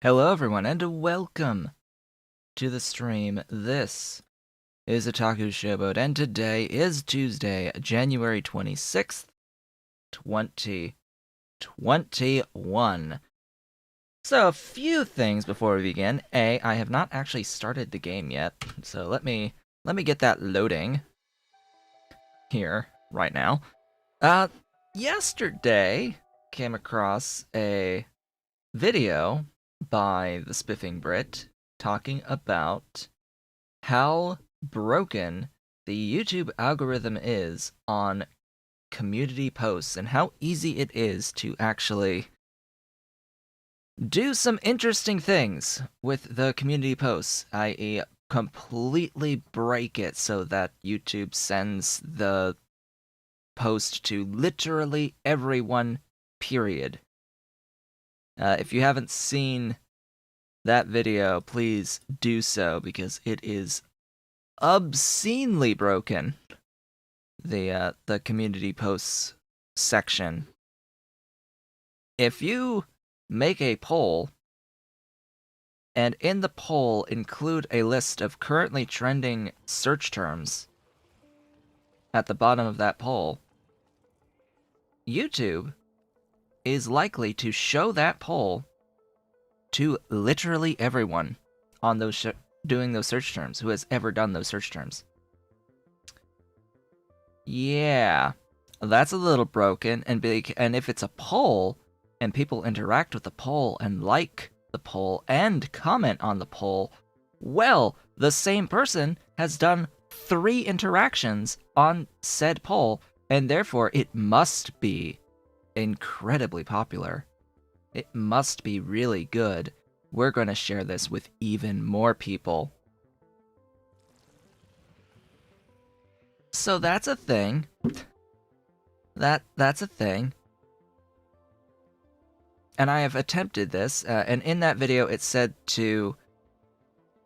Hello everyone, and welcome to the stream. This is Otaku Showboat, and today is Tuesday, January 26th, 2021. So, a few things before we begin. A, I have not actually started the game yet, so let me get that loading here right now. Yesterday came across a video by the Spiffing Brit talking about how broken the YouTube algorithm is on community posts and how easy it is to actually do some interesting things with the community posts, i.e. completely break it so that YouTube sends the post to literally everyone, period. If you haven't seen that video, please do so, because it is obscenely broken. The community posts section. If you make a poll, and in the poll include a list of currently trending search terms at the bottom of that poll, YouTube is likely to show that poll to literally everyone on those doing those search terms, who has ever done those search terms. Yeah, that's a little broken, and if it's a poll, and people interact with the poll, and like the poll, and comment on the poll, well, the same person has done 3 interactions on said poll, and therefore it must be incredibly popular. It must be really good. We're going to share this with even more people. So that's a thing. That's a thing. And I have attempted this, and in that video it said to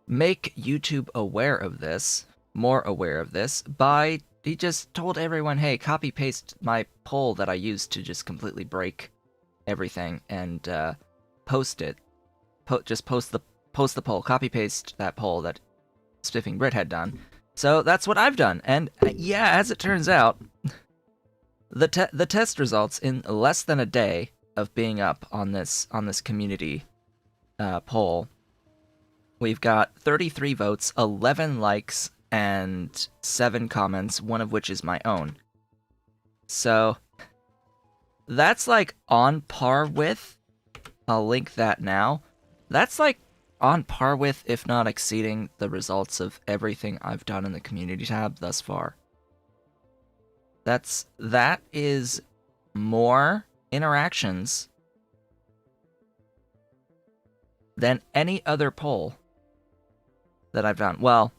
make YouTube aware of this, more aware of this, he just told everyone, hey, copy-paste my poll that I used to just completely break everything, and post it. Just post the poll, copy-paste that poll that Spiffing Brit had done, So that's what I've done. And yeah, as it turns out, the test results in less than a day of being up on this community poll. We've got 33 votes, 11 likes, and 7 comments, one of which is my own. So that's like on par with, I'll link that now. That's like on par with, if not exceeding, the results of everything I've done in the community tab thus far. That is more interactions than any other poll that I've done. Well,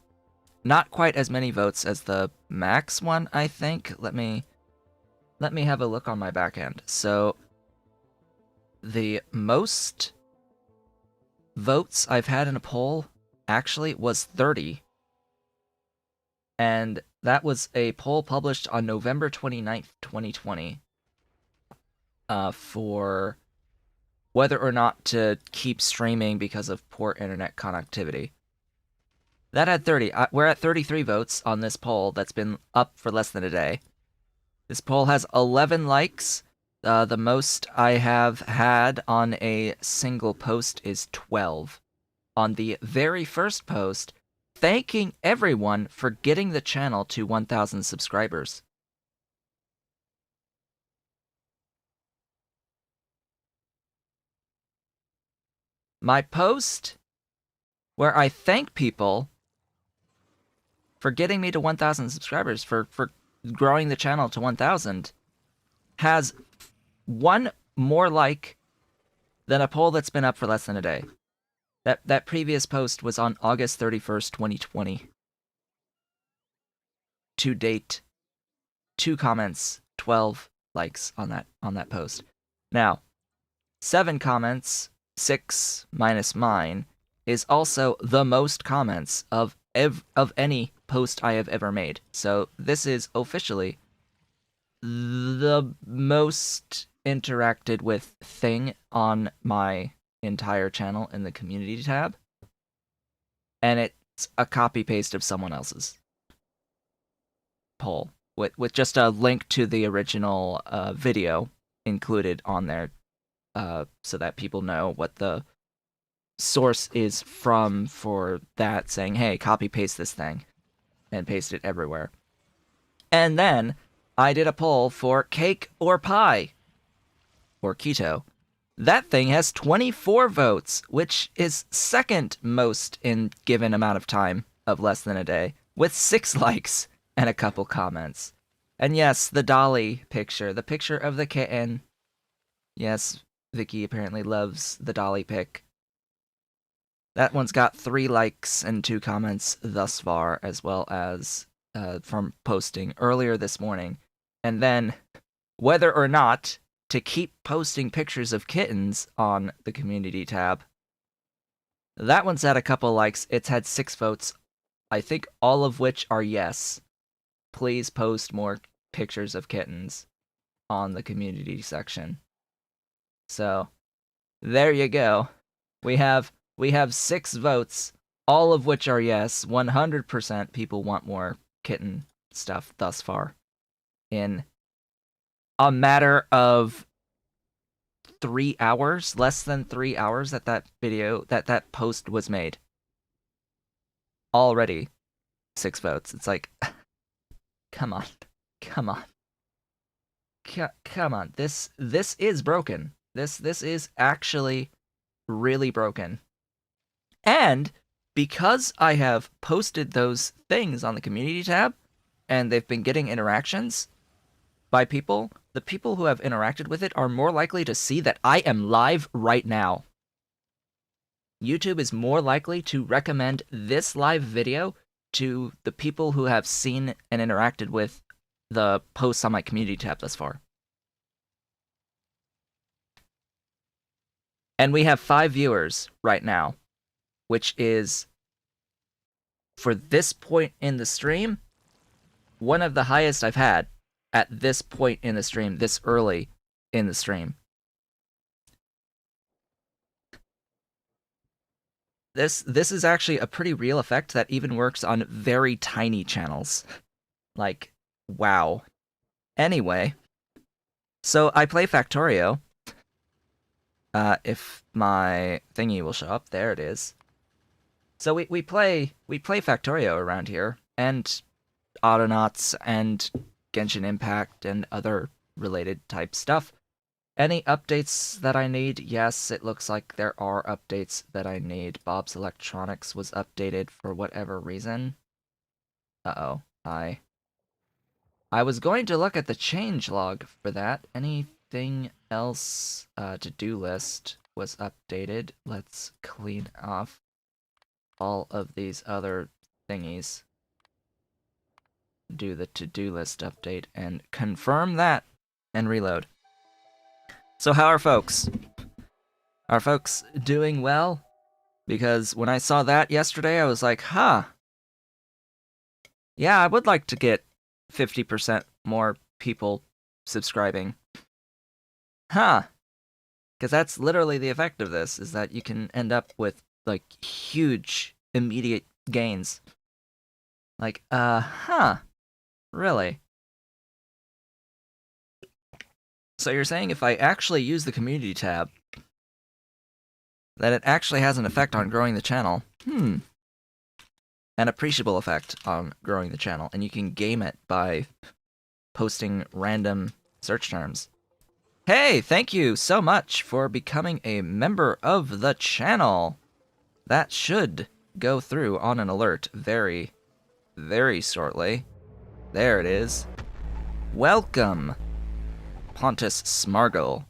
not quite as many votes as the max one, I think. Let me have a look on my back end. So the most votes I've had in a poll actually was 30. And that was a poll published on November 29th, 2020, for whether or not to keep streaming because of poor internet connectivity. That had 30. We're at 33 votes on this poll that's been up for less than a day. This poll has 11 likes. The most I have had on a single post is 12. On the very first post, thanking everyone for getting the channel to 1,000 subscribers. My post where I thank people for getting me to 1,000 subscribers, for growing the channel to 1,000, has one more like than a poll that's been up for less than a day. That previous post was on August 31st, 2020. To date, 2 comments, 12 likes on that post. Now, 7 comments, 6 minus mine, is also the most comments of any post I have ever made. So this is officially the most interacted with thing on my entire channel in the community tab. And it's a copy paste of someone else's poll with just a link to the original video included on there, so that people know what the source is from for that, saying, hey, copy paste this thing and paste it everywhere. And then I did a poll for cake or pie or keto. That thing has 24 votes, which is second most in given amount of time of less than a day, with 6 likes and a couple comments. And yes, the Dolly picture, the picture of the kitten. Yes, Vicky apparently loves the Dolly pic. That one's got 3 likes and 2 comments thus far, as well as from posting earlier this morning. And then, whether or not to keep posting pictures of kittens on the community tab, that one's had a couple likes. It's had 6 votes, I think all of which are yes. Please post more pictures of kittens on the community section. So, there you go. We have 6 votes, all of which are yes. 100% people want more kitten stuff thus far. In a matter of 3 hours, less than 3 hours that video, that post was made. Already 6 votes. It's like, come on. Come on. Come on. This is broken. This is actually really broken. And because I have posted those things on the community tab, and they've been getting interactions by people, the people who have interacted with it are more likely to see that I am live right now. YouTube is more likely to recommend this live video to the people who have seen and interacted with the posts on my community tab thus far. And we have 5 viewers right now, which is, for this point in the stream, one of the highest I've had at this point in the stream, this early in the stream. This is actually a pretty real effect that even works on very tiny channels. Like, wow. Anyway, so I play Factorio. If my thingy will show up, there it is. So we play Factorio around here, and Autonauts and Genshin Impact and other related type stuff. Any updates that I need? Yes, it looks like there are updates that I need. Bob's Electronics was updated for whatever reason. Uh-oh. I was going to look at the changelog for that. Anything else? To-do list was updated. Let's clean off all of these other thingies. Do the to-do list update and confirm that and reload. So how are folks? Are folks doing well? Because when I saw that yesterday, I was like, huh. Yeah, I would like to get 50% more people subscribing. Huh. Because that's literally the effect of this, is that you can end up with, like, huge immediate gains. Like, huh. Really? So you're saying if I actually use the community tab, that it actually has an effect on growing the channel? An appreciable effect on growing the channel, and you can game it by posting random search terms. Hey, thank you so much for becoming a member of the channel. That should go through on an alert very, very shortly. There it is. Welcome, Pontus Smargle.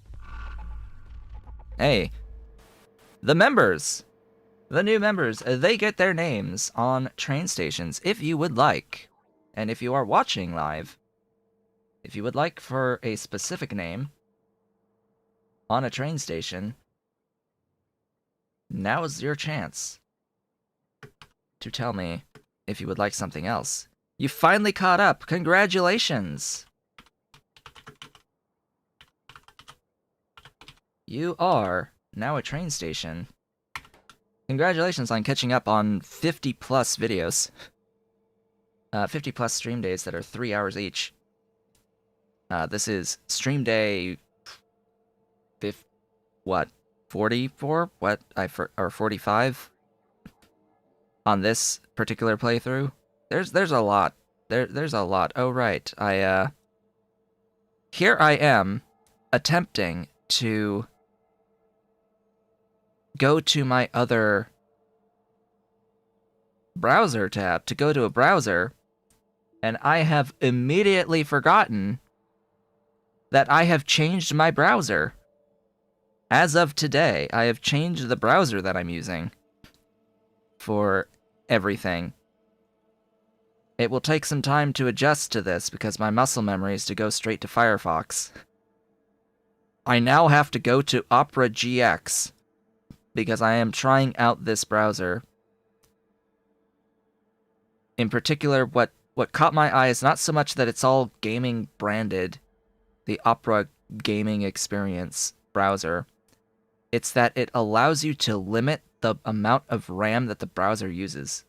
Hey, the members, the new members, they get their names on train stations if you would like. And if you are watching live, if you would like for a specific name on a train station, now is your chance to tell me if you would like something else. You finally caught up. Congratulations. You are now a train station. Congratulations on catching up on 50 plus videos. 50 plus stream days that are 3 hours each. This is stream day 44? Or 45? On this particular playthrough? There's a lot. There's a lot. Oh right. Here I am attempting to go to my other browser tab, to go to a browser, and I have immediately forgotten that I have changed my browser. As of today, I have changed the browser that I'm using for everything. It will take some time to adjust to this because my muscle memory is to go straight to Firefox. I now have to go to Opera GX because I am trying out this browser. In particular, what caught my eye is not so much that it's all gaming branded, the Opera Gaming Experience browser. It's that it allows you to limit the amount of RAM that the browser uses.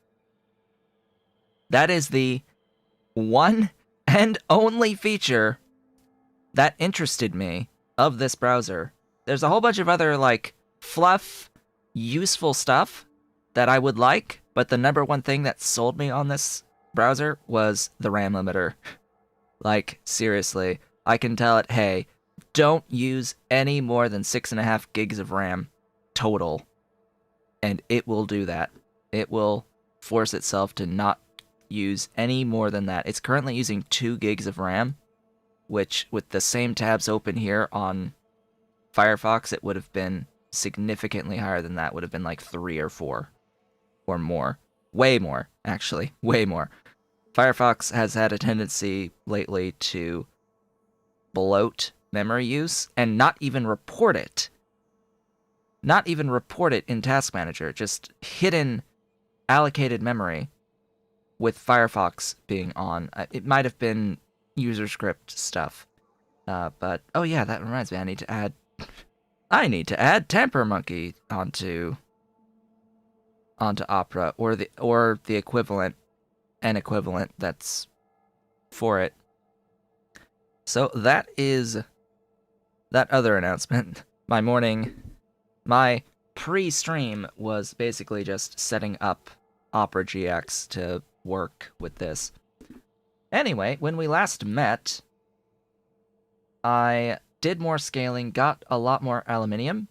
That is the one and only feature that interested me of this browser. There's a whole bunch of other, like, fluff, useful stuff that I would like, but the number one thing that sold me on this browser was the RAM limiter. Like, seriously, I can tell it, hey, don't use any more than 6.5 gigs of RAM total, and it will do that. It will force itself to not use any more than that. It's currently using 2 gigs of RAM, which with the same tabs open here on Firefox, it would have been significantly higher than that. Would have been like 3 or 4 or more. Way more, actually. Way more. Firefox has had a tendency lately to bloat memory use and not even report it. Not even report it in Task Manager, just hidden allocated memory with Firefox being on. It might have been user script stuff. But, oh yeah, that reminds me, I need to add Tamper Monkey onto onto Opera, or the equivalent, an equivalent that's for it. So that is that other announcement. My pre-stream was basically just setting up Opera GX to work with this. Anyway, when we last met, I did more scaling, got a lot more aluminium,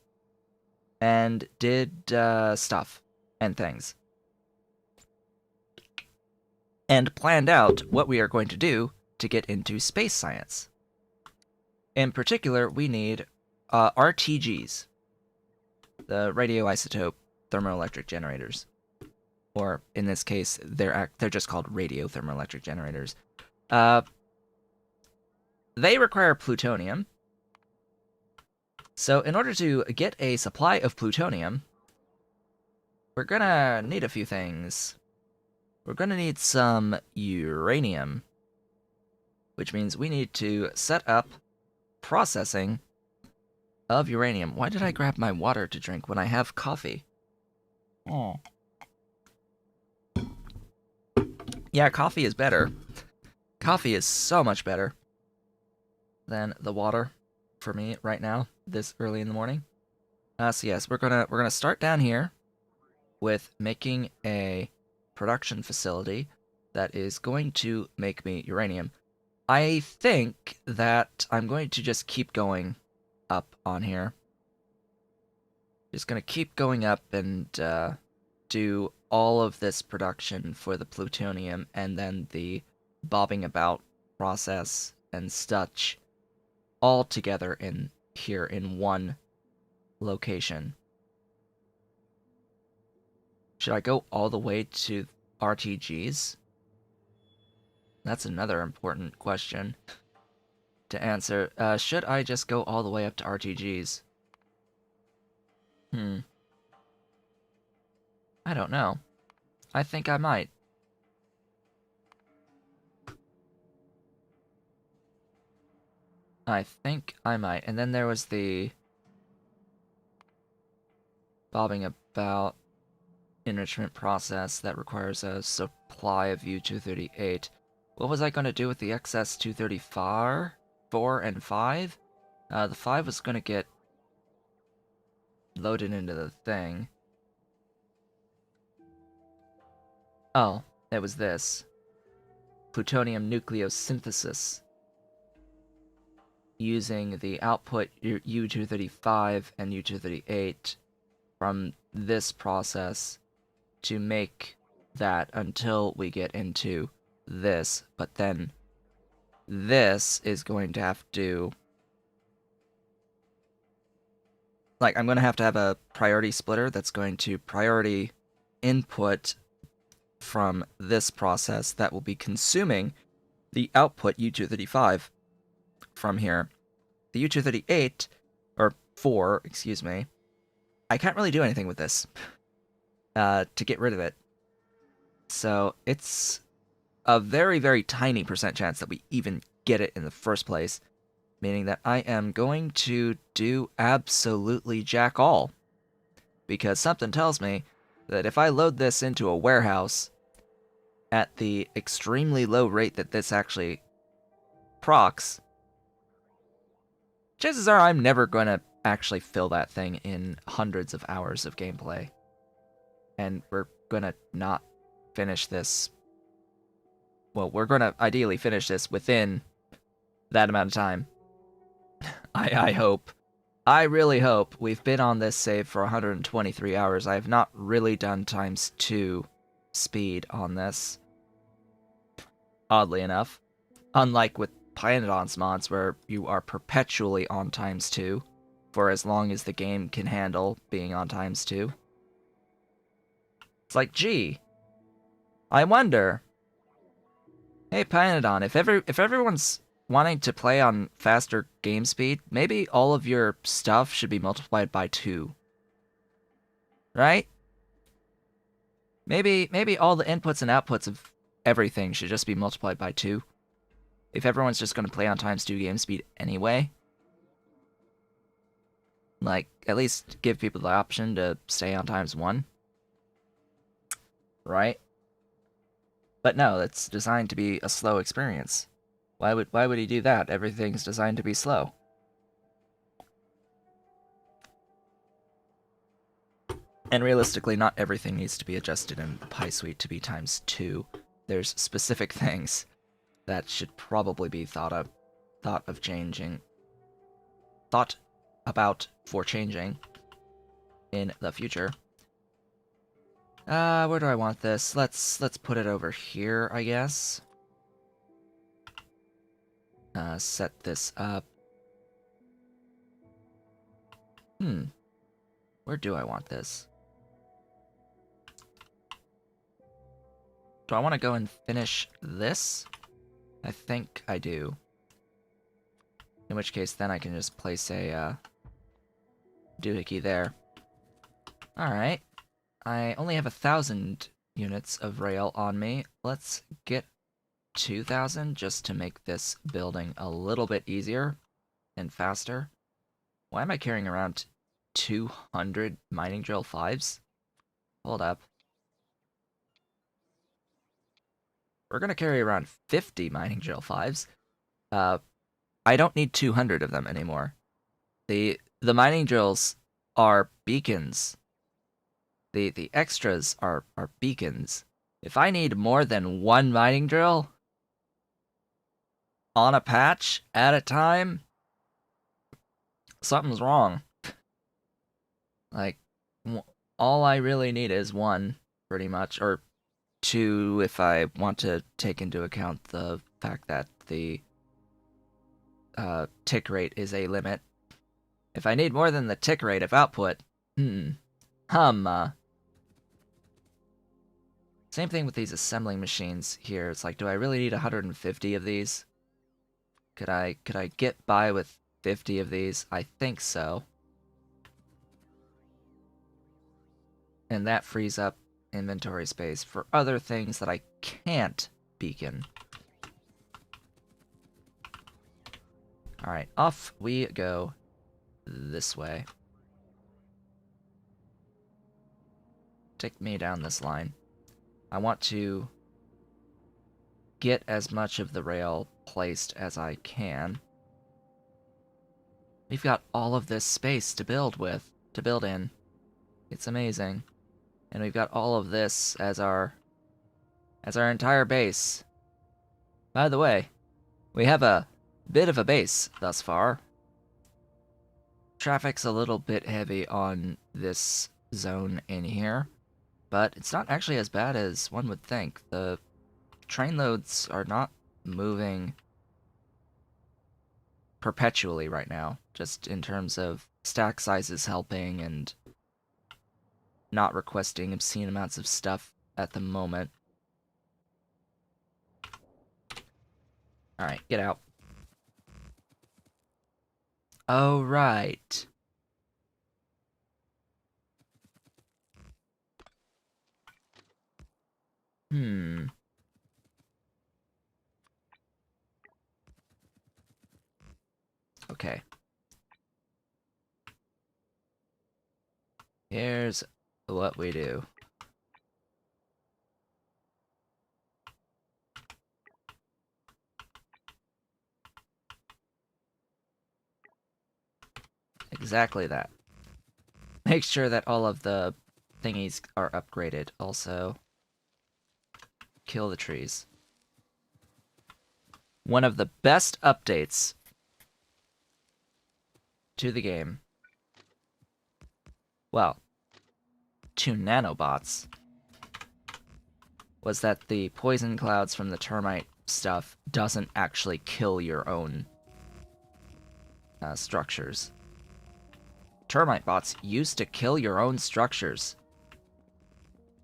and did stuff and things. And planned out what we are going to do to get into space science. In particular, we need RTGs, the radioisotope thermoelectric generators. Or, in this case, they're just called radio thermoelectric generators. They require plutonium. So in order to get a supply of plutonium, we're gonna need a few things. We're gonna need some uranium, which means we need to set up processing of uranium. Why did I grab my water to drink when I have coffee? Oh. Yeah, coffee is better. Coffee is so much better than the water for me right now, this early in the morning. So yes, we're gonna start down here with making a production facility that is going to make me uranium. I think that I'm going to just keep going up on here. Just gonna keep going up and do all of this production for the plutonium and then the bobbing about process and such all together in here in one location. Should I go all the way to RTGs? That's another important question to answer. Should I just go all the way up to RTGs? I don't know. I think I might. I think I might. And then there was the bobbing about enrichment process that requires a supply of U-238. What was I going to do with the excess 234, 4, and 5? The 5 was going to get loaded into the thing. Oh, it was this. Plutonium nucleosynthesis. Using the output U-235 and U-238 from this process to make that until we get into this. But then this is going to have to... Like, I'm going to have a priority splitter that's going to priority input from this process that will be consuming the output U-235 from here. The U-238, or 4, excuse me, I can't really do anything with this to get rid of it. So it's a very, very tiny percent chance that we even get it in the first place, meaning that I am going to do absolutely jack all. Because something tells me that if I load this into a warehouse at the extremely low rate that this actually procs, chances are I'm never going to actually fill that thing in hundreds of hours of gameplay. And we're going to not finish this. Well, we're going to ideally finish this within that amount of time. I hope. I really hope. We've been on this save for 123 hours. I have not really done ×2 speed on this. Oddly enough. Unlike with Pyanodon's mods, where you are perpetually on ×2 for as long as the game can handle being on ×2. It's like, gee, I wonder. Hey, Pyanodon, if everyone's wanting to play on faster game speed, maybe all of your stuff should be multiplied by 2. Right? Maybe all the inputs and outputs of everything should just be multiplied by 2. If everyone's just going to play on ×2 game speed anyway. Like, at least give people the option to stay on ×1. right? But no, it's designed to be a slow experience. Why would he do that? Everything's designed to be slow. And realistically, not everything needs to be adjusted in the Pi Suite to be ×2. There's specific things that should probably be thought about for changing in the future. Where do I want this? Let's put it over here, I guess. Set this up. Where do I want this? Do I want to go and finish this? I think I do. In which case, then I can just place a doohickey there. Alright. I only have 1,000 units of rail on me. Let's get 2,000 just to make this building a little bit easier and faster. Why am I carrying around 200 mining drill 5s? Hold up. We're gonna carry around 50 mining drill 5s. I don't need 200 of them anymore. The mining drills are beacons. The extras are beacons. If I need more than one mining drill on a patch at a time, something's wrong. Like, all I really need is one, pretty much, or two if I want to take into account the fact that the tick rate is a limit. If I need more than the tick rate of output, same thing with these assembling machines here. It's like, do I really need 150 of these? Could I get by with 50 of these? I think so. And that frees up inventory space for other things that I can't beacon. Alright, off we go this way. Take me down this line. I want to get as much of the rail placed as I can. We've got all of this space to build in. It's amazing. And we've got all of this as our entire base. By the way, we have a bit of a base thus far. Traffic's a little bit heavy on this zone in here, but it's not actually as bad as one would think. The train loads are not moving perpetually right now, just in terms of stack sizes helping and not requesting obscene amounts of stuff at the moment. Alright, get out. Oh, right. Okay. Here's what we do. Exactly that. Make sure that all of the thingies are upgraded. Also, kill the trees. One of the best updates to the game, well, to nanobots, was that the poison clouds from the termite stuff doesn't actually kill your own structures. Termite bots used to kill your own structures.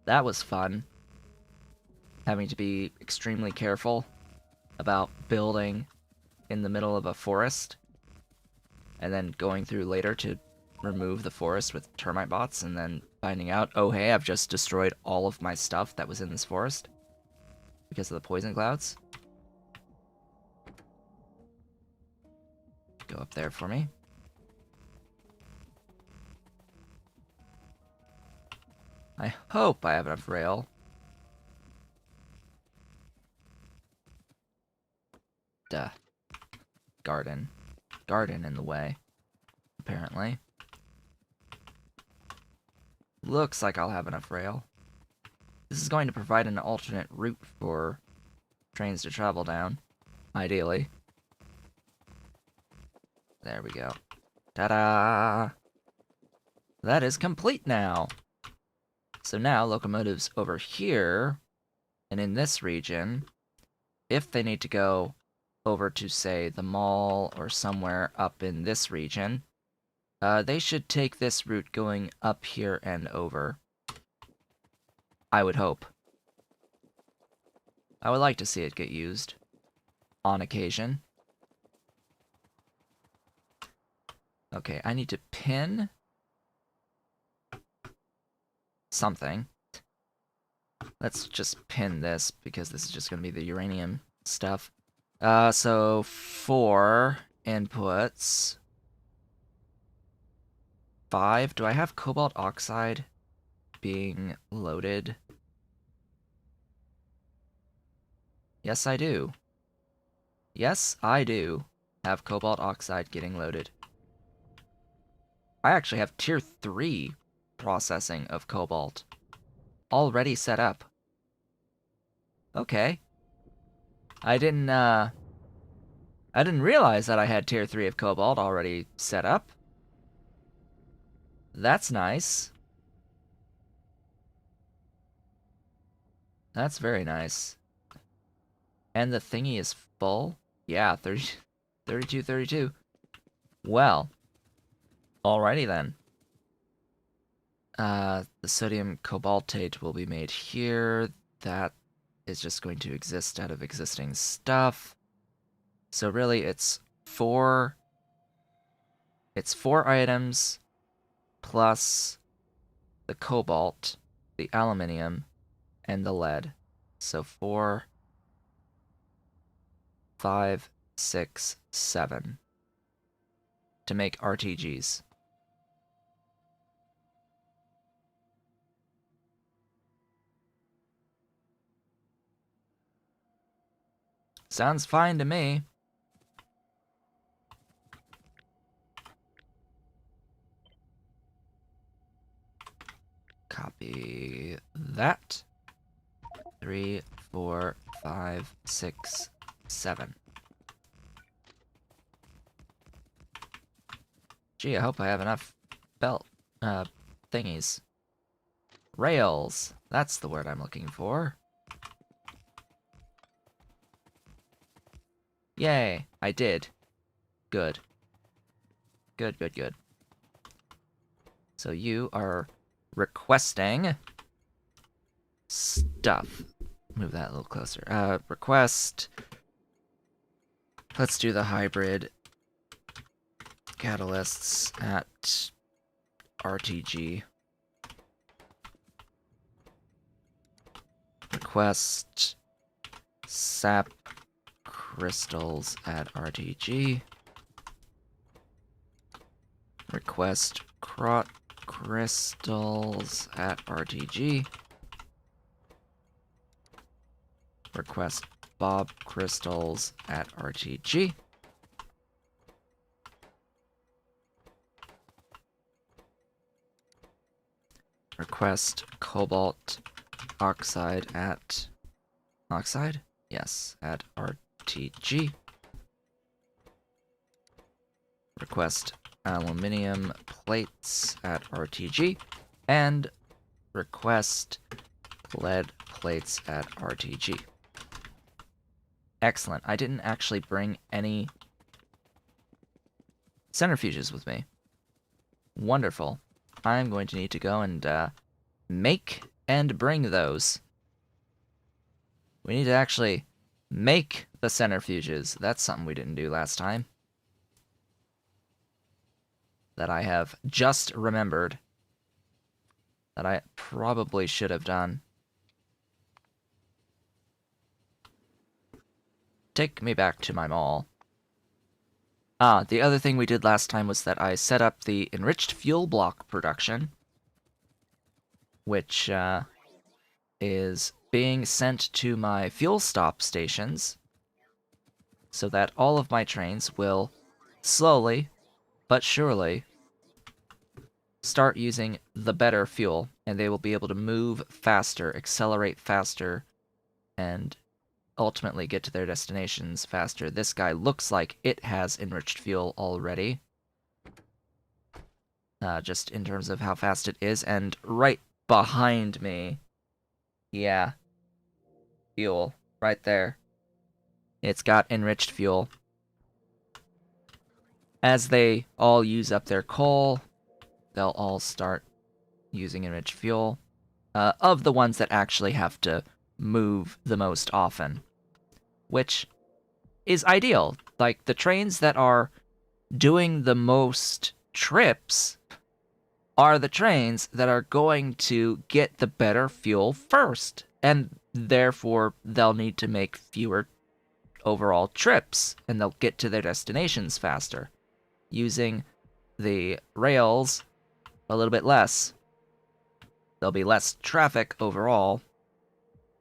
That was fun. Having to be extremely careful about building in the middle of a forest and then going through later to remove the forest with termite bots and then finding out, oh hey, I've just destroyed all of my stuff that was in this forest because of the poison clouds. Go up there for me. I hope I have enough rail garden in the way, apparently. Looks like I'll have enough rail. This is going to provide an alternate route for trains to travel down, ideally. There we go. Ta-da! That is complete now! So now, locomotives over here, and in this region, if they need to go over to, say, the mall or somewhere up in this region, they should take this route going up here and over. I would hope. I would like to see it get used. On occasion. Okay, I need to pin something. Let's just pin this, because this is just going to be the uranium stuff. So 4 inputs. 5. Do I have cobalt oxide being loaded? Yes, I do. Yes, I do have cobalt oxide getting loaded. I actually have tier 3 processing of cobalt already set up. Okay. I didn't realize that I had tier 3 of cobalt already set up. That's nice. That's very nice. And the thingy is full? Yeah, 32, 32. Well, alrighty then. The sodium cobaltate will be made here. That is just going to exist out of existing stuff. So really, it's 4 items plus the cobalt, the aluminium, and the lead. So 4, 5, 6, 7 to make RTGs. Sounds fine to me. Copy that. 3, 4, 5, 6, 7. Gee, I hope I have enough thingies. Rails. That's the word I'm looking for. Yay, I did. Good. Good, good, good. So you are requesting stuff. Move that a little closer. Request. Let's do the hybrid catalysts at RTG. Request sap crystals at RTG. Request crot crystals at RTG. Request bob crystals at RTG. Request cobalt oxide at oxide? Yes, at RTG. Request aluminium plates at RTG. And request lead plates at RTG. Excellent. I didn't actually bring any centrifuges with me. Wonderful. I'm going to need to go and make and bring those. We need to actually make the centrifuges. That's something we didn't do last time. That I have just remembered. That I probably should have done. Take me back to my mall. Ah, the other thing we did last time was that I set up the enriched fuel block production, which is being sent to my fuel stop stations so that all of my trains will slowly but surely start using the better fuel, and they will be able to move faster, accelerate faster, and ultimately get to their destinations faster. This guy looks like it has enriched fuel already, just in terms of how fast it is, and right behind me, yeah, fuel, right there. It's got enriched fuel. As they all use up their coal, they'll all start using enriched fuel, of the ones that actually have to move the most often, which is ideal. Like, the trains that are doing the most trips are the trains that are going to get the better fuel first, and therefore they'll need to make fewer overall trips, and they'll get to their destinations faster, using the rails a little bit less. There'll be less traffic overall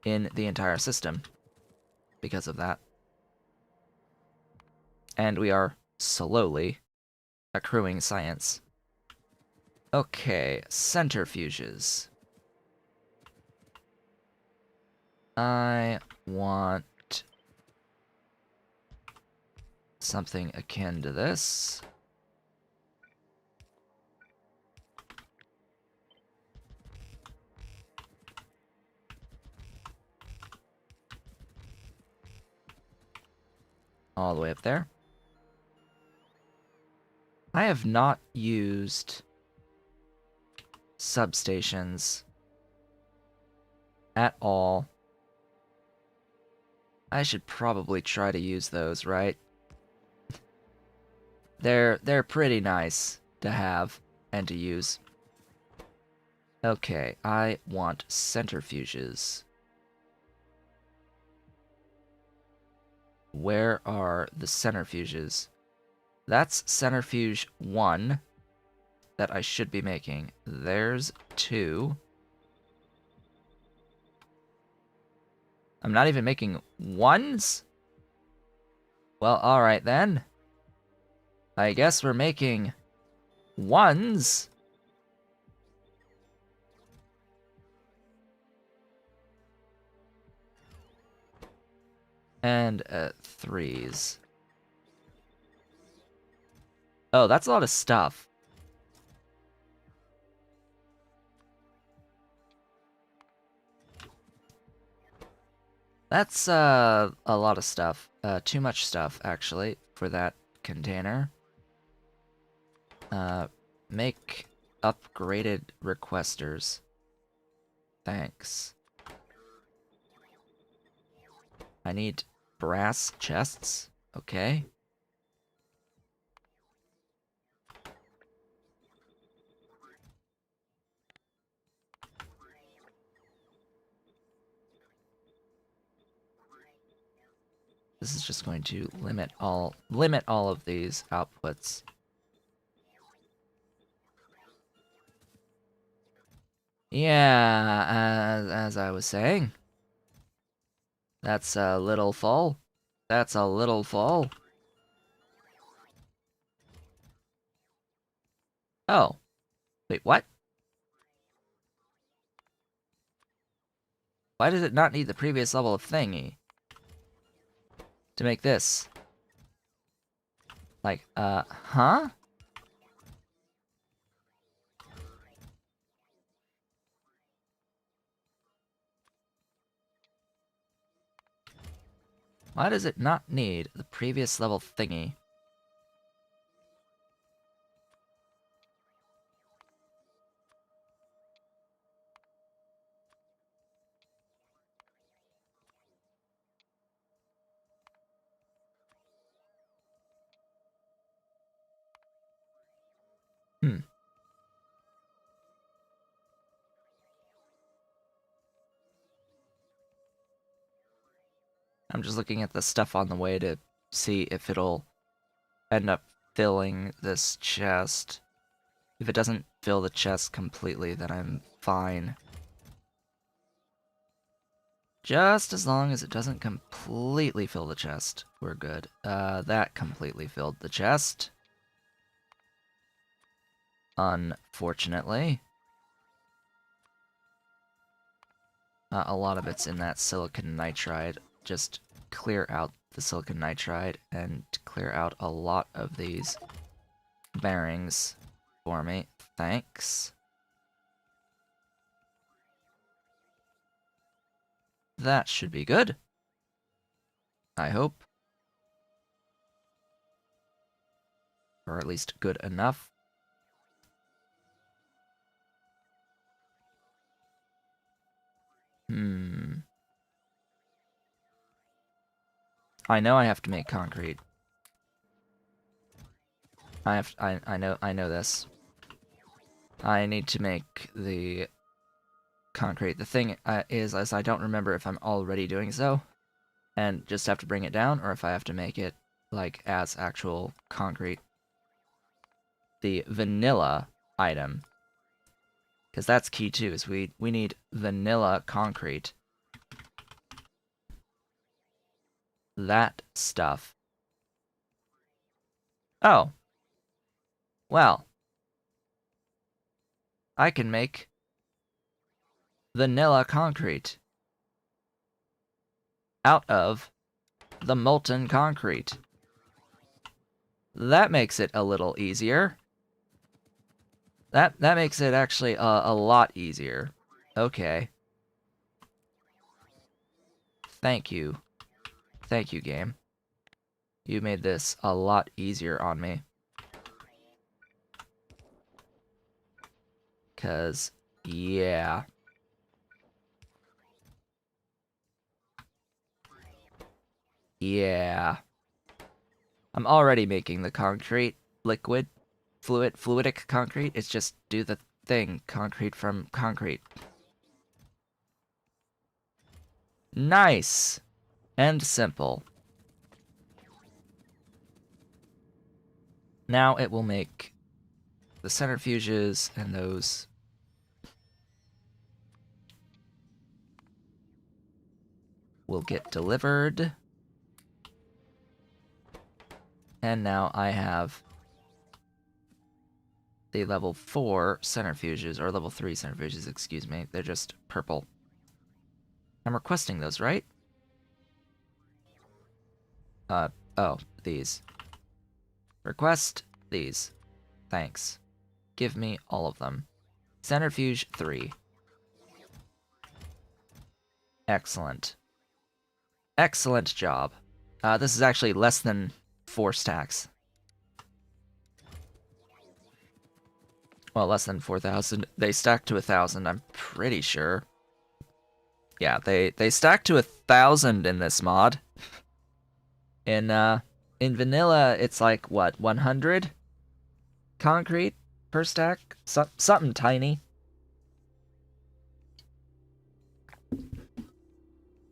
in the entire system because of that. And we are slowly accruing science. Okay, centrifuges. I want something akin to this. All the way up there. I have not used substations at all. I should probably try to use those, right? They're pretty nice to have and to use. Okay, I want centrifuges. Where are the centrifuges? That's centrifuge 1 that I should be making. There's 2. I'm not even making 1s? Well, alright then. I guess we're making 1s. And 3s. Oh, that's a lot of stuff. That's a lot of stuff. Too much stuff, actually, for that container. Make upgraded requesters. Thanks. I need brass chests. Okay. This is just going to limit all of these outputs. Yeah, as I was saying. That's a little full. That's a little full. Oh. Wait, what? Why does it not need the previous level of thingy to make this? Like, huh? Why does it not need the previous level thingy? Hmm. I'm just looking at the stuff on the way to see if it'll end up filling this chest. If it doesn't fill the chest completely, then I'm fine. Just as long as it doesn't completely fill the chest, we're good. That completely filled the chest. Unfortunately. A lot of it's in that silicon nitride. Just clear out the silicon nitride and clear out a lot of these bearings for me. Thanks. That should be good. I hope. Or at least good enough. I know I have to make concrete. I know this. I need to make the concrete. The thing is I don't remember if I'm already doing so, and just have to bring it down, or if I have to make it, like, as actual concrete. The vanilla item. Because that's key, too, is we need vanilla concrete. That stuff. Oh. Well. I can make vanilla concrete out of the molten concrete. That makes it a little easier. That makes it actually a lot easier. Okay. Thank you. Thank you, game. You made this a lot easier on me. 'Cause, yeah. Yeah. I'm already making the concrete liquid. Fluidic concrete. It's just do the thing. Concrete from concrete. Nice. And simple. Now it will make the centrifuges and those will get delivered. And now I have the level 4 centrifuges, or level 3 centrifuges, excuse me. They're just purple. I'm requesting those, right? Oh, these. Request these. Thanks. Give me all of them. Centrifuge 3. Excellent. Excellent job. This is actually less than 4 stacks. Well, less than 4,000. They stack to 1,000, I'm pretty sure. Yeah, they stack to 1,000 in this mod. In vanilla, it's like, what, 100? Concrete per stack? Something tiny.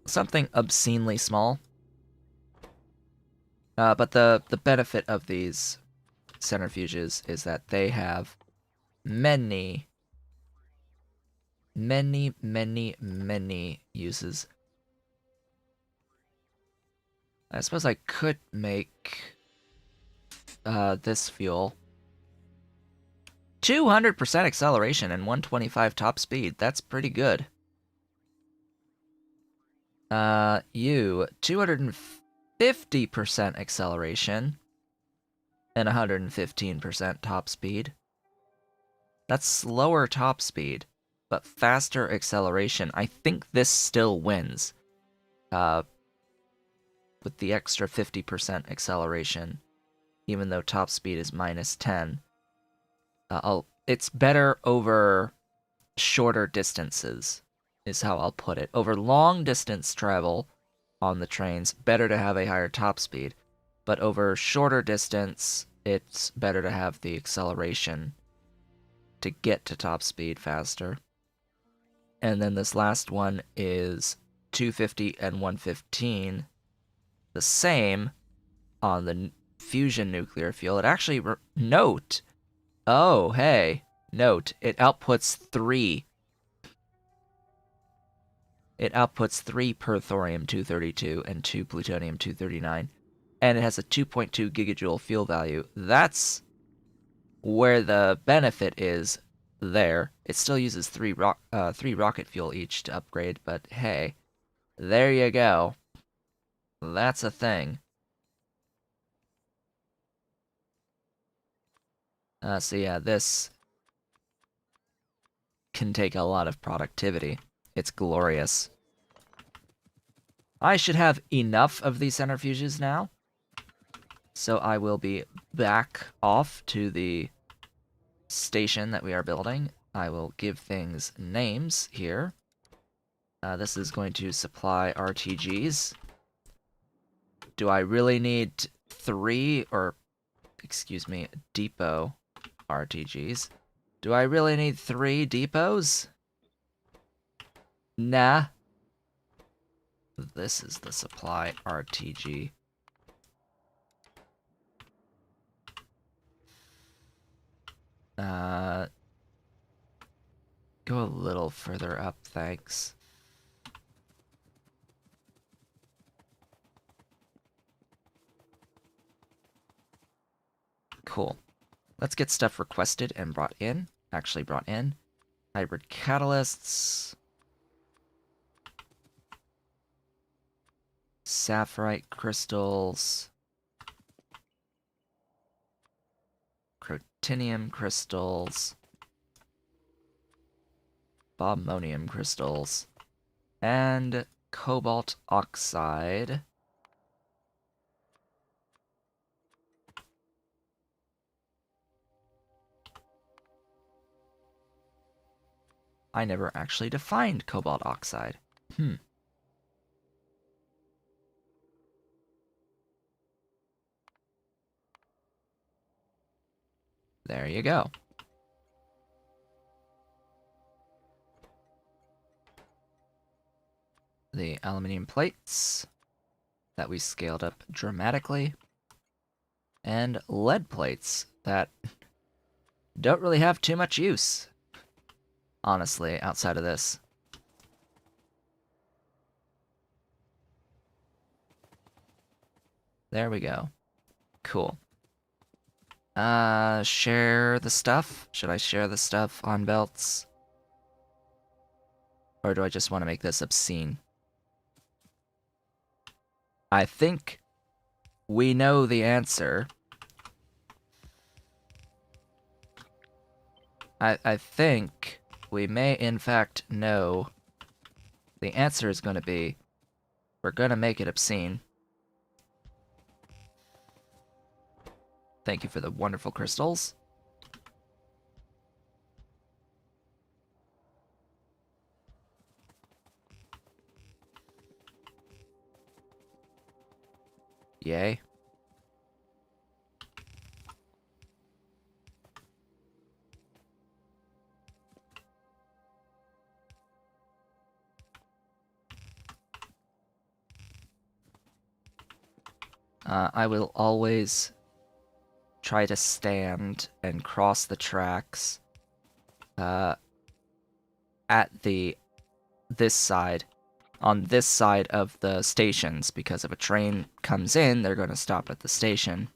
Something obscenely small. But the benefit of these centrifuges is that they have many uses. I suppose I could make this fuel. 200% acceleration and 125 top speed. That's pretty good. 250% acceleration and 115% top speed. That's slower top speed, but faster acceleration. I think this still wins. With the extra 50% acceleration, even though top speed is -10. It's better over shorter distances, is how I'll put it. Over long distance travel on the trains, better to have a higher top speed. But over shorter distance, it's better to have the acceleration to get to top speed faster. And then this last one is 250 and 115. The same on the fusion nuclear fuel. It actually... Note! Oh, hey. Note, it outputs 3. It outputs 3 per thorium-232 and 2 plutonium-239, and it has a 2.2 gigajoule fuel value. That's where the benefit is there. It still uses 3 rocket fuel each to upgrade, but hey, there you go. That's a thing. So yeah, this can take a lot of productivity. It's glorious. I should have enough of these centrifuges now, so I will be back off to the station that we are building. I will give things names here. This is going to supply RTGs. Do I really need 3, or, excuse me, depot RTGs? Do I really need 3 depots? Nah. This is the supply RTG. Go a little further up, thanks. Cool. Let's get stuff requested and brought in. Actually brought in. Hybrid catalysts. Sapphirite crystals. Crotinium crystals. Bobmonium crystals. And cobalt oxide. I never actually defined cobalt oxide. There you go. The aluminum plates that we scaled up dramatically. And lead plates that don't really have too much use, honestly, outside of this. There we go. Cool. Share the stuff? Should I share the stuff on belts? Or do I just want to make this obscene? I think we know the answer. I think we may, in fact, know the answer is going to be, we're going to make it obscene. Thank you for the wonderful crystals. Yay. I will always try to stand and cross the tracks at this side, on this side of the stations, because if a train comes in, they're going to stop at the station.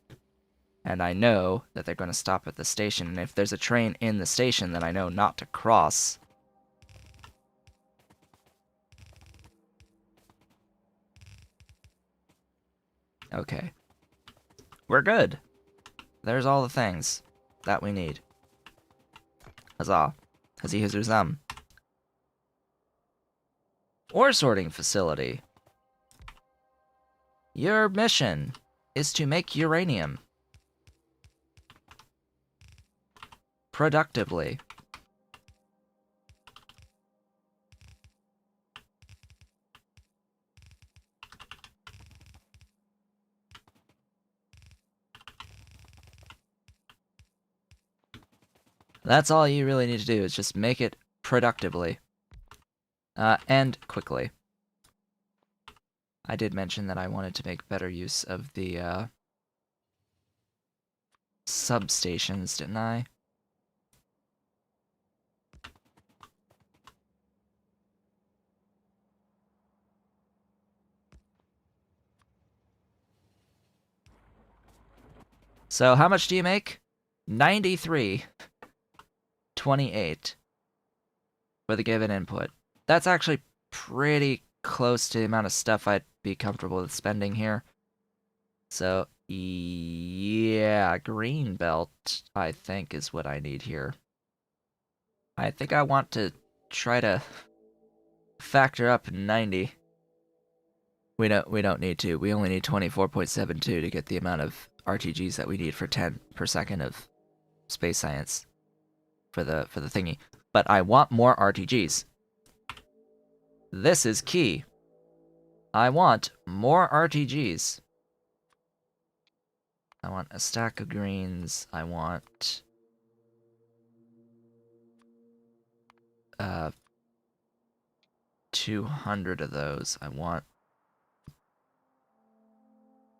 And I know that they're going to stop at the station, and if there's a train in the station, then I know not to cross. Okay. We're good. There's all the things that we need. Huzzah. Huzzy huzzer zum. Ore sorting facility. Your mission is to make uranium. Productively. That's all you really need to do, is just make it productively. And quickly. I did mention that I wanted to make better use of the, substations, didn't I? So how much do you make? 93.28 for the given input. That's actually pretty close to the amount of stuff I'd be comfortable with spending here. So, yeah, green belt, I think, is what I need here. I think I want to try to factor up 90. We don't need to. We only need 24.72 to get the amount of RTGs that we need for 10 per second of space science for the thingy. But I want more RTGs. This is key. I want more RTGs. I want a stack of greens. I want 200 of those. I want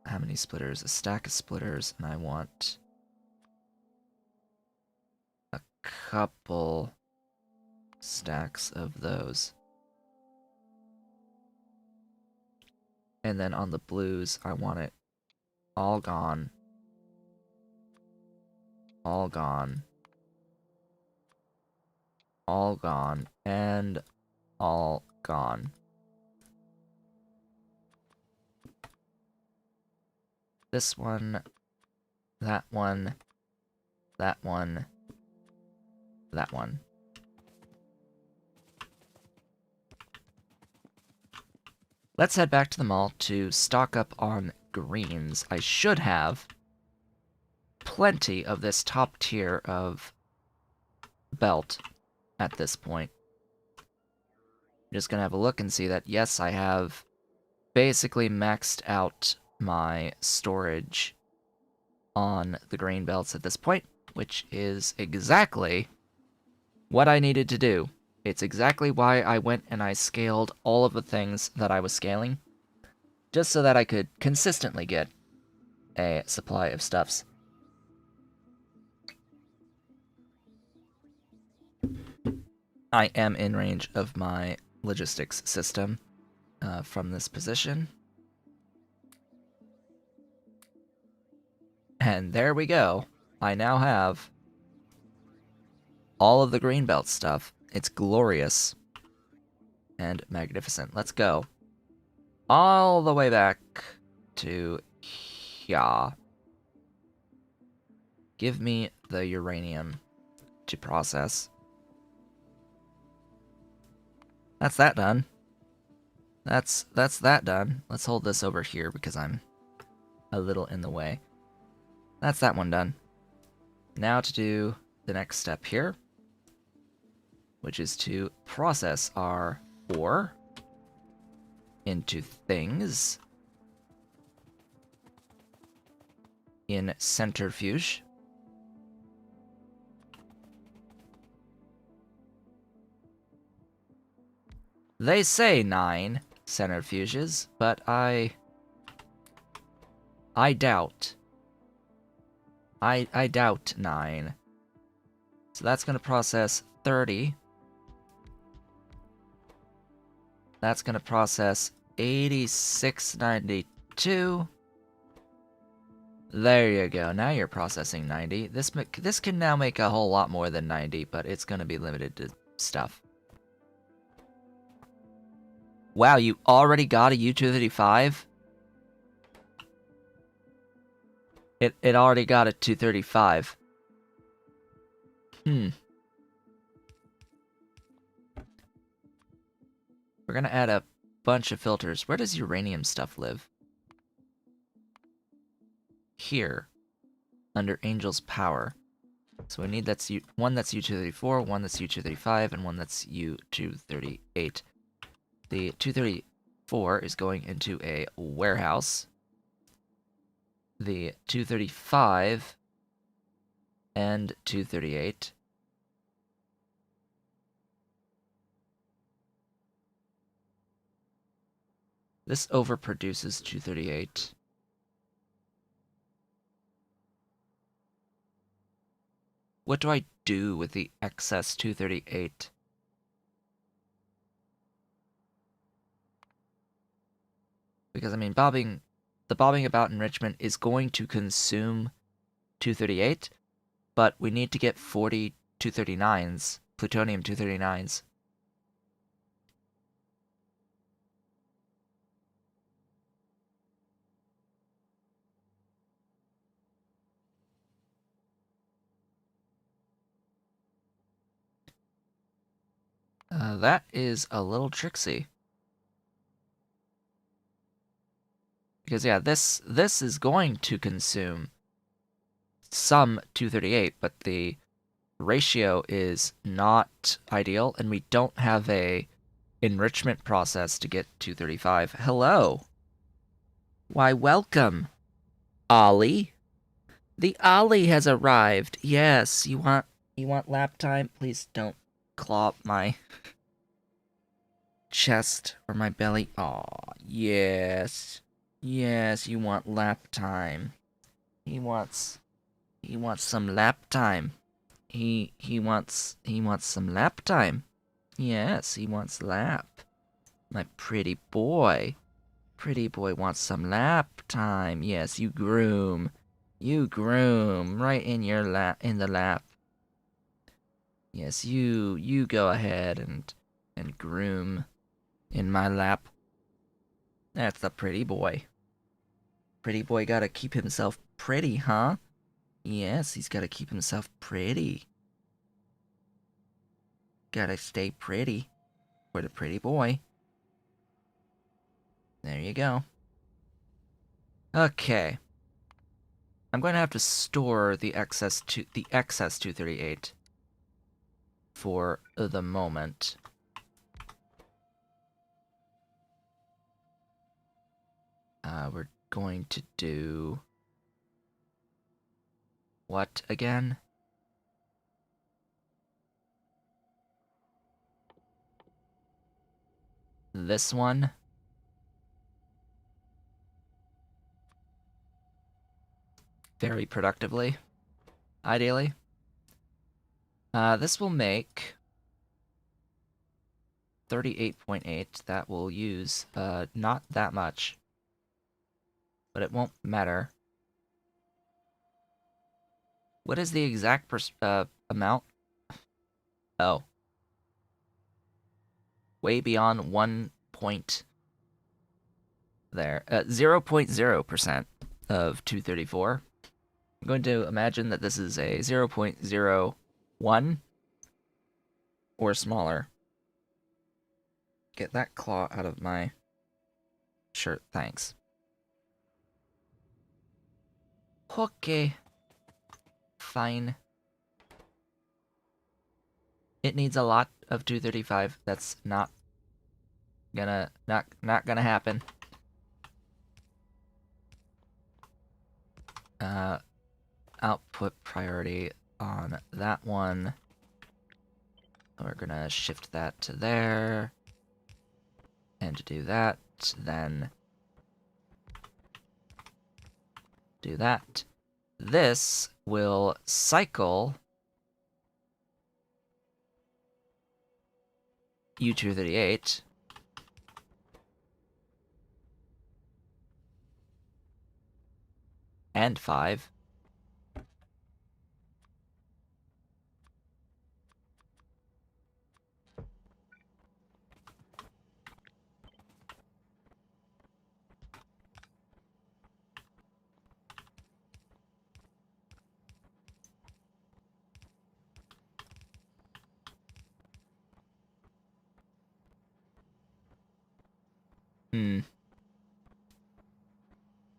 how many splitters? A stack of splitters, and I want a couple stacks of those. And then on the blues, I want it all gone. All gone. All gone. And all gone. This one, that one, that one, that one. Let's head back to the mall to stock up on greens. I should have plenty of this top tier of belt at this point. I'm just gonna have a look and see that, yes, I have basically maxed out my storage on the grain belts at this point, which is exactly what I needed to do. It's exactly why I went and I scaled all of the things that I was scaling, just so that I could consistently get a supply of stuffs. I am in range of my logistics system from this position. And there we go. I now have all of the greenbelt stuff. It's glorious and magnificent. Let's go all the way back to here. Give me the uranium to process. That's that done. That's that done. Let's hold this over here because I'm a little in the way. That's that one done. Now to do the next step here, which is to process our ore into things in centrifuge. They say 9 centrifuges, but I doubt. I doubt 9. So that's going to process 30. That's going to process 8692. There you go. Now you're processing 90. This can now make a whole lot more than 90, but it's going to be limited to stuff. Wow, you already got a U-235? It already got a 235. We're gonna add a bunch of filters. Where does uranium stuff live? Here. Under Angel's Power. So we need one that's U-234, one that's U-235, and one that's U-238. The 234 is going into a warehouse. The 235 and 238 this overproduces 238. What do I do with the excess 238? Because, I mean, the bobbing about enrichment is going to consume 238, but we need to get 40 239s, plutonium 239s. That is a little tricksy. Because yeah, this is going to consume some 238, but the ratio is not ideal, and we don't have a enrichment process to get 235. Hello. Why, welcome, Ollie. The Ollie has arrived. Yes, you want lap time? Please don't claw up my chest or my belly. Aw, yes. Yes, you want lap time. He wants some lap time. He wants some lap time. Yes, he wants lap. My pretty boy. Pretty boy wants some lap time. Yes, you groom. You groom right in your in the lap. Yes, you go ahead and groom in my lap. That's the pretty boy. Pretty boy gotta keep himself pretty, huh? Yes, he's gotta keep himself pretty. Gotta stay pretty for the pretty boy. There you go. Okay. I'm going to have to store the excess 238 for the moment. We're going to do what again? This one. Very productively, ideally. This will make 38.8. That will use not that much, but it won't matter. What is the exact amount? Oh. Way beyond 1 point there. 0.0% of 234. I'm going to imagine that this is a 0.01 or smaller. Get that claw out of my shirt, thanks. Okay. Fine. It needs a lot of 235. That's not gonna happen. Output priority on that one. We're gonna shift that to there. And to do that, then do that. This will cycle U238 and 5.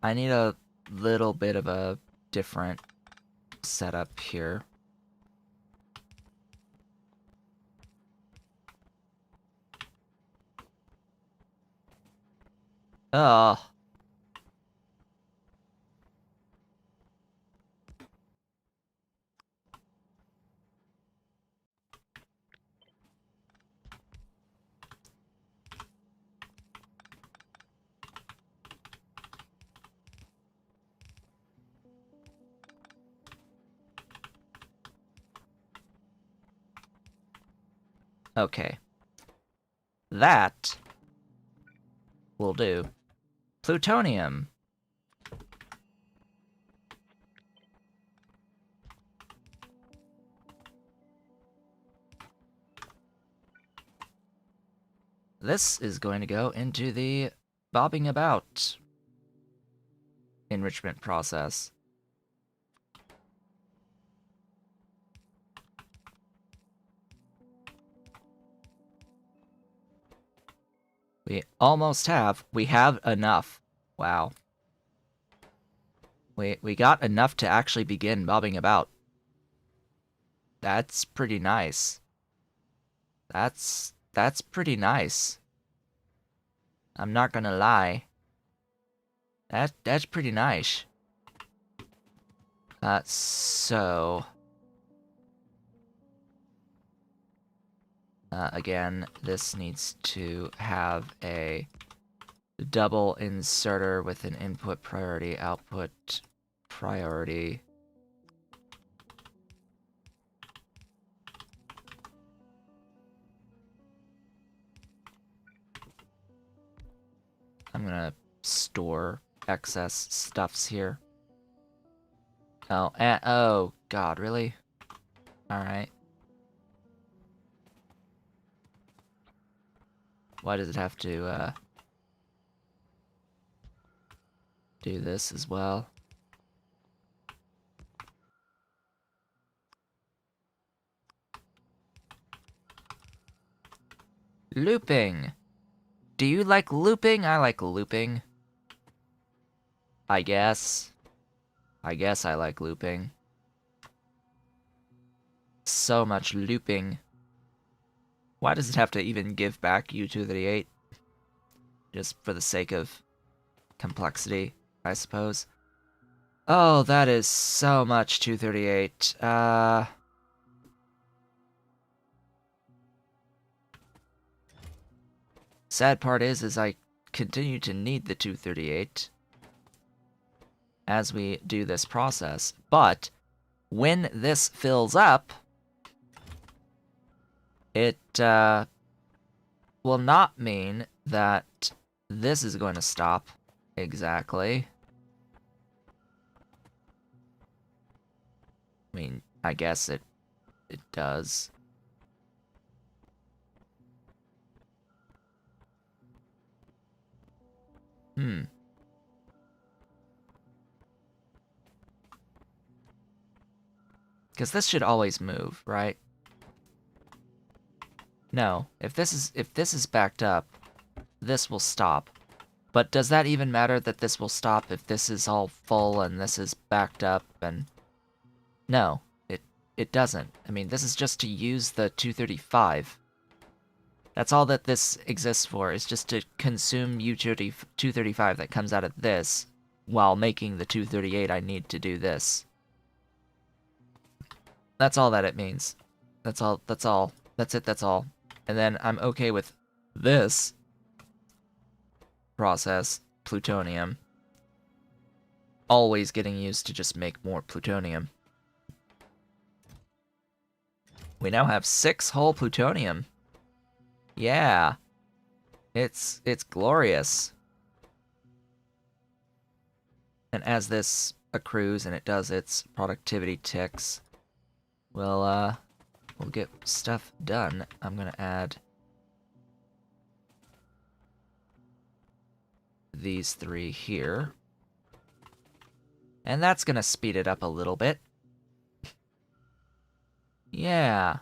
I need a little bit of a different setup here. Oh. Okay. That will do. Plutonium. this is going to go into the bobbing about enrichment process. We almost have. We have enough. Wow. We got enough to actually begin bobbing about. That's pretty nice. That's pretty nice. I'm not gonna lie. That's pretty nice. So again, this needs to have a double inserter with an input priority, output priority. I'm gonna store excess stuffs here. Oh, oh god, really? Alright. Why does it have to, do this as well? Looping! Do you like looping? I like looping. I guess. I guess I like looping. So much looping. Why does it have to even give back U238? Just for the sake of complexity, I suppose. Oh, that is so much 238. Sad part is I continue to need the 238 as we do this process, but when this fills up, it will not mean that this is going to stop exactly. I mean, I guess it does. Because this should always move, right? No, if this is backed up, this will stop. But does that even matter that this will stop if this is all full and this is backed up and... No, it doesn't. I mean, this is just to use the 235. That's all that this exists for, is just to consume U235 that comes out of this, while making the 238 I need to do this. That's all that it means. That's all. That's it, that's all. And then I'm okay with this process, plutonium, always getting used to just make more plutonium. We now have 6 whole plutonium. Yeah. It's glorious. And as this accrues and it does its productivity ticks, we'll get stuff done. I'm gonna add these 3 here. And that's gonna speed it up a little bit. Yeah.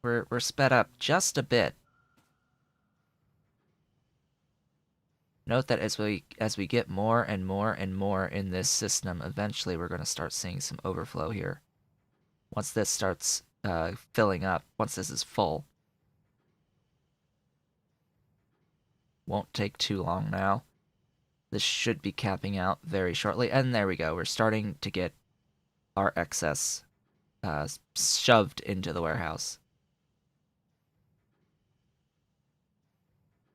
We're sped up just a bit. Note that as we get more and more and more in this system, eventually we're going to start seeing some overflow here. Once this starts filling up, once this is full. Won't take too long now. This should be capping out very shortly. And there we go. We're starting to get our excess shoved into the warehouse.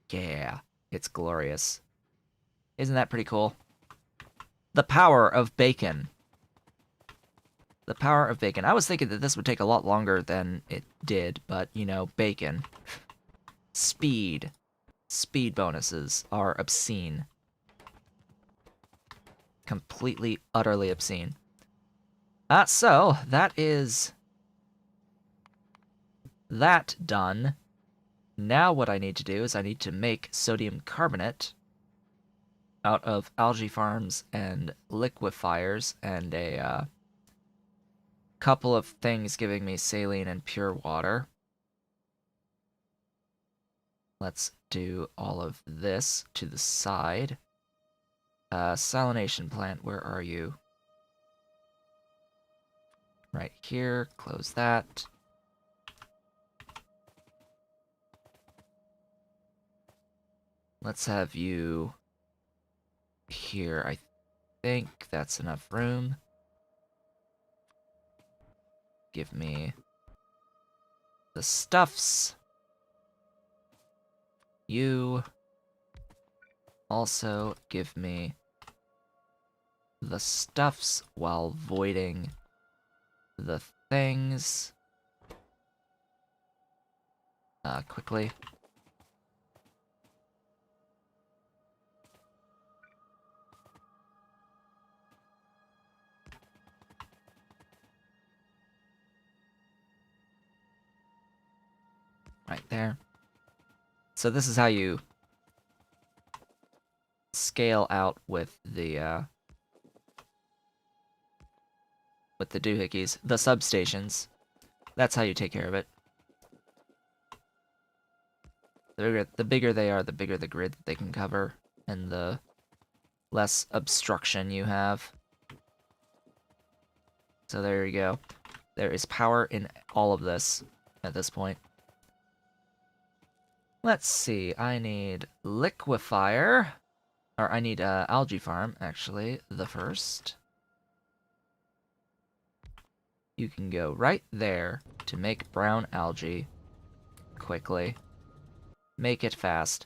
Yeah, it's glorious. Isn't that pretty cool? The power of bacon. The power of bacon. I was thinking that this would take a lot longer than it did, but, you know, bacon. Speed. Speed bonuses are obscene. Completely, utterly obscene. So, that is that done. Now what I need to do is I need to make sodium carbonate out of algae farms and liquefiers and a couple of things giving me saline and pure water. Let's do all of this to the side. Salination plant, where are you? Right here, close that. Let's have you here. I think that's enough room. Give me the stuffs. You also give me the stuffs while voiding the things. Quickly. Right there. So this is how you scale out with the doohickeys, the substations. That's how you take care of it. The bigger they are, the bigger the grid that they can cover, and the less obstruction you have. So there you go. There is power in all of this at this point. Let's see, I need liquefier, or I need algae farm, actually, the first. You can go right there to make brown algae quickly. Make it fast.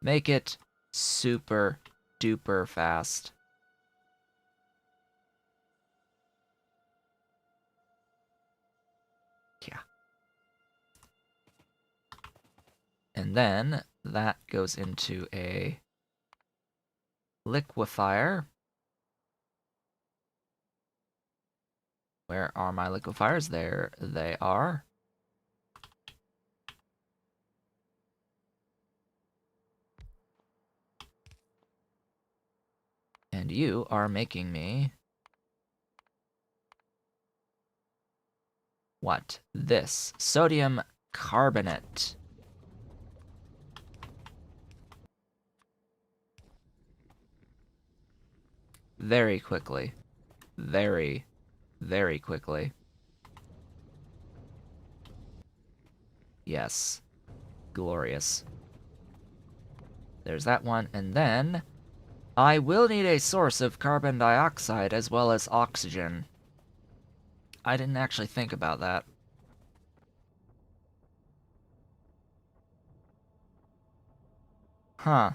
Make it super duper fast. Yeah. And then that goes into a liquefier. Where are my liquefiers? There they are. And you are making me... what? This. Sodium carbonate. Very quickly. Very, very quickly. Yes. Glorious. There's that one, and then... I will need a source of carbon dioxide as well as oxygen. I didn't actually think about that. Huh.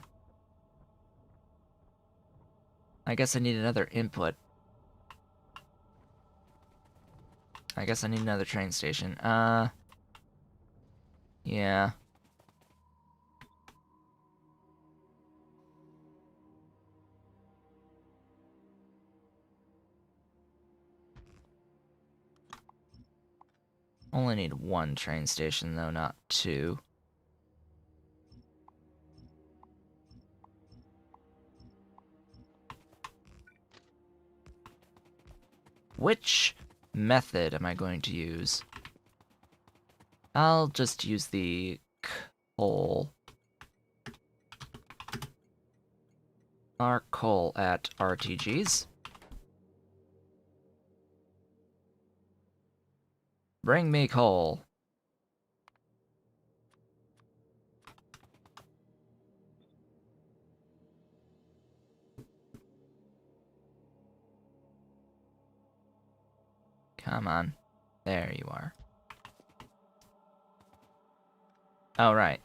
I guess I need another input. I guess I need another train station. Yeah. Only need one train station, though, not two. Which method am I going to use? I'll just use the coal. Our coal at RTGs. Bring me coal. Come on. There you are. Oh, right.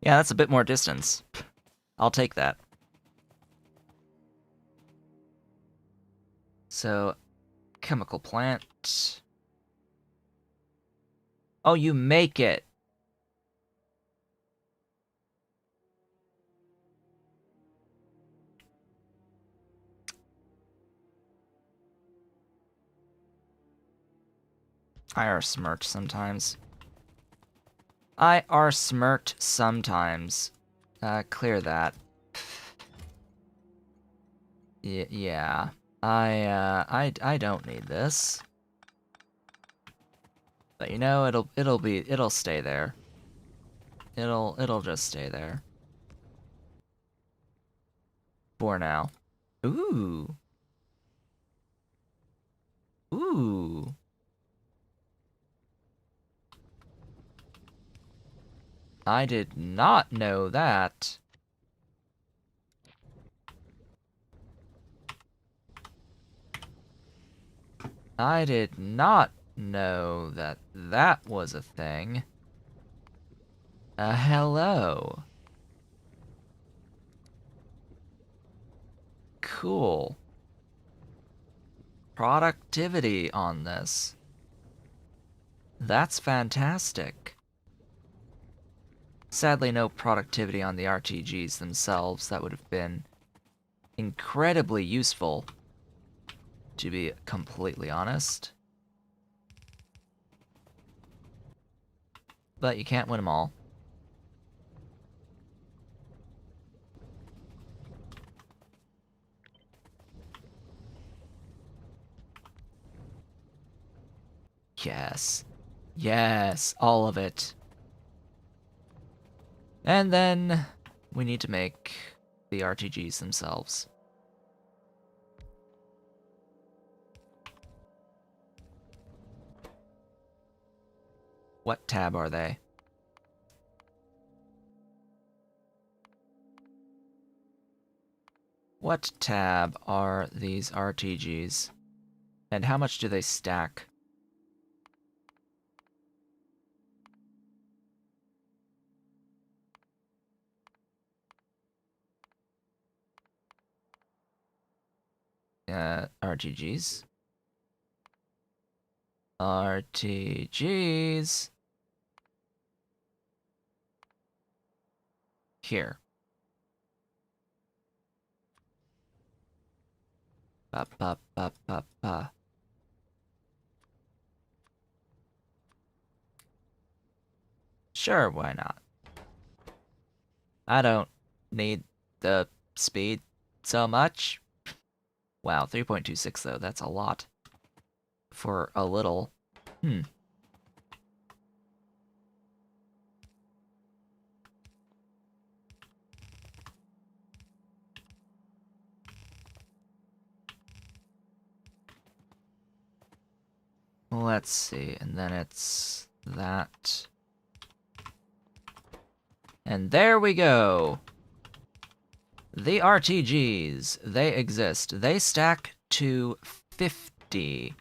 Yeah, that's a bit more distance. I'll take that. So, chemical plant. Oh, you make it. I are smirch sometimes. I are smirch sometimes. Clear that. Yeah. I don't need this. But you know, it'll stay there. It'll just stay there. For now. Ooh. Ooh. I did not know that. I did not know that that was a thing. Hello. Cool. Productivity on this. That's fantastic. Sadly, no productivity on the RTGs themselves. That would have been incredibly useful, to be completely honest. But you can't win them all. Yes. Yes, all of it. And then we need to make the RTGs themselves. What tab are they? What tab are these RTGs? And how much do they stack? RTGs. RTGs. Here. Ba ba ba ba ba. Sure, why not? I don't need the speed so much. Wow, 3.26 though, that's a lot. For a little. Let's see, and then it's that. And there we go! The RTGs, they exist. They stack to 50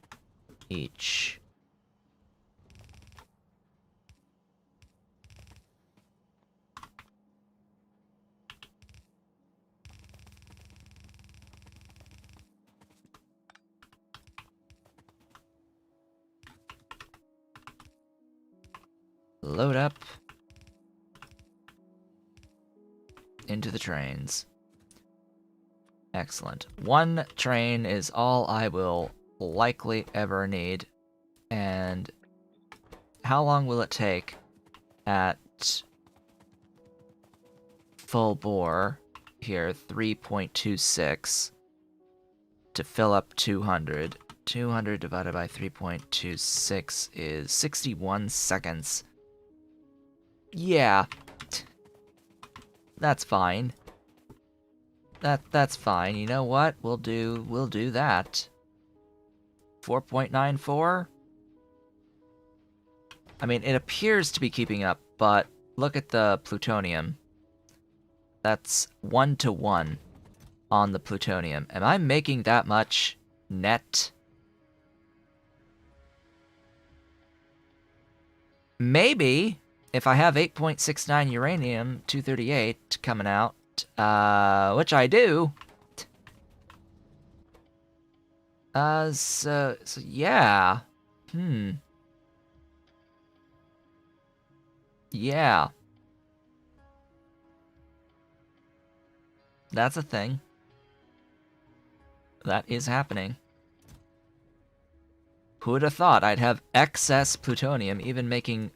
each. Load up into the trains. Excellent. One train is all I will likely ever need. And how long will it take at full bore here, 3.26, to fill up 200? 200 divided by 3.26 is 61 seconds. Yeah. That's fine. That's fine. You know what? We'll do that. 4.94? I mean, it appears to be keeping up, but look at the plutonium. That's 1-to-1 on the plutonium. Am I making that much net? Maybe, if I have 8.69 uranium-238 coming out, which I do. So yeah. Yeah. That's a thing. That is happening. Who would have thought I'd have excess plutonium, even making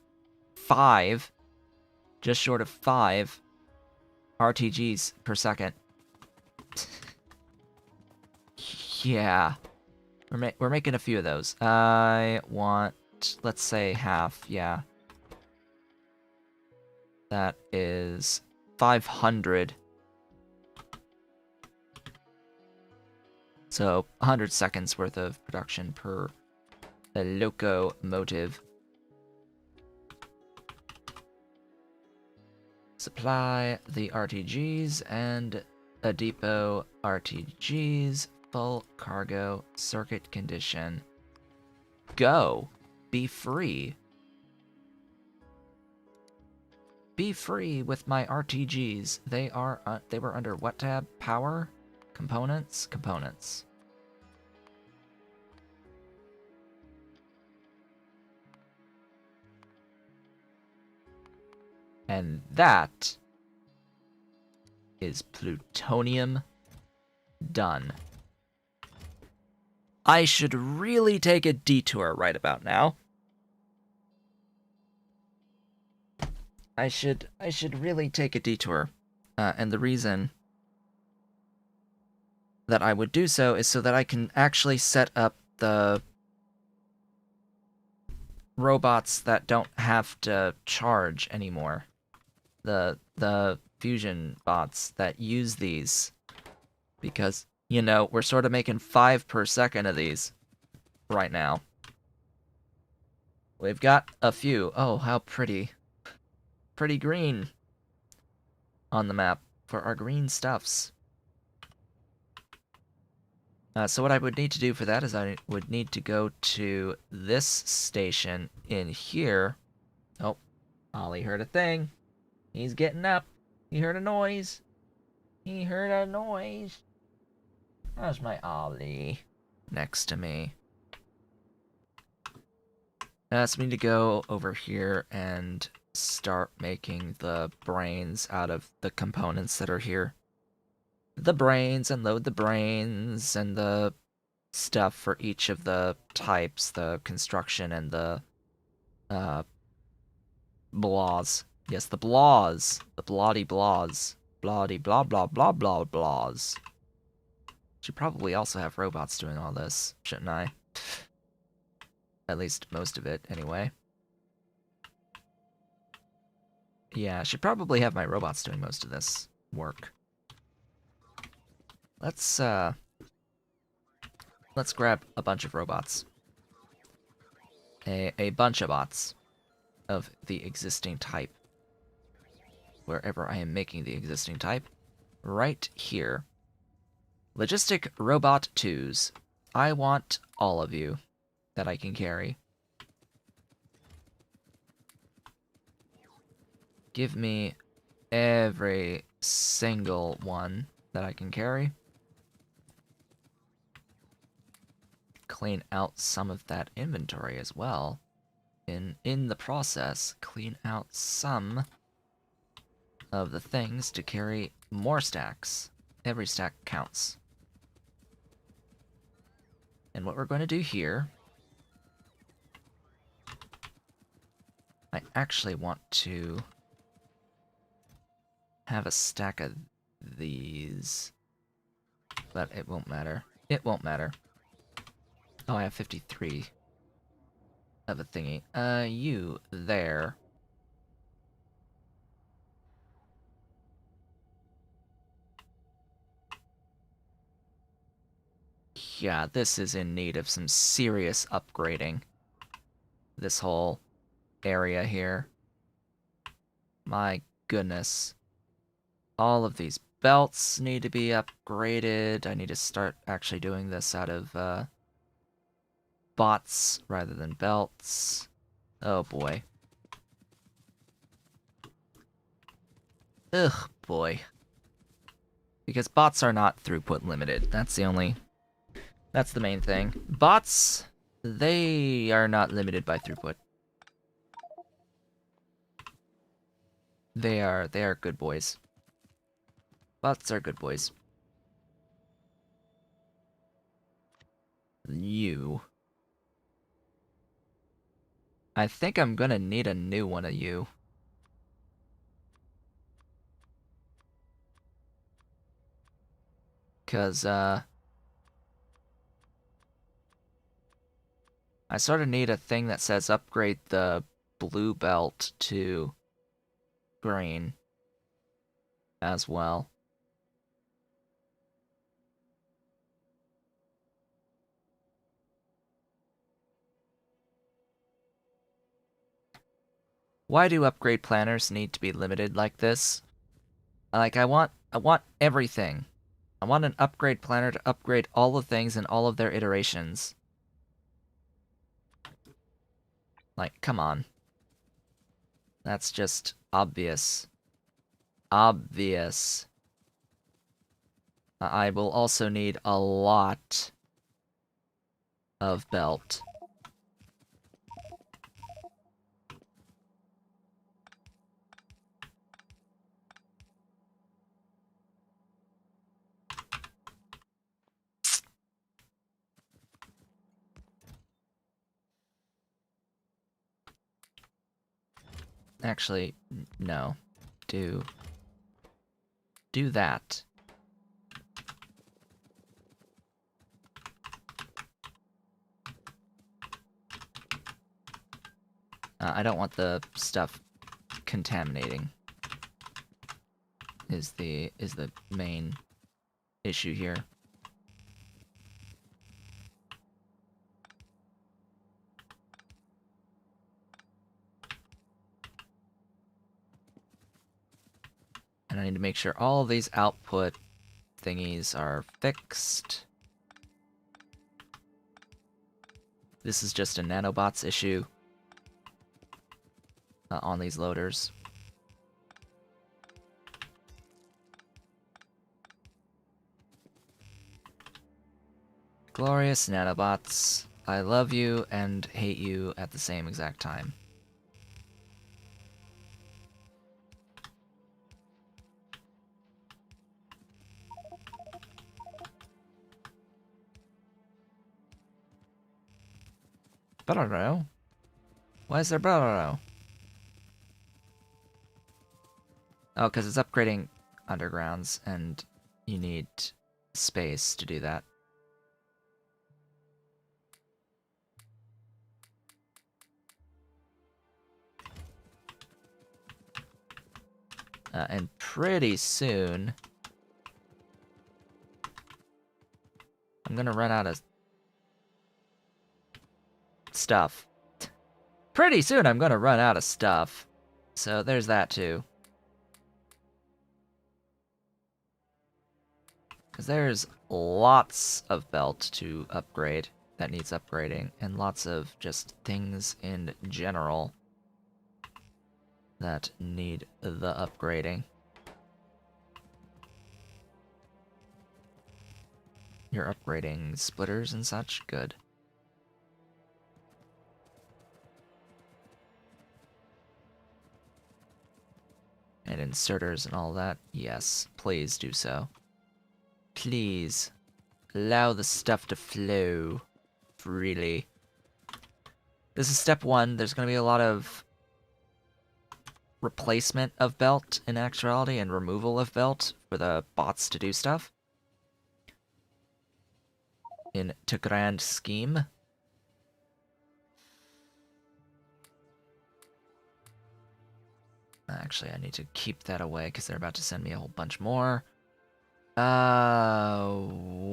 5, just short of 5 RTGs per second. Yeah. We're making a few of those. I want, let's say, half, yeah. That is 500. So 100 seconds worth of production per locomotive. Supply the RTGs and a depot RTGs, full cargo, circuit condition. Go! Be free! Be free with my RTGs. They were under what tab? Power? Components? Components. And that is plutonium done. I should really take a detour right about now. I should really take a detour. And the reason that I would do so is so that I can actually set up the robots that don't have to charge anymore. The fusion bots that use these. Because, you know, we're sort of making 5 per second of these right now. We've got a few. Oh, how pretty. Pretty green on the map for our green stuffs. So what I would need to do for that is I would need to go to this station in here. Oh, Ollie heard a thing. He's getting up. He heard a noise. He heard a noise. How's my Ollie next to me? So we need to go over here and start making the brains out of the components that are here. The brains, and load the brains, and the stuff for each of the types, the construction and the blaws. Yes, the blaws. The bloody blaws. Bloody blah blah blah blah blaws. Should probably also have robots doing all this, shouldn't I? At least most of it, anyway. Yeah, I should probably have my robots doing most of this work. Let's grab a bunch of robots. A bunch of bots of the existing type. Wherever I am making the existing type. Right here. Logistic Robot 2s. I want all of you that I can carry. Give me every single one that I can carry. Clean out some of that inventory as well. In the process, clean out some of the things to carry more stacks. Every stack counts. And what we're going to do here, I actually want to have a stack of these, but it won't matter. It won't matter. Oh, I have 53 of a thingy. You there. Yeah, this is in need of some serious upgrading. This whole area here. My goodness. All of these belts need to be upgraded. I need to start actually doing this out of, bots rather than belts. Oh boy. Ugh, boy. Because bots are not throughput limited. That's the main thing. Bots, they are not limited by throughput. They are good boys. Bots are good boys. You. I think I'm gonna need a new one of you. Cause, I sort of need a thing that says upgrade the blue belt to green as well. Why do upgrade planners need to be limited like this? Like, I want everything. I want an upgrade planner to upgrade all the things in all of their iterations. Like, come on. That's just obvious. Obvious. I will also need a lot of belt. Actually, no. Do that. I don't want the stuff contaminating. Is the main issue here. And I need to make sure all of these output thingies are fixed. This is just a nanobots issue on these loaders. Glorious nanobots, I love you and hate you at the same exact time. Bararo? Why is there Bararo? Oh, because it's upgrading undergrounds, and you need space to do that. And pretty soon, I'm gonna run out of stuff. Pretty soon I'm gonna run out of stuff. So there's that too. Because there's lots of belt to upgrade that needs upgrading, and lots of just things in general that need the upgrading. You're upgrading splitters and such? Good. And inserters and all that? Yes, please do so. Please, allow the stuff to flow freely. This is step one. There's going to be a lot of replacement of belt in actuality and removal of belt for the bots to do stuff. In to grand scheme. Actually, I need to keep that away because they're about to send me a whole bunch more.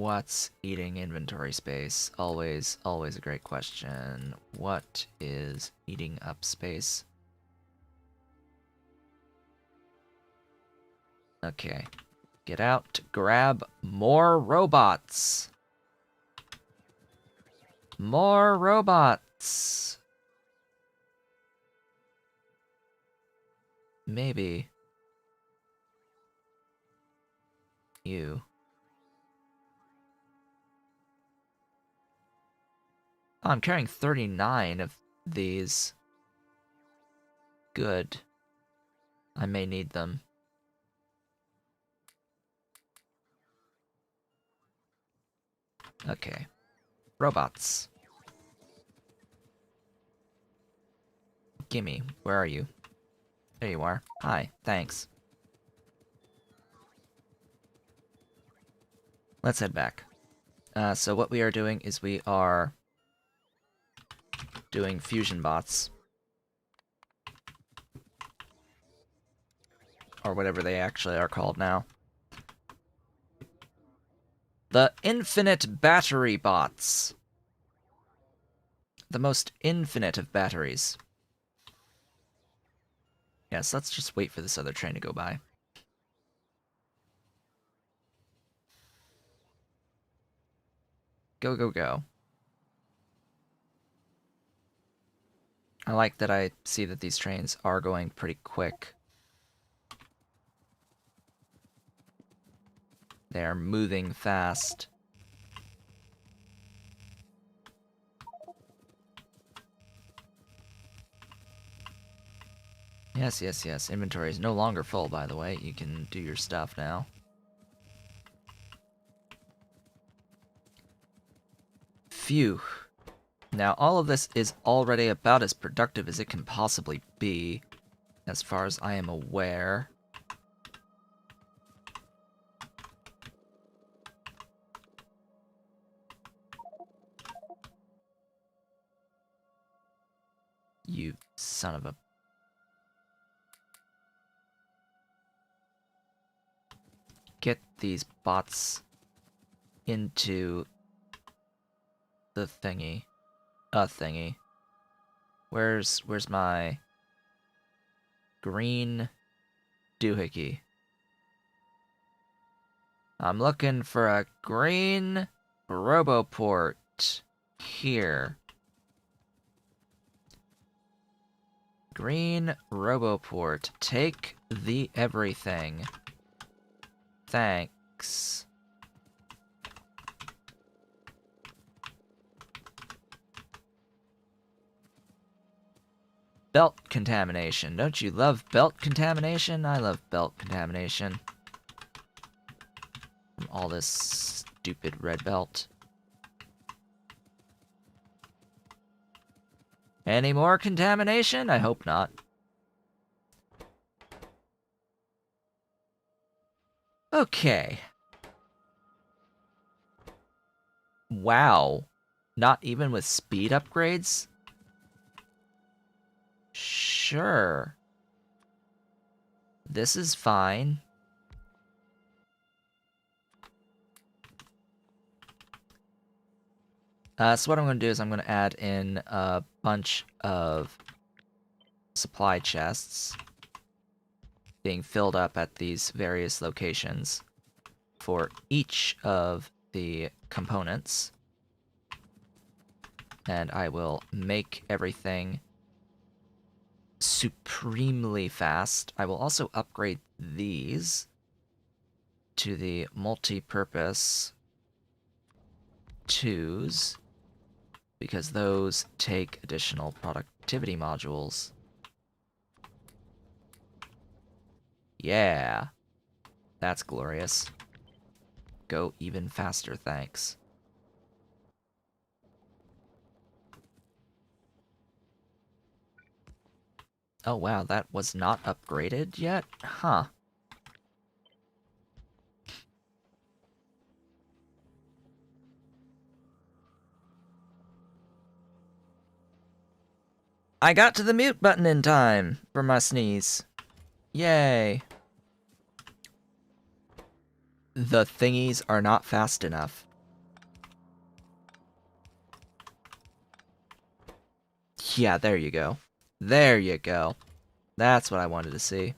What's eating inventory space? Always a great question. What is eating up space? Okay. Get out, grab more robots. More robots. Maybe. You. Oh, I'm carrying 39 of these. Good. I may need them. Okay. Robots. Gimme. Where are you? There you are. Hi. Thanks. Let's head back. So what we are doing is we are doing fusion bots. Or whatever they actually are called now. The infinite battery bots. The most infinite of batteries. Yes, let's just wait for this other train to go by. Go, go, go. I like that I see that these trains are going pretty quick. They are moving fast. Yes, yes, yes. Inventory is no longer full, by the way. You can do your stuff now. Phew. Now, all of this is already about as productive as it can possibly be, as far as I am aware. You son of a... Get these bots into the thingy. Thingy. Where's my green doohickey? I'm looking for a green roboport here. Green roboport. Take the everything. Thanks. Belt contamination. Don't you love belt contamination? I love belt contamination. From all this stupid red belt. Any more contamination? I hope not. Okay. Wow. Not even with speed upgrades? Sure. This is fine. So what I'm going to do is I'm going to add in a bunch of supply chests being filled up at these various locations for each of the components. And I will make everything supremely fast. I will also upgrade these to the multi-purpose 2s, because those take additional productivity modules. Yeah, that's glorious. Go even faster, thanks. Oh wow, that was not upgraded yet? Huh. I got to the mute button in time for my sneeze. Yay. The thingies are not fast enough. Yeah, there you go. There you go. That's what I wanted to see.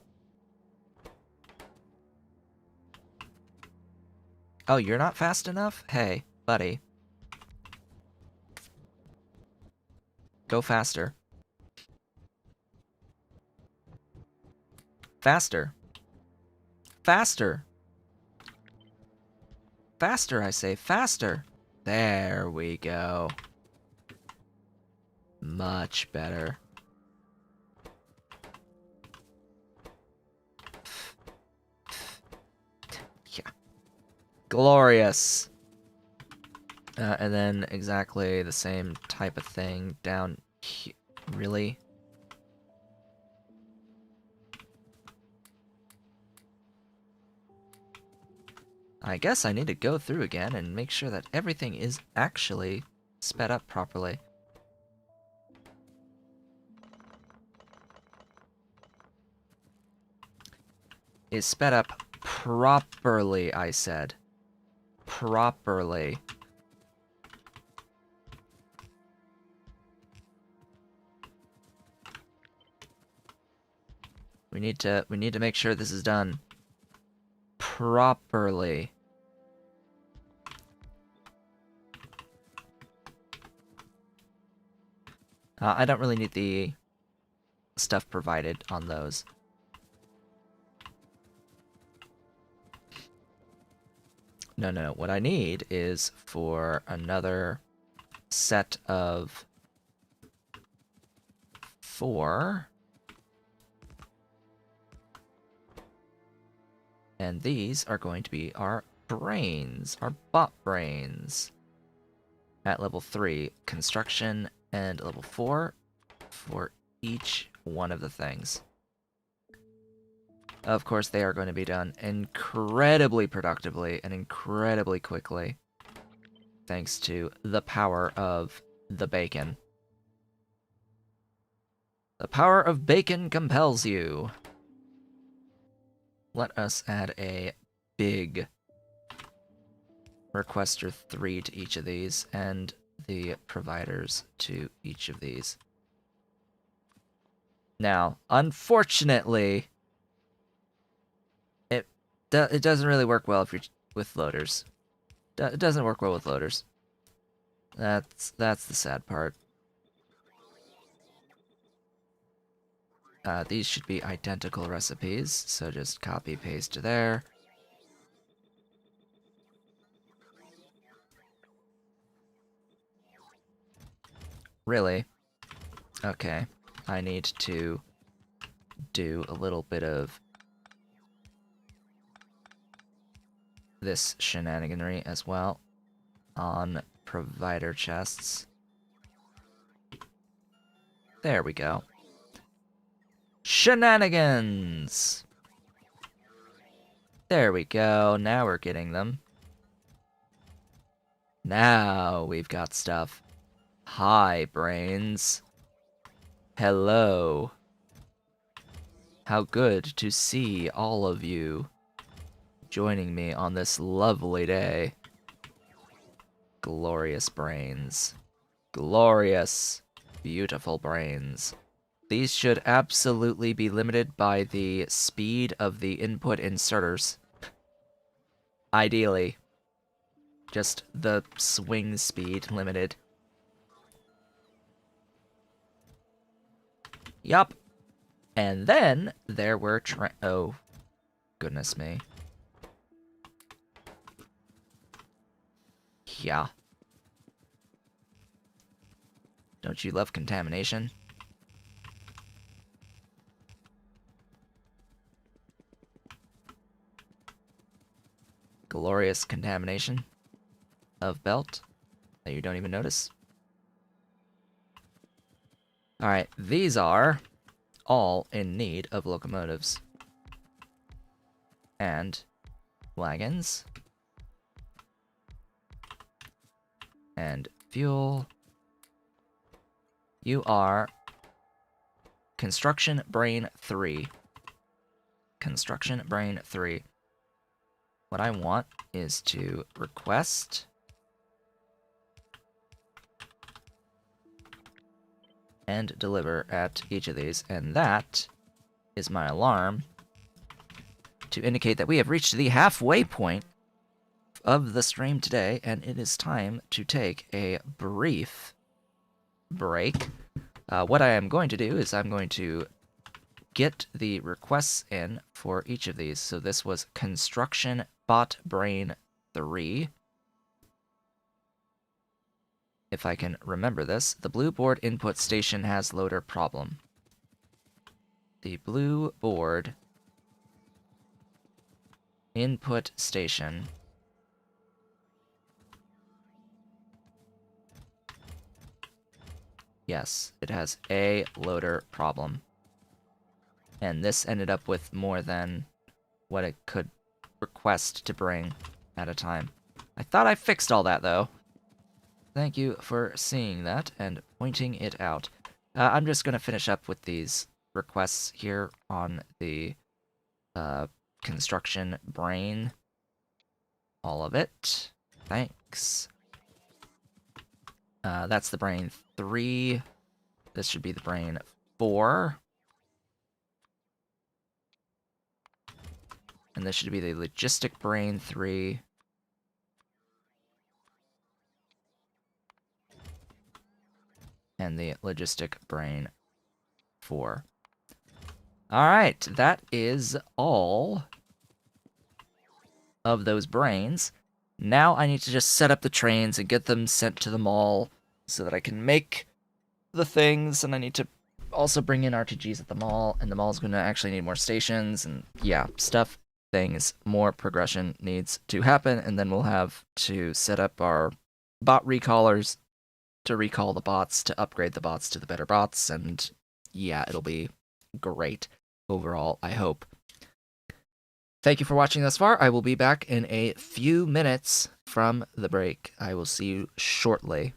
Oh, you're not fast enough? Hey, buddy. Go faster. Faster. Faster. Faster, I say. Faster. There we go. Much better. Yeah. Glorious. And then exactly the same type of thing down here. Really? I guess I need to go through again and make sure that everything is actually sped up properly. Is sped up properly, I said. Properly. We need to make sure this is done properly. I don't really need the stuff provided on those. No. What I need is for another set of 4. And these are going to be our brains, our bot brains. At level 3, construction, and level 4 for each one of the things. Of course, they are going to be done incredibly productively and incredibly quickly, thanks to the power of the bacon. The power of bacon compels you. Let us add a big requester 3 to each of these, and the providers to each of these. Now, unfortunately, it doesn't really work well if you're with loaders. It doesn't work well with loaders. That's the sad part. These should be identical recipes, so just copy paste there. Really? Okay. I need to do a little bit of this shenaniganry as well on provider chests. There we go. Shenanigans! There we go. Now we're getting them. Now we've got stuff. Hi, brains. Hello. How good to see all of you joining me on this lovely day. Glorious brains. Glorious, beautiful brains. These should absolutely be limited by the speed of the input inserters. Ideally. Just the swing speed limited. Yup. And then there were oh, goodness me. Yeah. Don't you love contamination? Glorious contamination of belt that you don't even notice. Alright, these are all in need of locomotives. And wagons. And fuel. You are Construction Brain 3. Construction Brain 3. What I want is to request and deliver at each of these, and that is my alarm to indicate that we have reached the halfway point of the stream today, and it is time to take a brief break. What I am going to do is I'm going to get the requests in for each of these. So this was Construction Bot Brain 3. If I can remember this, the blue board input station has loader problem. The blue board input station yes, it has a loader problem. And this ended up with more than what it could request to bring. at a time. I thought I fixed all that, though. Thank you for seeing that and pointing it out. I'm just going to finish up with these requests here on the construction brain. All of it. Thanks. That's the brain 3. This should be the brain 4. And this should be the logistic brain 3. And the logistic brain 4. Alright, that is all of those brains. Now I need to just set up the trains and get them sent to the mall so that I can make the things, and I need to also bring in RTGs at the mall, and the mall's going to actually need more stations, and yeah, stuff, things, more progression needs to happen, and then we'll have to set up our bot recallers to recall the bots, to upgrade the bots to the better bots, and yeah, it'll be great overall, I hope. Thank you for watching thus far. I will be back in a few minutes from the break. I will see you shortly.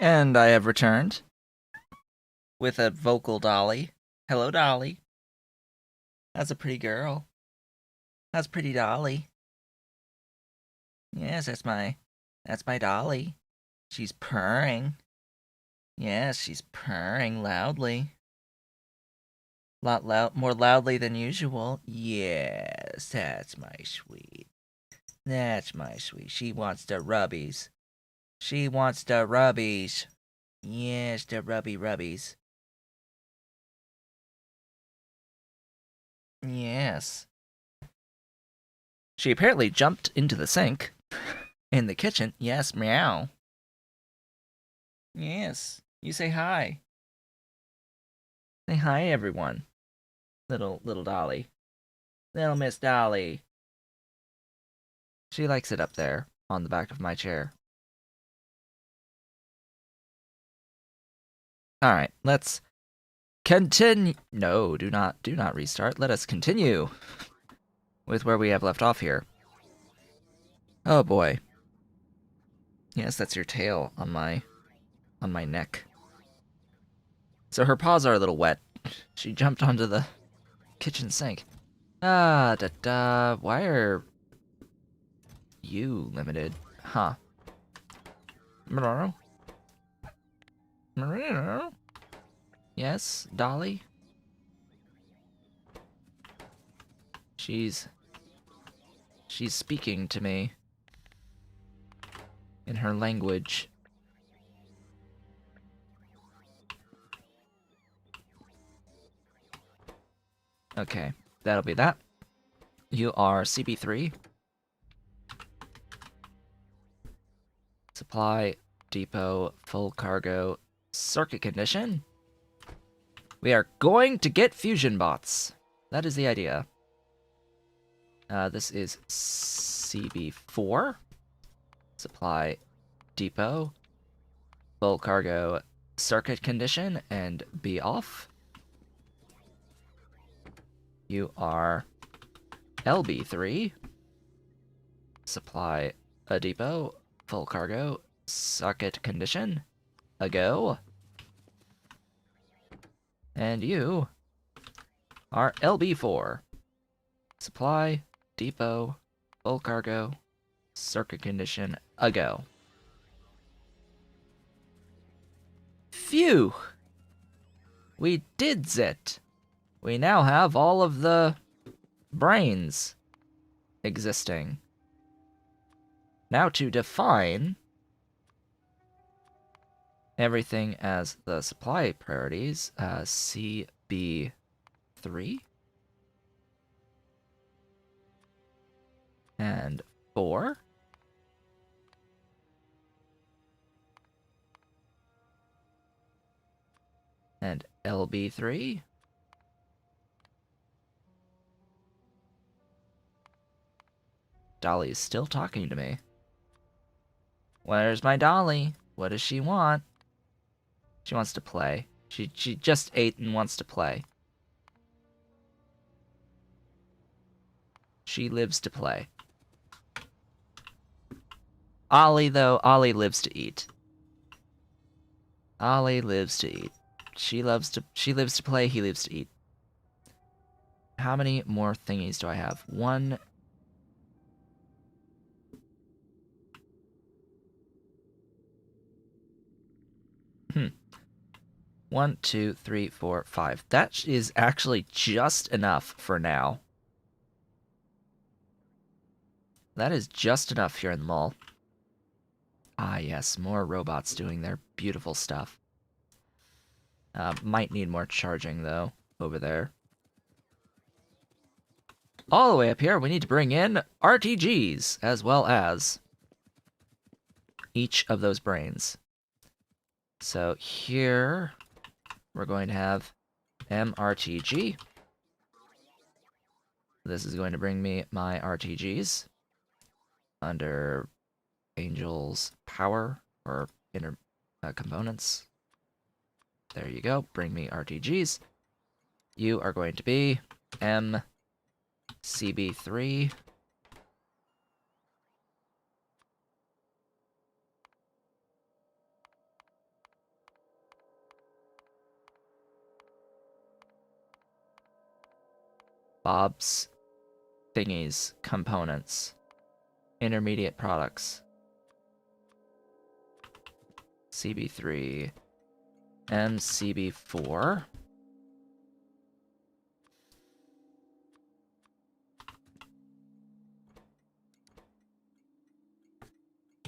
And I have returned with a vocal dolly. Hello, Dolly. That's a pretty girl. That's pretty Dolly. Yes, that's my Dolly. She's purring. Yes, she's purring loudly. More loudly than usual. Yes, that's my sweet. That's my sweet. She wants the rubbies. She wants the rubbies. Yes, the rubbies. Yes. She apparently jumped into the sink in the kitchen. Yes, meow. Yes. You say hi. Say hi, everyone. Little Dolly. Little Miss Dolly. She likes it up there on the back of my chair. Alright, let's continue. No, do not restart. Let us continue with where we have left off here. Oh boy. Yes, that's your tail on my neck. So her paws are a little wet. She jumped onto the kitchen sink. Why are you limited? Huh. Yes, Dolly? She's speaking to me in her language. Okay, that'll be that. You are CB3. Supply depot, full cargo, circuit condition. We are going to get fusion bots. That is the idea. This is CB4. Supply depot, full cargo, circuit condition, and be off. You are LB3. Supply a depot, full cargo, circuit condition, a go. And you are LB4. Supply, depot, full cargo, circuit condition, a go. Phew! We did it! We now have all of the brains existing. Now to define everything as the supply priorities, CB3. And 4. And LB3. Dolly is still talking to me. Where's my Dolly? What does she want? She wants to play. She just ate and wants to play. She lives to play. Ollie, though, Ollie lives to eat. Ollie lives to eat. She lives to play, he lives to eat. How many more thingies do I have? 1. 1, 2, 3, 4, 5. That is actually just enough for now. That is just enough here in the mall. Ah, yes, more robots doing their beautiful stuff. Might need more charging, though, over there. All the way up here, we need to bring in RTGs, as well as each of those brains. So here, we're going to have MRTG. This is going to bring me my RTGs under Angel's Power, or inner components. There you go, bring me RTGs. You are going to be MCB3. Bob's thingies, components, intermediate products, CB3, MCB4.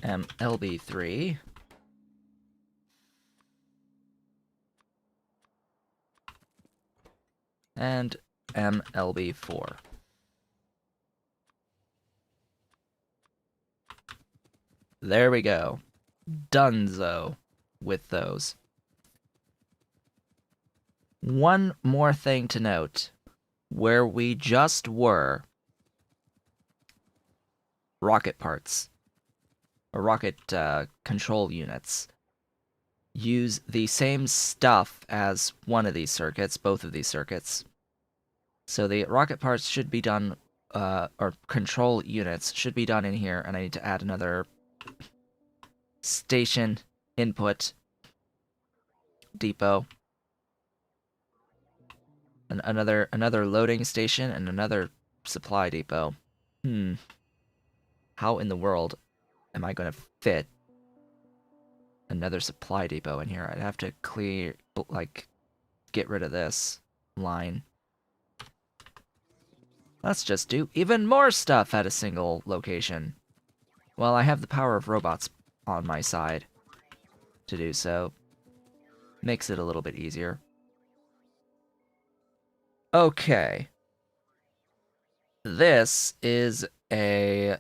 MLB3. And MLB4. There we go. Dunzo with those. One more thing to note. Where we just were, rocket parts, or rocket control units, use the same stuff as one of these circuits, both of these circuits. So the rocket parts should be done, or control units should be done in here, and I need to add another station input depot. And another loading station and another supply depot. How in the world am I going to fit another supply depot in here? I'd have to clear, like, get rid of this line. Let's just do even more stuff at a single location. Well, I have the power of robots on my side to do so. Makes it a little bit easier. Okay. This is a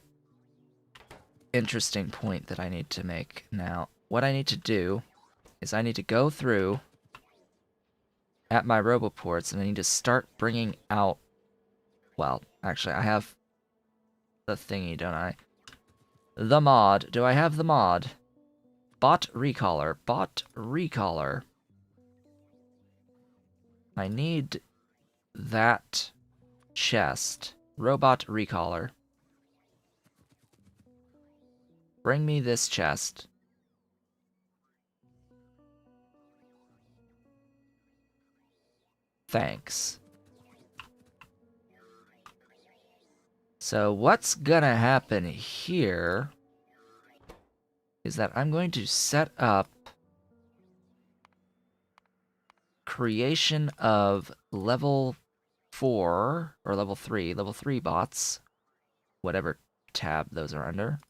interesting point that I need to make. Now, what I need to do is I need to go through at my roboports and I need to start bringing out... Well, actually, I have the thingy, don't I? The mod. Do I have the mod? Bot recaller. Bot recaller. I need that chest. Robot recaller. Bring me this chest. Thanks. So what's gonna happen here is that I'm going to set up creation of level 4 or level 3 bots, whatever tab those are under.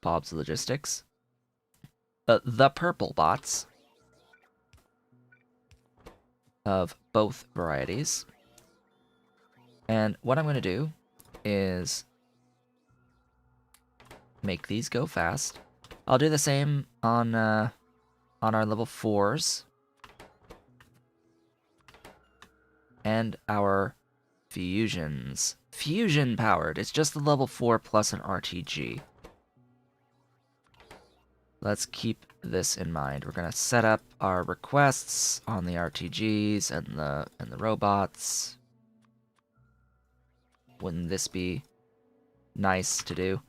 Bob's Logistics. The purple bots of both varieties. And what I'm going to do is make these go fast. I'll do the same on our level 4s. And our fusions. Fusion powered. It's just the level 4 plus an RTG. Let's keep this in mind. We're gonna set up our requests on the RTGs and the robots. Wouldn't this be nice to do?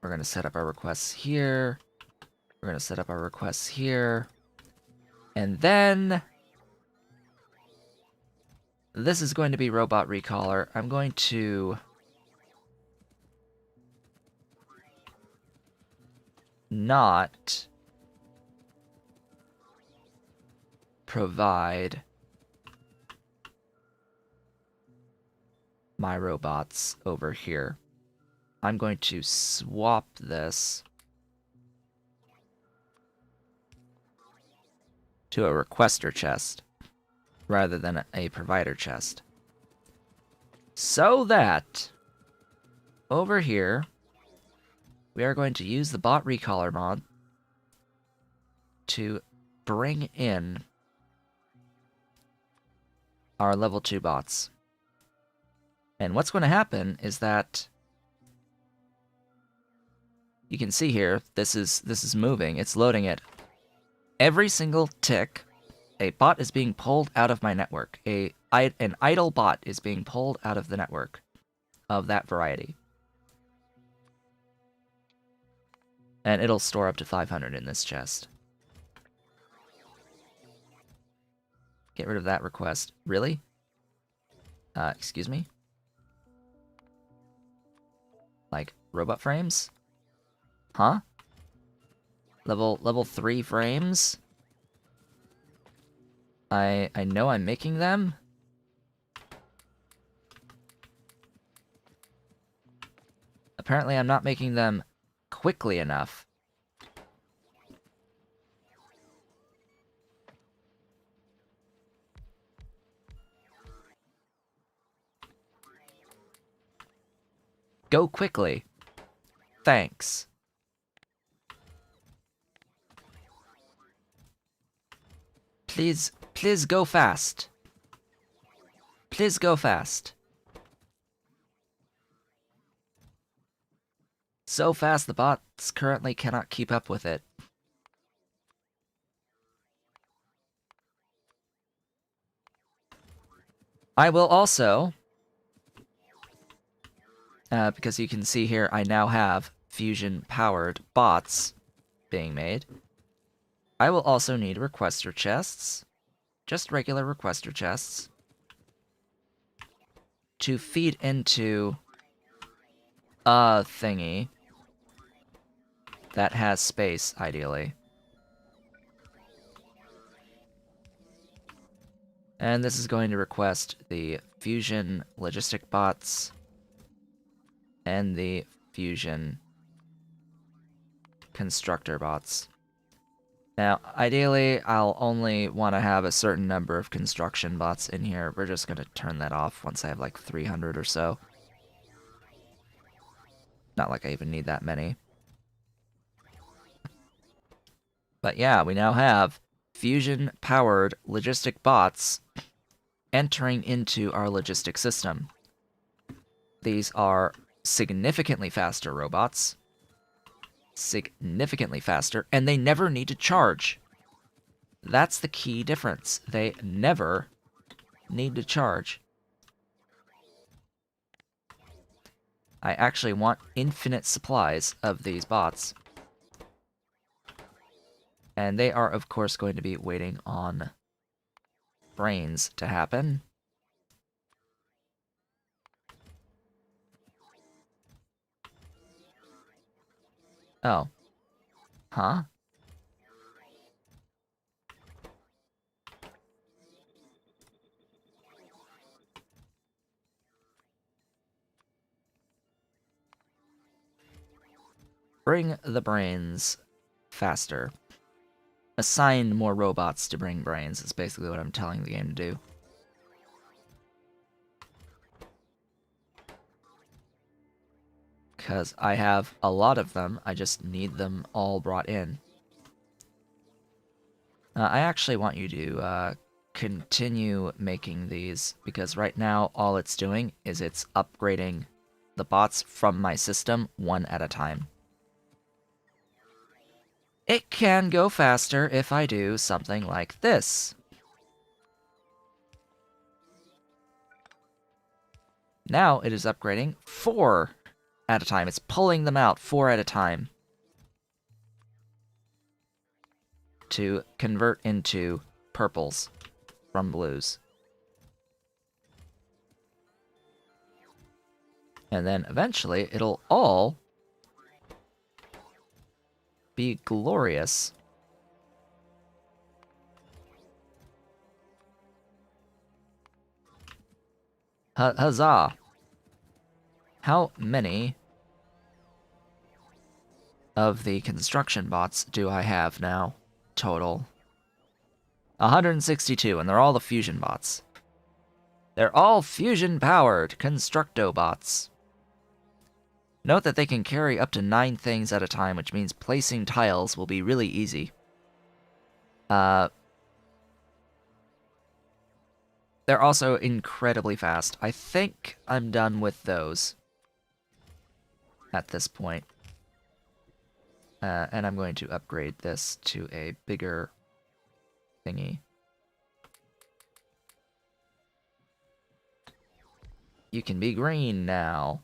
We're gonna set up our requests here. We're gonna set up our requests here. And then this is going to be robot recaller. I'm going to not provide my robots over here. I'm going to swap this to a requester chest rather than a provider chest. So that over here we are going to use the bot recaller mod to bring in our level 2 bots. And what's going to happen is that you can see here, this is moving, it's loading it. Every single tick, a bot is being pulled out of my network. An idle bot is being pulled out of the network of that variety. And it'll store up to 500 in this chest. Get rid of that request. Really? Excuse me? Like, robot frames? Huh? Level 3 frames? I know I'm making them. Apparently I'm not making them quickly enough. Go quickly. Thanks. Please go fast. Please go fast. So fast the bots currently cannot keep up with it. I will also, because you can see here, I now have fusion-powered bots being made. I will also need requester chests, just regular requester chests, to feed into a thingy that has space, ideally. And this is going to request the fusion logistic bots and the fusion constructor bots. Now, ideally, I'll only want to have a certain number of construction bots in here. We're just going to turn that off once I have like 300 or so. Not like I even need that many. But yeah, we now have fusion-powered logistic bots entering into our logistic system. These are significantly faster robots. Significantly faster, and they never need to charge. That's the key difference. They never need to charge. I actually want infinite supplies of these bots. And they are, of course, going to be waiting on brains to happen. Oh. Huh? Bring the brains faster. Assign more robots to bring brains is basically what I'm telling the game to do. Because I have a lot of them, I just need them all brought in. I actually want you to continue making these, because right now all it's doing is it's upgrading the bots from my system one at a time. It can go faster if I do something like this. Now it is upgrading 4 at a time. It's pulling them out 4 at a time to convert into purples from blues. And then eventually it'll all be glorious. Huzzah! How many of the construction bots do I have now? Total. 162, and they're all the fusion bots. They're all fusion-powered Constructo bots. Note that they can carry up to 9 things at a time, which means placing tiles will be really easy. They're also incredibly fast. I think I'm done with those at this point. And I'm going to upgrade this to a bigger thingy. You can be green now.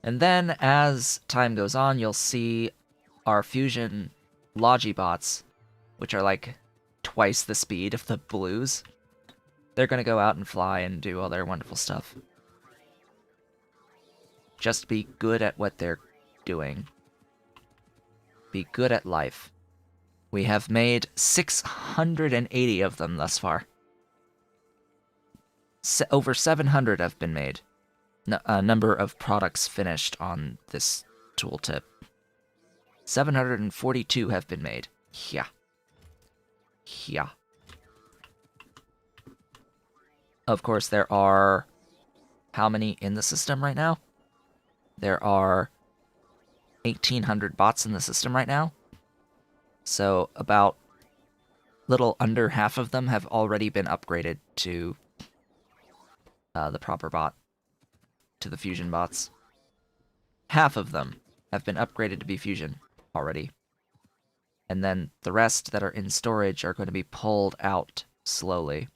And then, as time goes on, you'll see our fusion Logibots, which are like twice the speed of the blues. They're going to go out and fly and do all their wonderful stuff. Just be good at what they're doing. Be good at life. We have made 680 of them thus far. Over 700 have been made. A number of products finished on this tooltip. 742 have been made. Yeah. Yeah. Of course, there are... how many in the system right now? There are 1,800 bots in the system right now. So about little under half of them have already been upgraded to the proper bot, to the fusion bots. Half of them have been upgraded to be fusion already. And then the rest that are in storage are going to be pulled out slowly.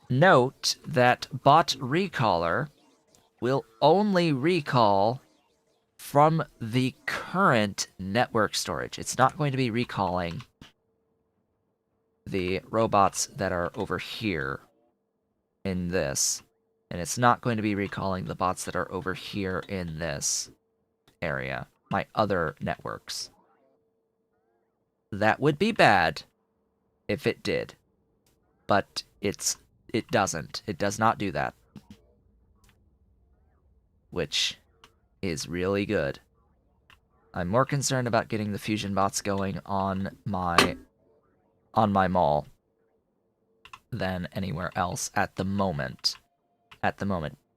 Note that bot recaller will only recall from the current network storage. It's not going to be recalling the robots that are over here in this. And it's not going to be recalling the bots that are over here in this area, my other networks. That would be bad if it did. But it doesn't. It does not do that. Which is really good. I'm more concerned about getting the fusion bots going on my mall than anywhere else at the moment.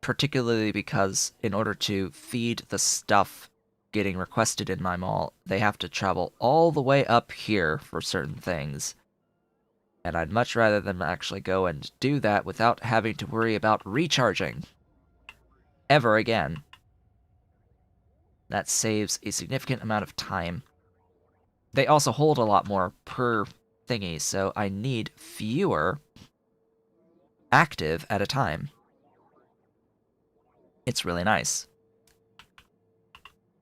Particularly because in order to feed the stuff getting requested in my mall, they have to travel all the way up here for certain things. And I'd much rather them actually go and do that without having to worry about recharging ever again. That saves a significant amount of time. They also hold a lot more per thingy, so I need fewer active at a time. It's really nice.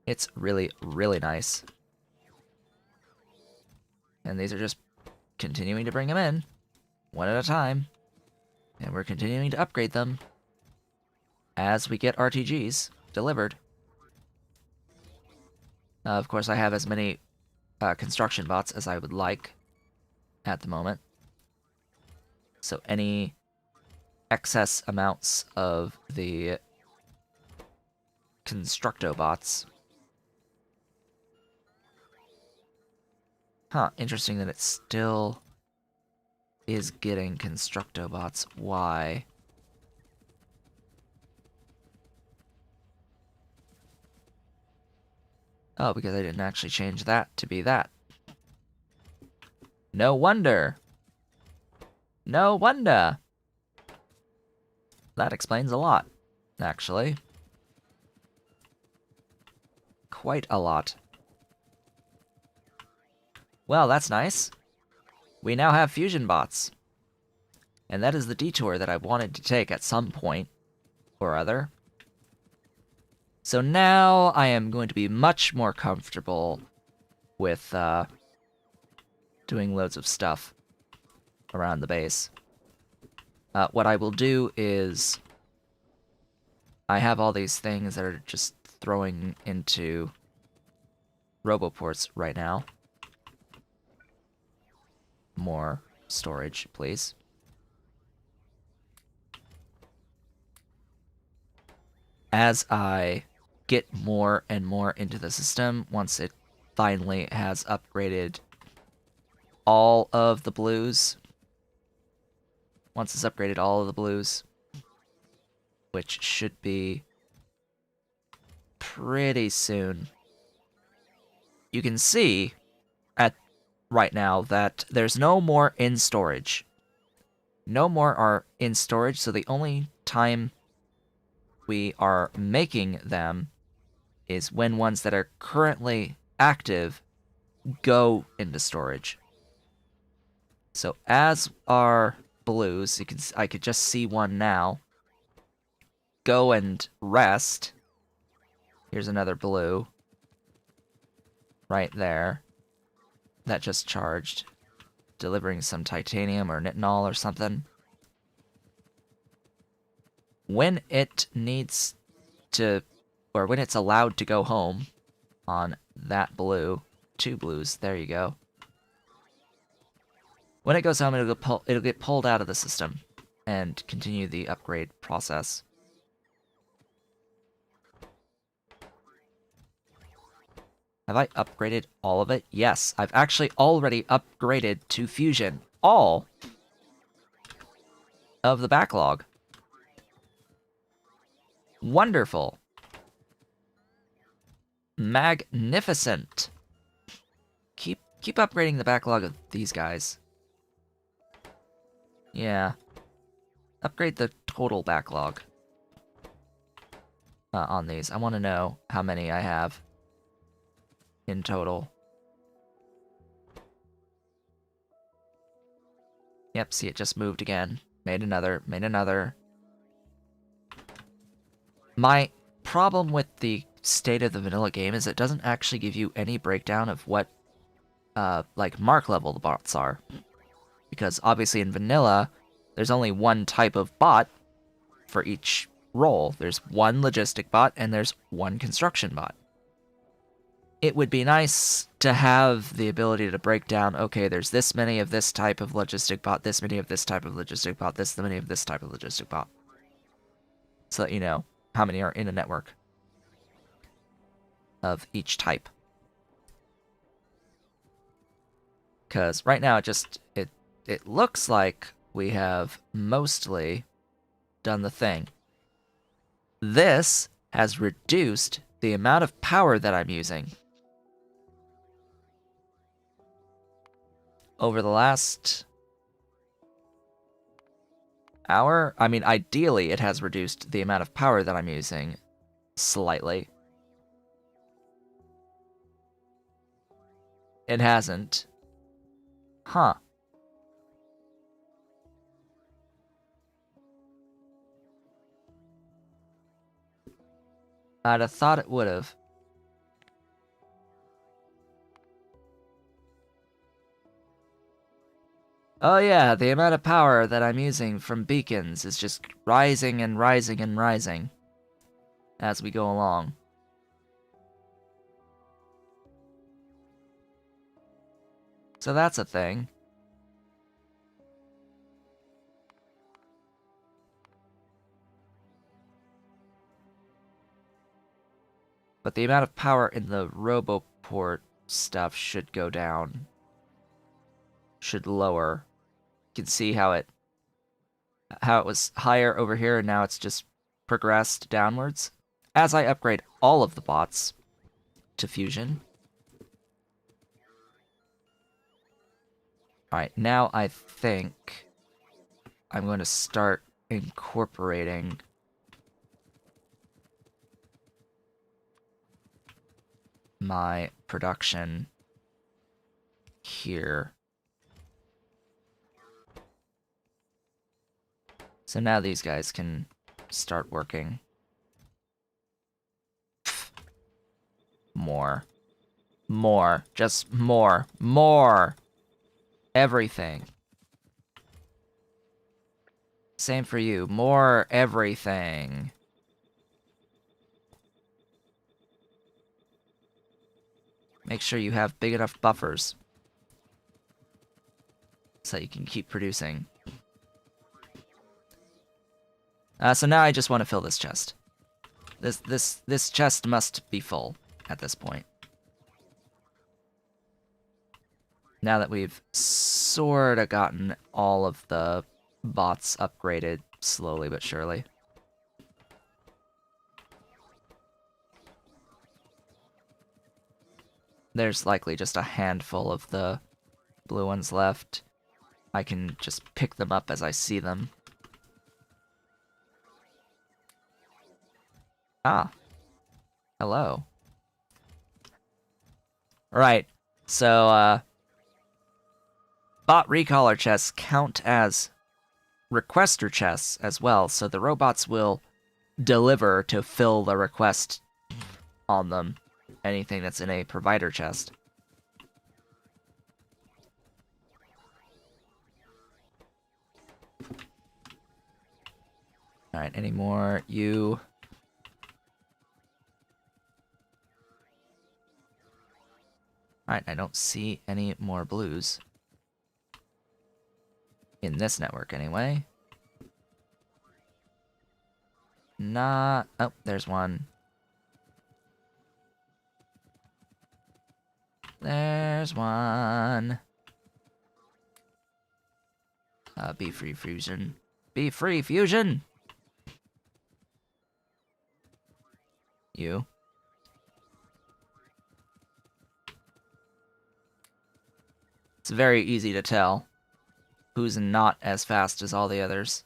It's really, really nice. And these are just continuing to bring them in, one at a time. And we're continuing to upgrade them as we get RTGs delivered. Of course, I have as many construction bots as I would like at the moment. So any excess amounts of the Constructo bots. Huh, interesting that it still is getting Constructo bots. Why? Oh, because I didn't actually change that to be that. No wonder. No wonder. That explains a lot, actually. Quite a lot. Well, that's nice. We now have fusion bots. And that is the detour that I wanted to take at some point or other. So now I am going to be much more comfortable with doing loads of stuff around the base. What I will do is I have all these things that are just throwing into roboports right now. More storage, please. As I get more and more into the system, once it finally has upgraded all of the blues, which should be pretty soon, you can see at right now that there's no more in storage. No more are in storage, so the only time we are making them is when ones that are currently active go into storage. So as our blues, I could just see one now. go and rest. Here's another blue. Right there. That just charged. Delivering some titanium or nitinol or something. When it needs to, or when it's allowed to go home on that blue, 2 blues, there you go. When it goes home, it'll get pulled out of the system and continue the upgrade process. Have I upgraded all of it? Yes, I've actually already upgraded to Fusion all of the backlog. Wonderful. Magnificent. Keep upgrading the backlog of these guys. Yeah. Upgrade the total backlog on these. I want to know how many I have in total. Yep, see, it just moved again. Made another, made another. My problem with the state of the vanilla game is it doesn't actually give you any breakdown of what, like, mark level the bots are. Because obviously in vanilla, there's only one type of bot for each role. There's one logistic bot and there's one construction bot. It would be nice to have the ability to break down, okay, there's this many of this type of logistic bot, this many of this type of logistic bot, this many of this type of logistic bot. So that you know how many are in a network of each type. Because right now it looks like we have mostly done the thing. This has reduced the amount of power that I'm using. Over the last hour, I mean, ideally it has reduced the amount of power that I'm using slightly. It hasn't. Huh. I'd have thought it would have. Oh yeah, the amount of power that I'm using from beacons is just rising and rising and rising as we go along. So that's a thing. But the amount of power in the RoboPort stuff should go down. Should lower. You can see how it was higher over here and now it's just progressed downwards. As I upgrade all of the bots to Fusion. Alright, now I think I'm going to start incorporating my production here. So now these guys can start working. More. More. Just more. More. Everything. Same for you. More everything. Make sure you have big enough buffers so you can keep producing. So now I just want to fill this chest. This chest must be full at this point. Now that we've sorta gotten all of the bots upgraded slowly but surely. There's likely just a handful of the blue ones left. I can just pick them up as I see them. Ah. Hello. Right. So, bot recaller chests count as requester chests as well, so the robots will deliver to fill the request on them. Anything that's in a provider chest. Alright, any more? You... Alright, I don't see any more blues. In this network, anyway. Not... Oh, there's one. There's one. Be free fusion. Be free fusion! You. It's very easy to tell who's not as fast as all the others.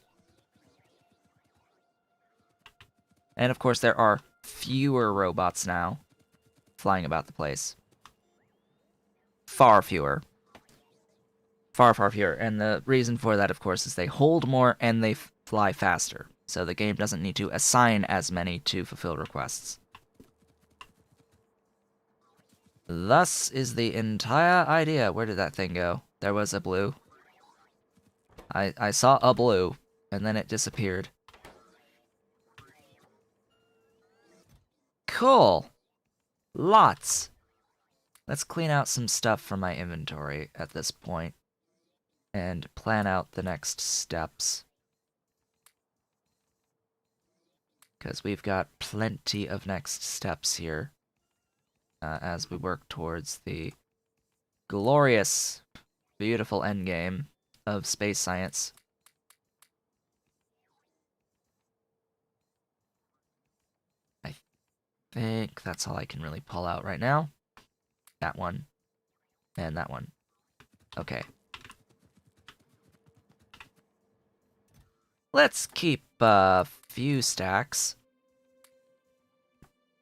And of course there are fewer robots now flying about the place. Far fewer. Far, far fewer. And the reason for that, of course, is they hold more and they fly faster. So the game doesn't need to assign as many to fulfill requests. Thus is the entire idea. Where did that thing go? There was a blue. I saw a blue, and then it disappeared. Cool. Lots. Let's clean out some stuff from my inventory at this point and plan out the next steps. Because we've got plenty of next steps here as we work towards the glorious, beautiful endgame of space science. I think that's all I can really pull out right now. That one. And that one. Okay. Let's keep a few stacks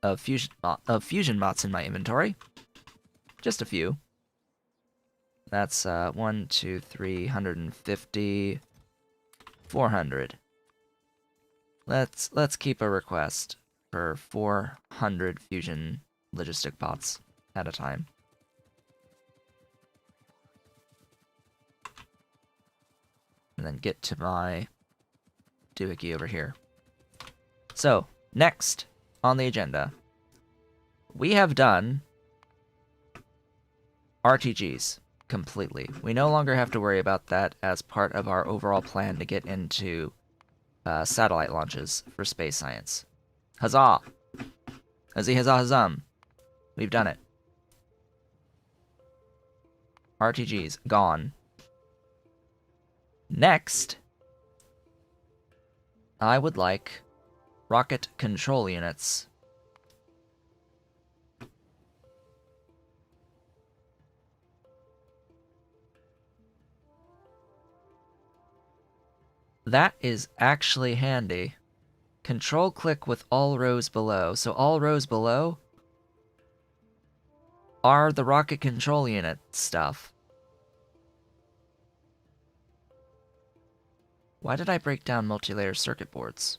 of fusion bots in my inventory. Just a few. That's 1, 2, 350, 400. Let's keep a request for 400 fusion logistic bots at a time. And then get to my doohickey over here. So, next on the agenda, we have done RTGs completely. We no longer have to worry about that as part of our overall plan to get into satellite launches for space science. Huzzah! Huzzah, huzzah, huzzah! We've done it. RTGs, gone. Next, I would like rocket control units. That is actually handy. Control click with all rows below. So all rows below are the rocket control unit stuff. Why did I break down multi-layer circuit boards?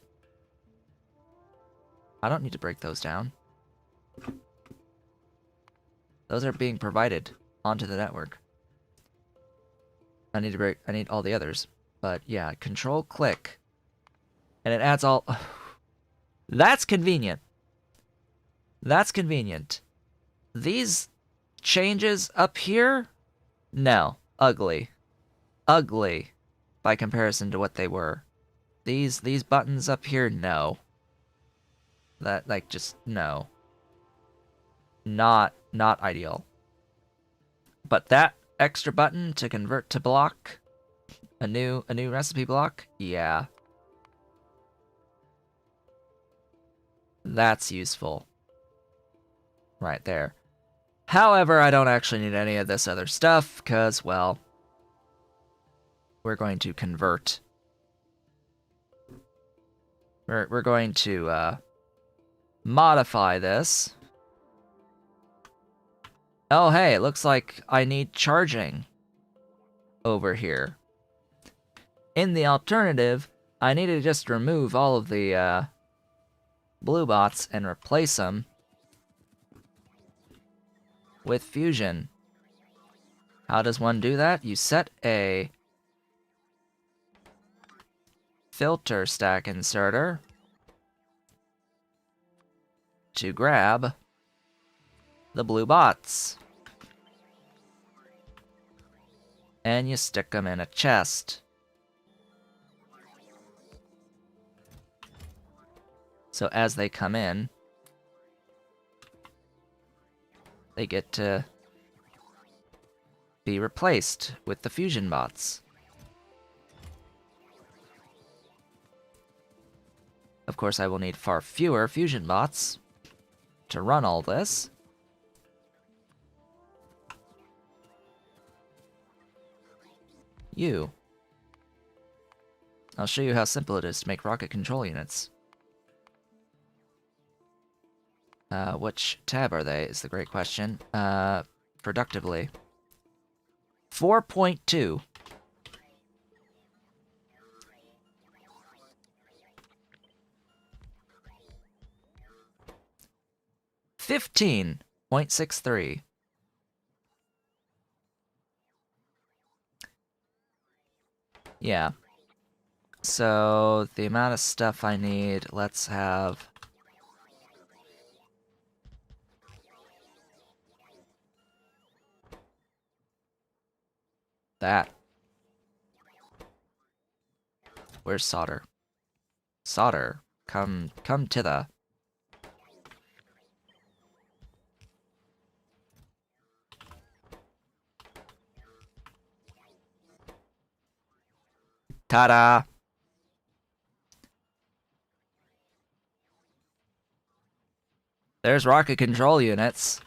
I don't need to break those down. Those are being provided onto the network. I need all the others. But yeah, control click. And it adds all... That's convenient. That's convenient. These changes up here? No. Ugly. Ugly. By comparison to what they were. These buttons up here? No. That, like, just, no. Not ideal. But that extra button to convert to block... A new recipe block? Yeah. That's useful. Right there. However, I don't actually need any of this other stuff, because, well, we're going to convert. We're going to, modify this. Oh, hey, it looks like I need charging over here. In the alternative, I need to just remove all of the blue bots and replace them with fusion. How does one do that? You set a filter stack inserter to grab the blue bots. And you stick them in a chest. So as they come in, they get to be replaced with the fusion bots. Of course, I will need far fewer fusion bots to run all this. I'll show you how simple it is to make rocket control units. Which tab are they is the great question. Productively. 4.2. $15.63. Yeah. So the amount of stuff I need, let's have that. Where's solder? Solder, come to the. Ta-da! There's rocket control units.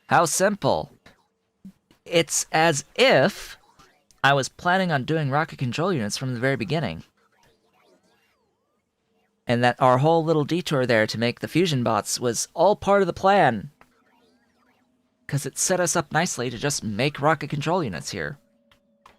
How simple. It's as if I was planning on doing rocket control units from the very beginning. And that our whole little detour there to make the fusion bots was all part of the plan. Because it set us up nicely to just make rocket control units here.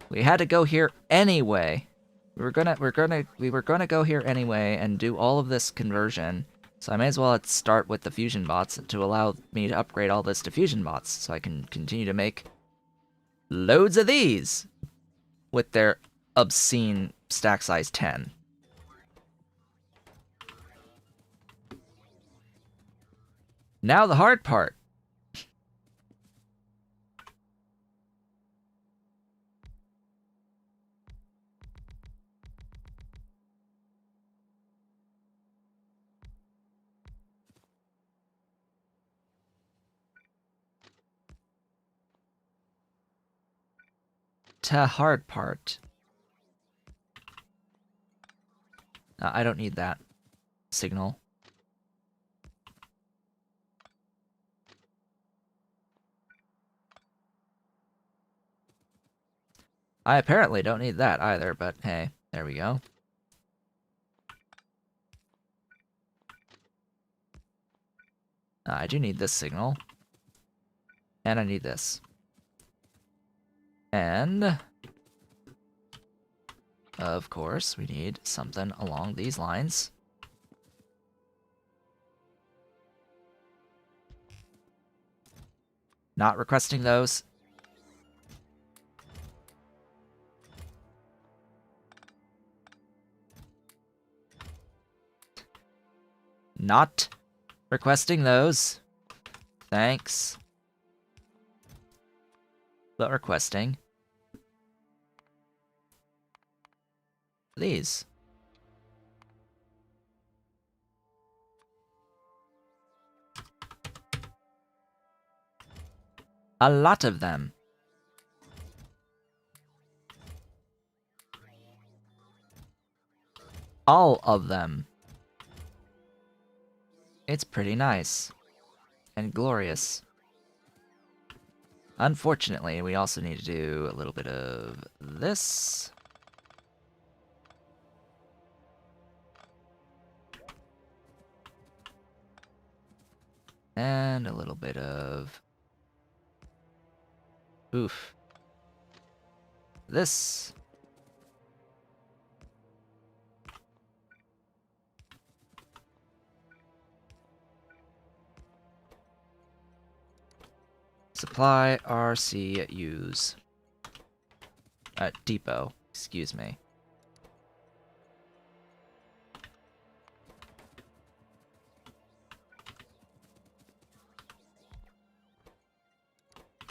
We had to go here anyway. We were gonna go here anyway and do all of this conversion. So I may as well start with the fusion bots to allow me to upgrade all this to fusion bots so I can continue to make loads of these with their obscene stack size 10. Now the hard part. Hard part. I don't need that signal. I apparently don't need that either, but hey, there we go. I do need this signal. And I need this. And of course, we need something along these lines. Not requesting those. Not requesting those. Thanks. But requesting these. A lot of them. All of them. It's pretty nice. And glorious. Unfortunately, we also need to do a little bit of this. And a little bit of... oof. This. Supply RCUs. Depot, excuse me.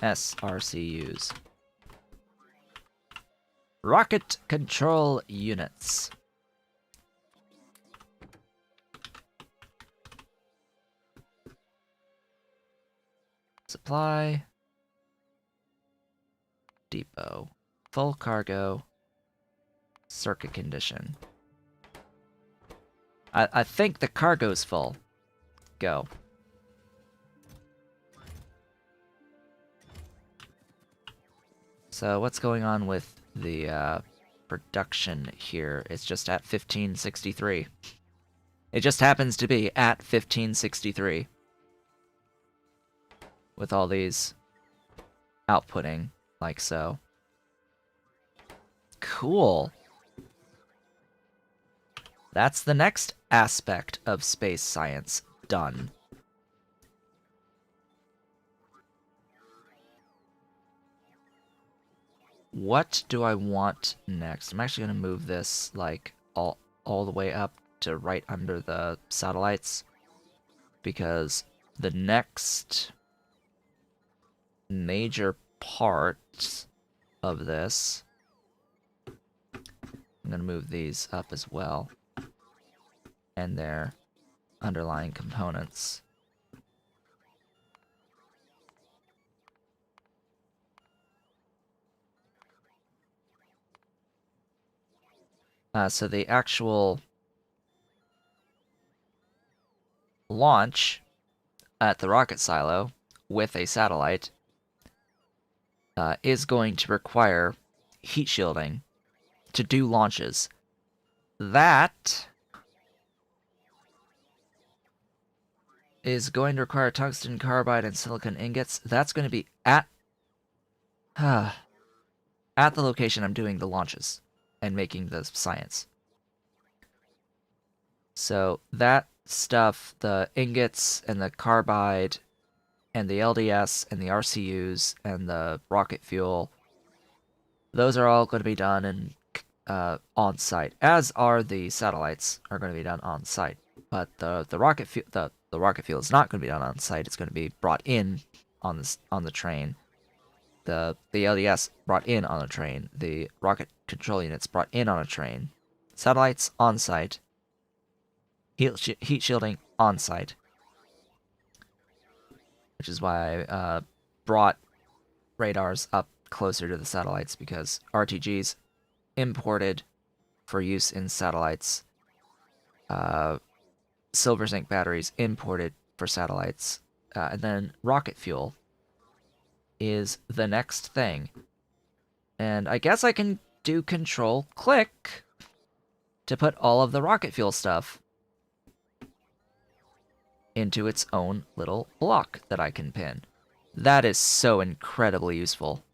SRCUs. Rocket control units. Supply. Depot. Full cargo. Circuit condition. I think the cargo's full. Go. So what's going on with the production here? It's just at 1563. It just happens to be at 1563. With all these outputting, like so. Cool. That's the next aspect of space science done. What do I want next? I'm actually going to move this like all the way up to right under the satellites, because the next major part of this, I'm going to move these up as well, and their underlying components. So the actual launch at the rocket silo with a satellite is going to require heat shielding to do launches. That is going to require tungsten carbide and silicon ingots. That's going to be at the location I'm doing the launches and making the science. So that stuff, the ingots and the carbide and the LDS and the RCUs and the rocket fuel, those are all going to be done in on site, as are the satellites are going to be done on site. But the rocket fuel is not going to be done on site. It's going to be brought in on the train. The LDS brought in on a train. The rocket control units brought in on a train. Satellites on site. Heat shielding on site. Which is why I brought radars up closer to the satellites, because RTGs imported for use in satellites. Silver zinc batteries imported for satellites. And then rocket fuel is the next thing. And I guess I can do Control-Click to put all of the rocket fuel stuff into its own little block that I can pin. That is so incredibly useful.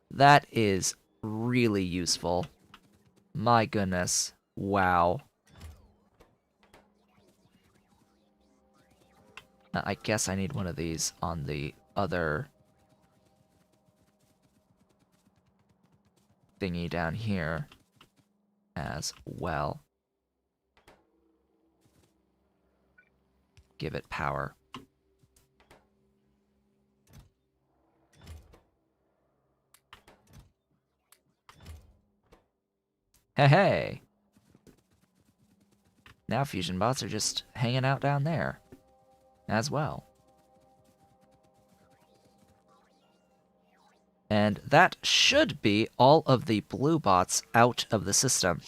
That is really useful. My goodness. Wow. I guess I need one of these on the other thingy down here as well. Give it power. Hey, hey! Now fusion bots are just hanging out down there as well. And that should be all of the blue bots out of the system.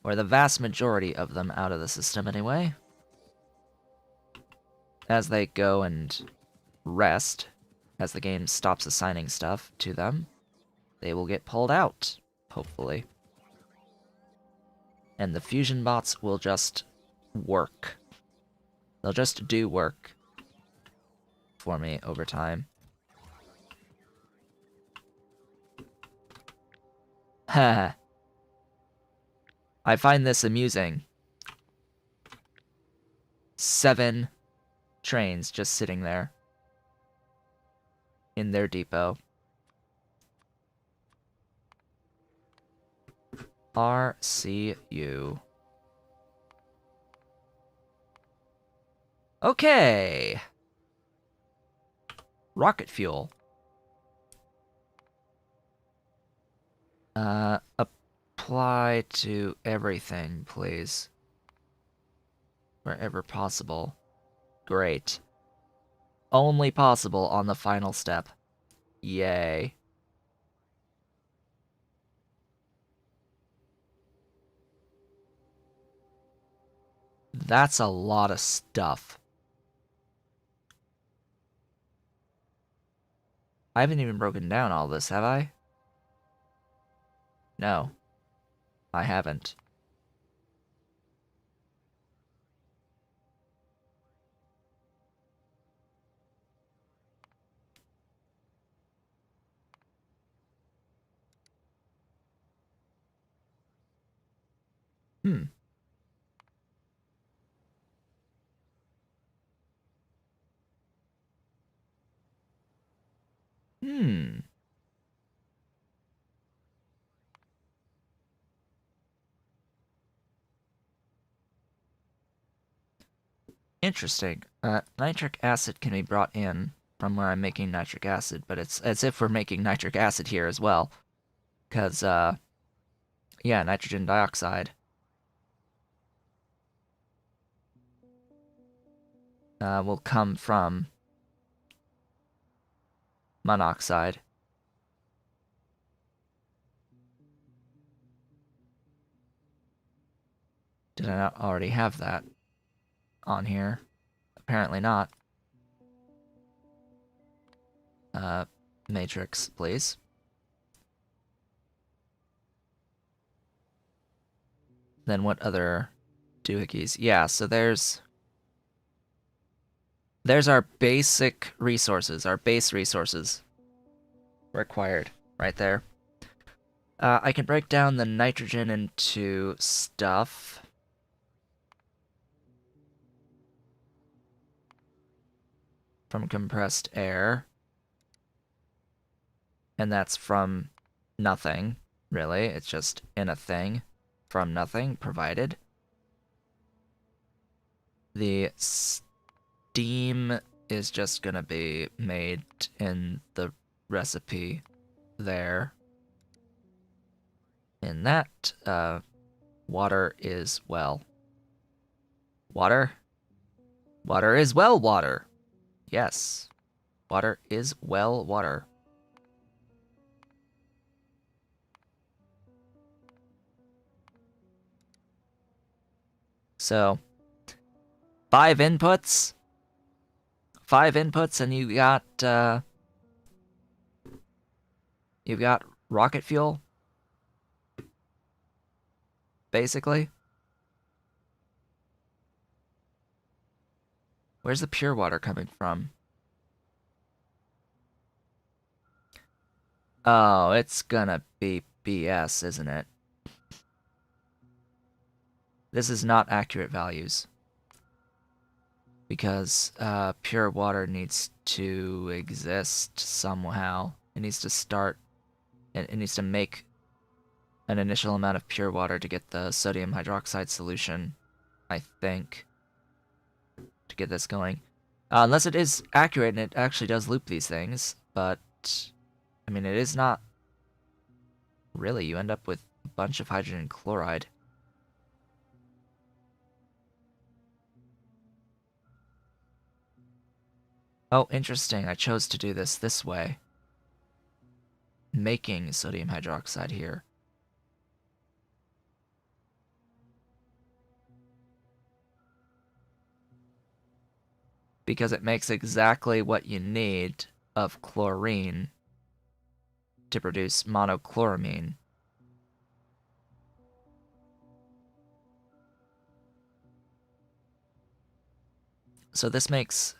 Or the vast majority of them out of the system anyway. As they go and rest, as the game stops assigning stuff to them, they will get pulled out, hopefully. And the fusion bots will just work. They'll just do work for me over time. Ha! I find this amusing. 7 trains just sitting there. in their depot. RCU. Okay. Rocket fuel. Apply to everything, please. Wherever possible. Great. Only possible on the final step. Yay. That's a lot of stuff. I haven't even broken down all this, have I? No, I haven't. Hmm. Hmm. Interesting. Nitric acid can be brought in from where I'm making nitric acid, but it's as if we're making nitric acid here as well. Because, yeah, nitrogen dioxide will come from monoxide. Did I not already have that on here? Apparently not. Matrix, please. Then what other doohickeys? Yeah, so there's our basic resources, our base resources required right there. I can break down the nitrogen into stuff. From compressed air. And that's from nothing, really. It's just in a thing from nothing provided. The steam is just gonna be made in the recipe there. In that, water is, well, water? Water is well water. Yes. Water is well water. So, 5 inputs? 5 inputs and you've got rocket fuel? Basically? Where's the pure water coming from? Oh, it's gonna be BS, isn't it? This is not accurate values. Because pure water needs to exist somehow. It needs to start, it needs to make an initial amount of pure water to get the sodium hydroxide solution, I think, to get this going. Unless it is accurate and it actually does loop these things, but, I mean, it is not really. You end up with a bunch of hydrogen chloride. Oh, interesting. I chose to do this way. Making sodium hydroxide here. Because it makes exactly what you need of chlorine to produce monochloramine. So this makes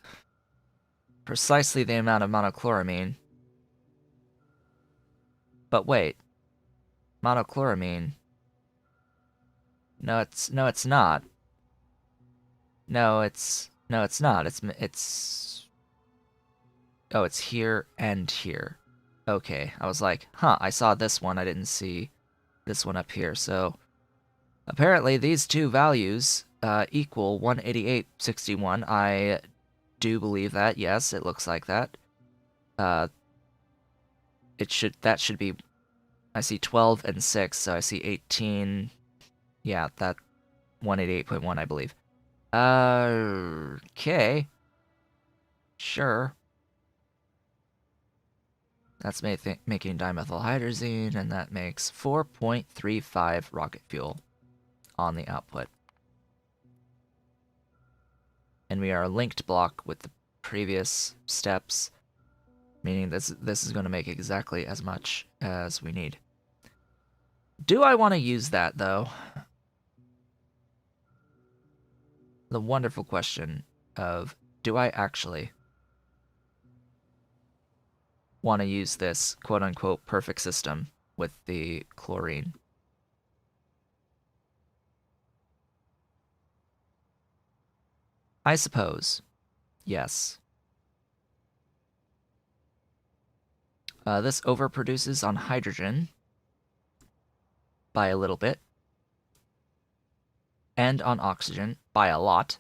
precisely the amount of monochloramine. But wait, monochloramine. No, it's not. No, it's not. Oh, it's here and here. Okay, I was like, huh, I saw this one, I didn't see this one up here, so apparently these two values equal 188.61. I do believe that, yes, it looks like that. That should be, I see 12 and 6, so I see 18, yeah, that 188.1, I believe. Okay. Sure. That's making dimethylhydrazine, and that makes 4.35 rocket fuel on the output. And we are a linked block with the previous steps, meaning this is going to make exactly as much as we need. Do I want to use that, though? The wonderful question of, do I actually want to use this quote-unquote perfect system with the chlorine? I suppose. Yes. This overproduces on hydrogen by a little bit, and on oxygen by a lot,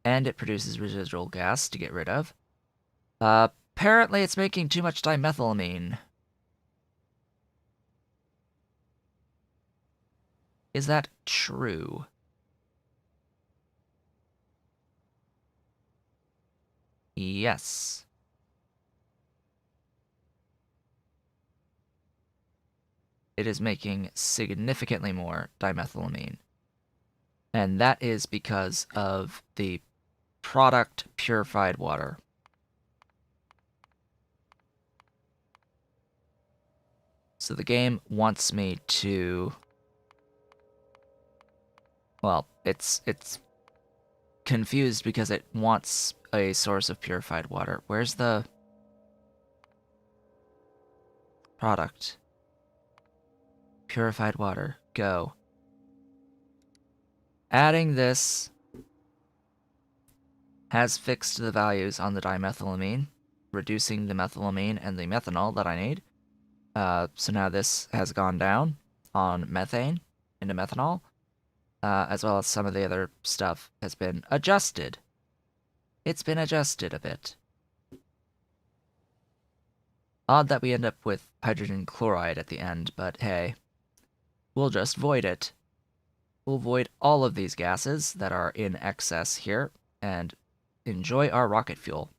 and it produces residual gas to get rid of. Apparently it's making too much dimethylamine. Is that true? Yes. It is making significantly more dimethylamine. And that is because of the product purified water. So the game wants me to... Well, it's confused because it wants a source of purified water. Where's the product? Purified water. Go. Adding this has fixed the values on the dimethylamine, reducing the methylamine and the methanol that I need. So now this has gone down on methane into methanol, as well as some of the other stuff has been adjusted. It's been adjusted a bit. Odd that we end up with hydrogen chloride at the end, but hey, we'll just void it. We'll void all of these gases that are in excess here, and enjoy our rocket fuel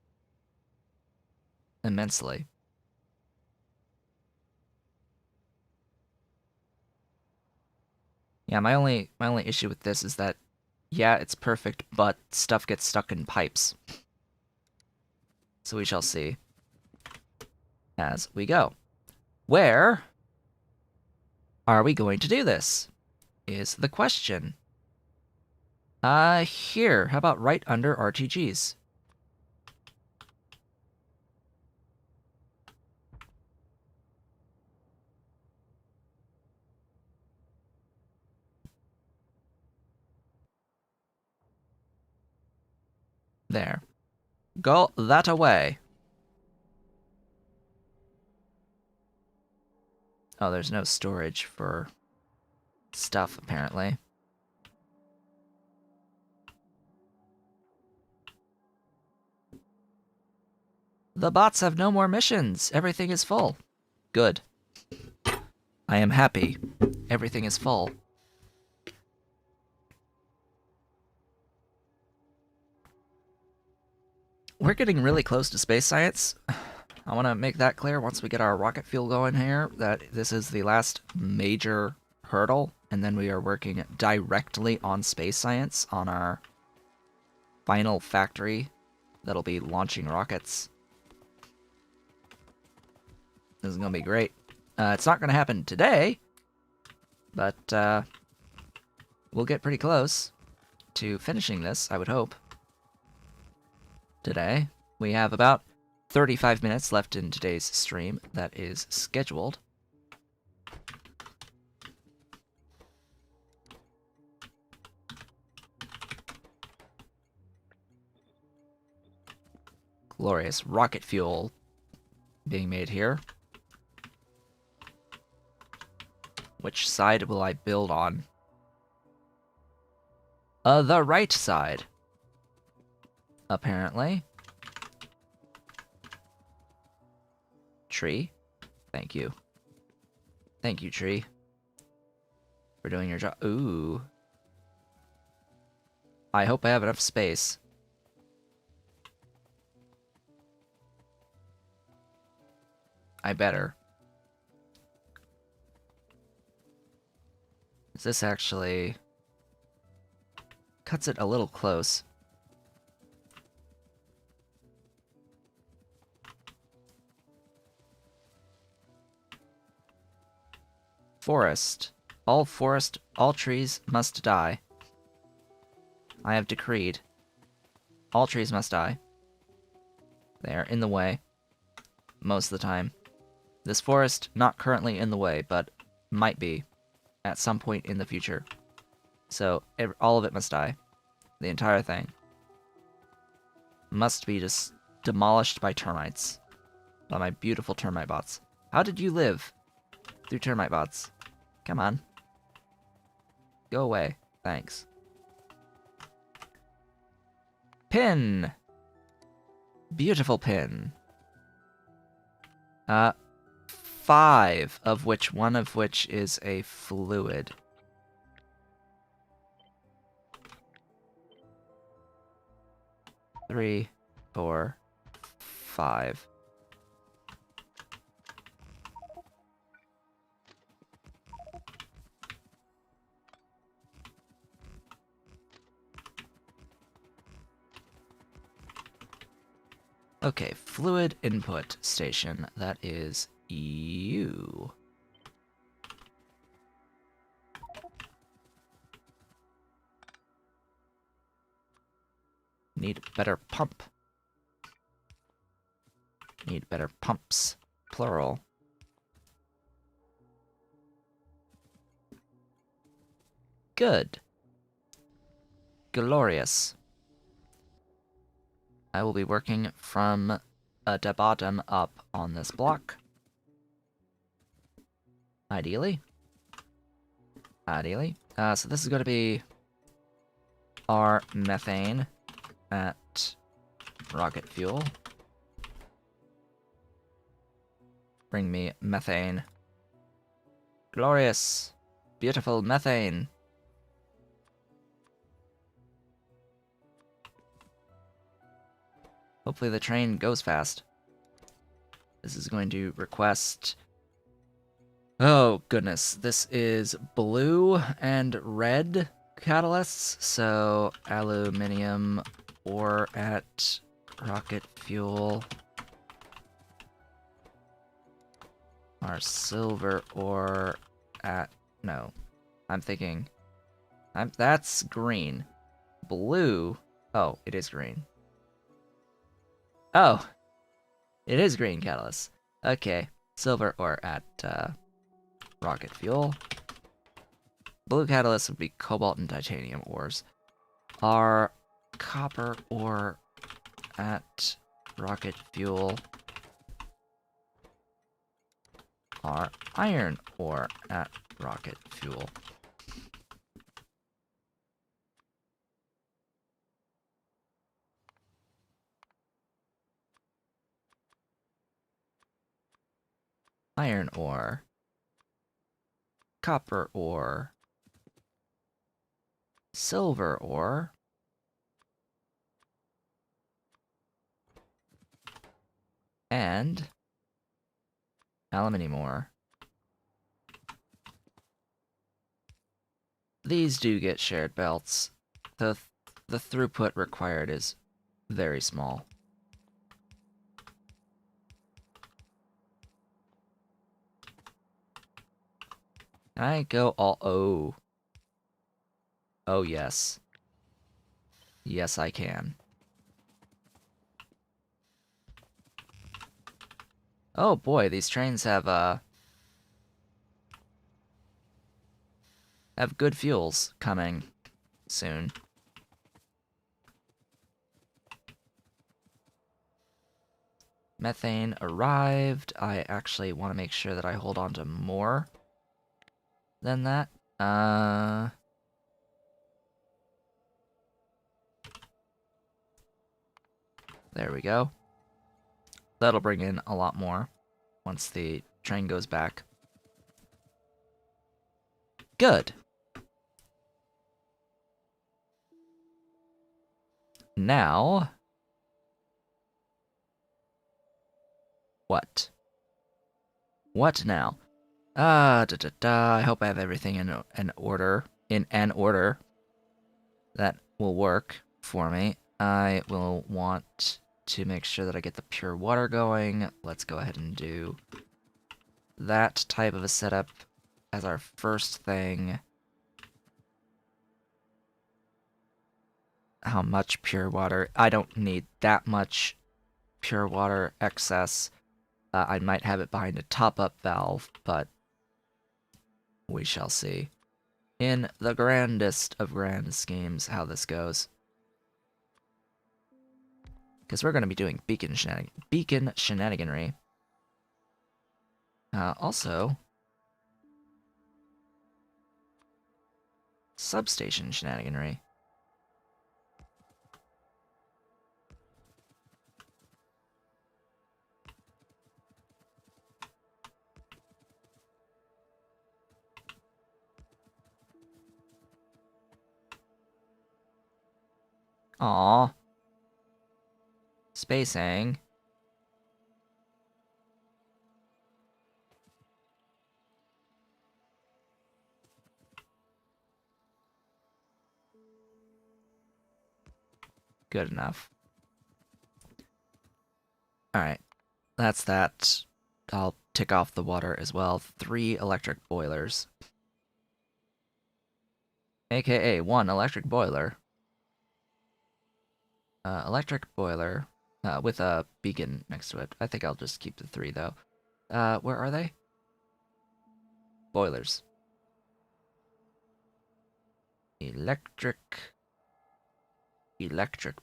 immensely. Yeah, my only issue with this is that, yeah, it's perfect, but stuff gets stuck in pipes. So we shall see as we go. Where are we going to do this? Is the question. Here. How about right under RTGs? There. Go that away. Oh, there's no storage for stuff, apparently. The bots have no more missions. Everything is full. Good. I am happy. Everything is full. We're getting really close to space science. I want to make that clear once we get our rocket fuel going here, that this is the last major hurdle, and then we are working directly on space science on our final factory that'll be launching rockets. This is going to be great. It's not going to happen today, but we'll get pretty close to finishing this, I would hope. Today, we have about 35 minutes left in today's stream that is scheduled. Glorious rocket fuel being made here. Which side will I build on? The right side. Apparently. Tree. Thank you. Thank you, tree. For doing your job. Ooh. I hope I have enough space. I better. This actually cuts it a little close. Forest. All trees must die. I have decreed. All trees must die. They are in the way. Most of the time. This forest, not currently in the way, but might be at some point in the future. So, all of it must die. The entire thing. Must be just demolished by termites. By my beautiful termite bots. How did you live through termite bots? Come on. Go away. Thanks. Pin! Beautiful pin. 5 of which, one of which is a fluid. Three, 4, 5. Okay, fluid input station. That is you. Need better pump. Need better pumps. Plural. Good. Glorious. I will be working from the bottom up on this block. Ideally. So this is going to be our methane at rocket fuel. Bring me methane. Glorious. Beautiful methane. Hopefully the train goes fast. This is going to request... Oh, goodness. This is blue and red catalysts, so aluminium ore at rocket fuel. Or silver ore at... No. I'm thinking... That's green. Blue... Oh, it is green. Oh! It is green catalyst. Okay. Silver ore at rocket fuel. Blue catalyst would be cobalt and titanium ores. Our copper ore at rocket fuel. Our iron ore at rocket fuel. Iron ore. Copper ore. Silver ore. And aluminium ore. These do get shared belts. The throughput required is very small. Can I go all... Oh. Oh, yes. Yes, I can. Oh boy, these trains have good fuels coming soon. Methane arrived. I actually want to make sure that I hold on to more than that. There we go. That'll bring in a lot more once the train goes back. Good. Now... What? What now? I hope I have everything in an order. That will work for me. I will want to make sure that I get the pure water going. Let's go ahead and do that type of a setup as our first thing. How much pure water? I don't need that much pure water excess. I might have it behind a top-up valve, but we shall see. In the grandest of grand schemes, how this goes. Because we're going to be doing beacon shenaniganry. Also, substation shenaniganry. Aww. Spacing. Good enough. Alright. That's that. I'll tick off the water as well. 3 electric boilers. AKA 1 electric boiler. Electric boiler. With a beacon next to it. I think I'll just keep the 3, though. Where are they? Boilers. Electric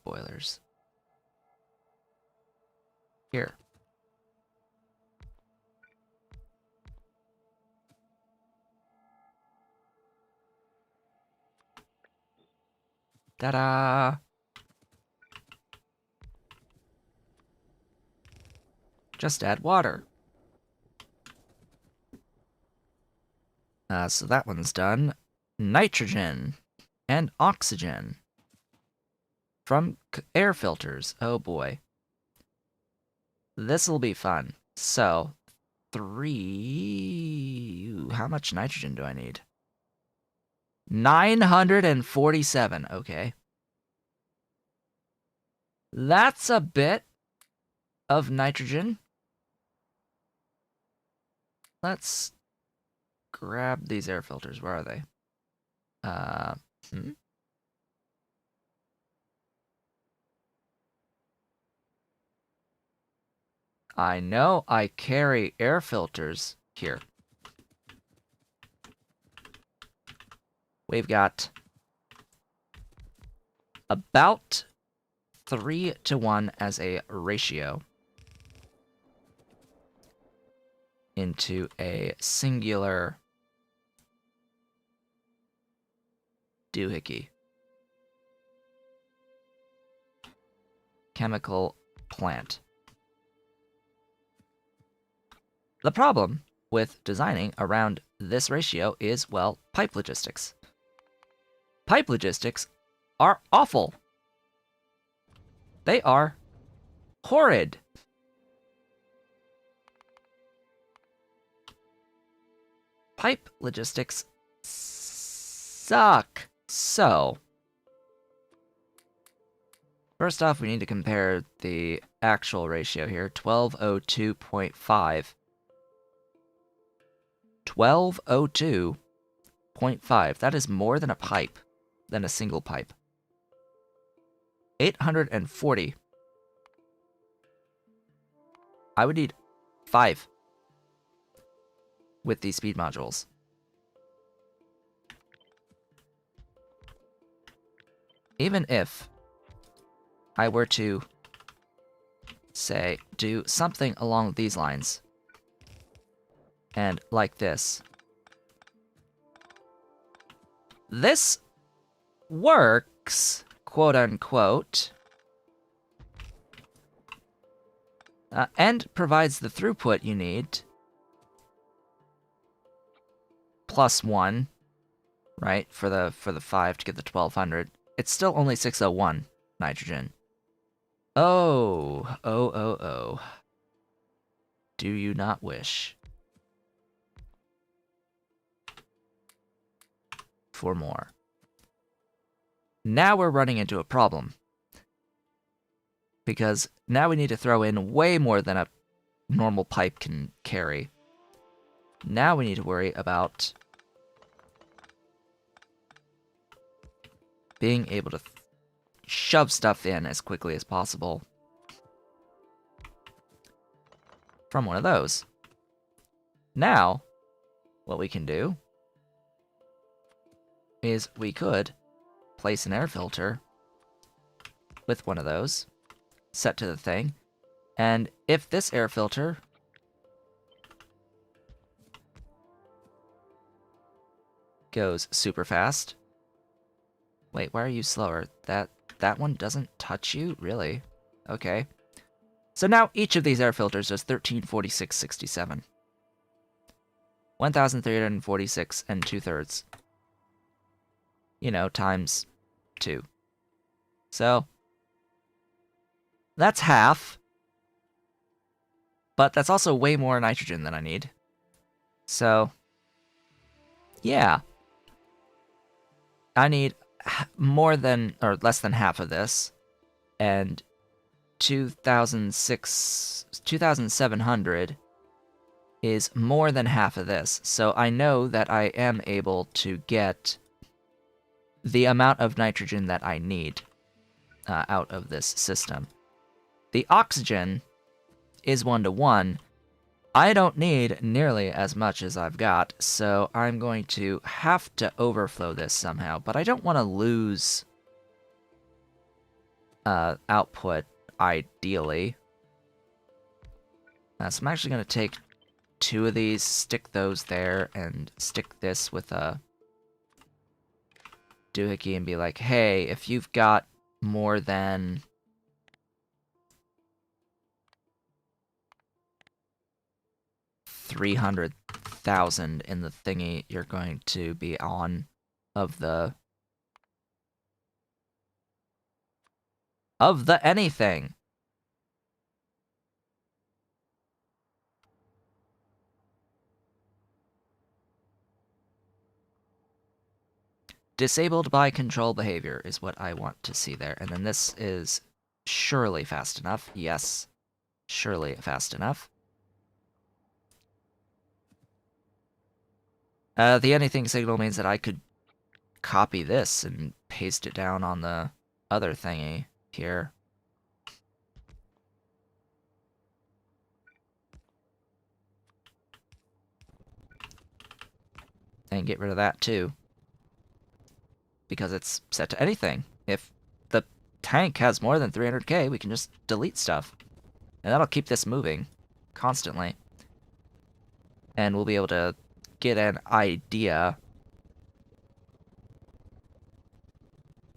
boilers. Here. Ta-da! Just add water. So that one's done. Nitrogen and oxygen from air filters. Oh boy. This'll be fun. So, 3... Ooh, how much nitrogen do I need? 947. Okay. That's a bit of nitrogen. Let's grab these air filters. Where are they? I know I carry air filters here. We've got about 3-to-1 as a ratio into a singular doohickey. Chemical plant. The problem with designing around this ratio is, well, pipe logistics. Pipe logistics are awful. They are horrid. Pipe logistics suck. So, first off, we need to compare the actual ratio here. 1202.5. 1202.5. That is more than a pipe, than a single pipe. 840. I would need 5 with these speed modules. Even if I were to say, do something along these lines. And like this. This works, quote unquote, and provides the throughput you need. +1, right, for the 5 to get the 1200. It's still only 601 nitrogen. Oh. Do you not wish for more? Now we're running into a problem. Because now we need to throw in way more than a normal pipe can carry. Now we need to worry about being able to shove stuff in as quickly as possible from one of those. Now, what we can do is we could place an air filter with one of those set to the thing, and if this air filter goes super fast. Wait, why are you slower? That one doesn't touch you? Really? Okay. So now each of these air filters does 1346.67. 1,346 and 2/3. You know, times 2. So that's half. But that's also way more nitrogen than I need. So yeah. I need more than, or less than half of this, and 2,700 is more than half of this, so I know that I am able to get the amount of nitrogen that I need out of this system. The oxygen is 1-to-1. I don't need nearly as much as I've got, so I'm going to have to overflow this somehow, but I don't want to lose output, ideally. So I'm actually going to take 2 of these, stick those there, and stick this with a doohickey and be like, hey, if you've got more than 300,000 in the thingy, you're going to be on of the anything. Disabled by control behavior is what I want to see there. And then this is surely fast enough. Yes, surely fast enough. The anything signal means that I could copy this and paste it down on the other thingy here. And get rid of that too. Because it's set to anything. If the tank has more than 300k, we can just delete stuff. And that'll keep this moving constantly. And we'll be able to get an idea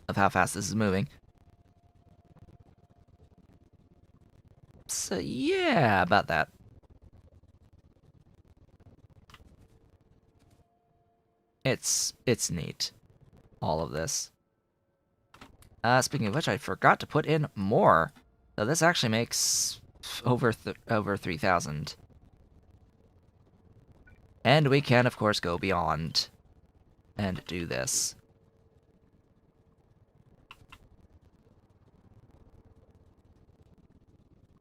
of how fast this is moving. So yeah, about that. It's neat, all of this. Speaking of which, I forgot to put in more. So this actually makes over 3,000. And we can, of course, go beyond and do this.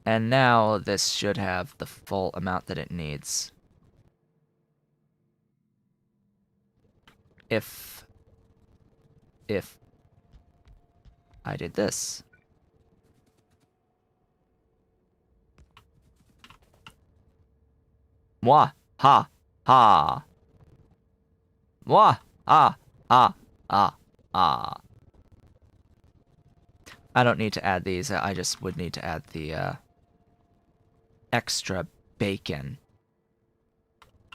And now this should have the full amount that it needs. If I did this. Mwah! Ha! Ha! Mwah! Ah! Ah! Ah! Ah! I don't need to add these, I just would need to add the extra bacon.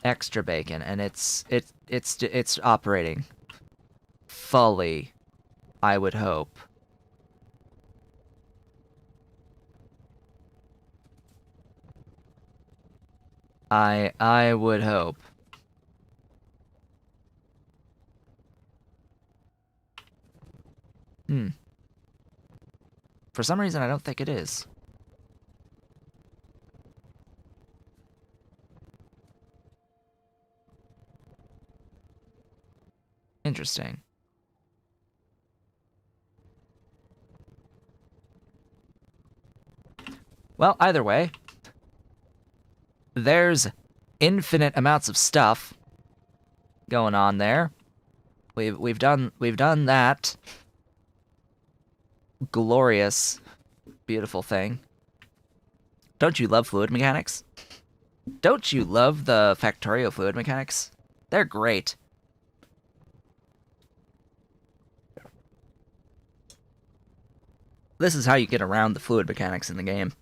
Extra bacon, and it's operating fully, I would hope. I would hope. For some reason, I don't think it is. Interesting. Well, either way, there's infinite amounts of stuff going on there. We've done that glorious, beautiful thing. Don't you love fluid mechanics? Don't you love the Factorio fluid mechanics? They're great. This is how you get around the fluid mechanics in the game.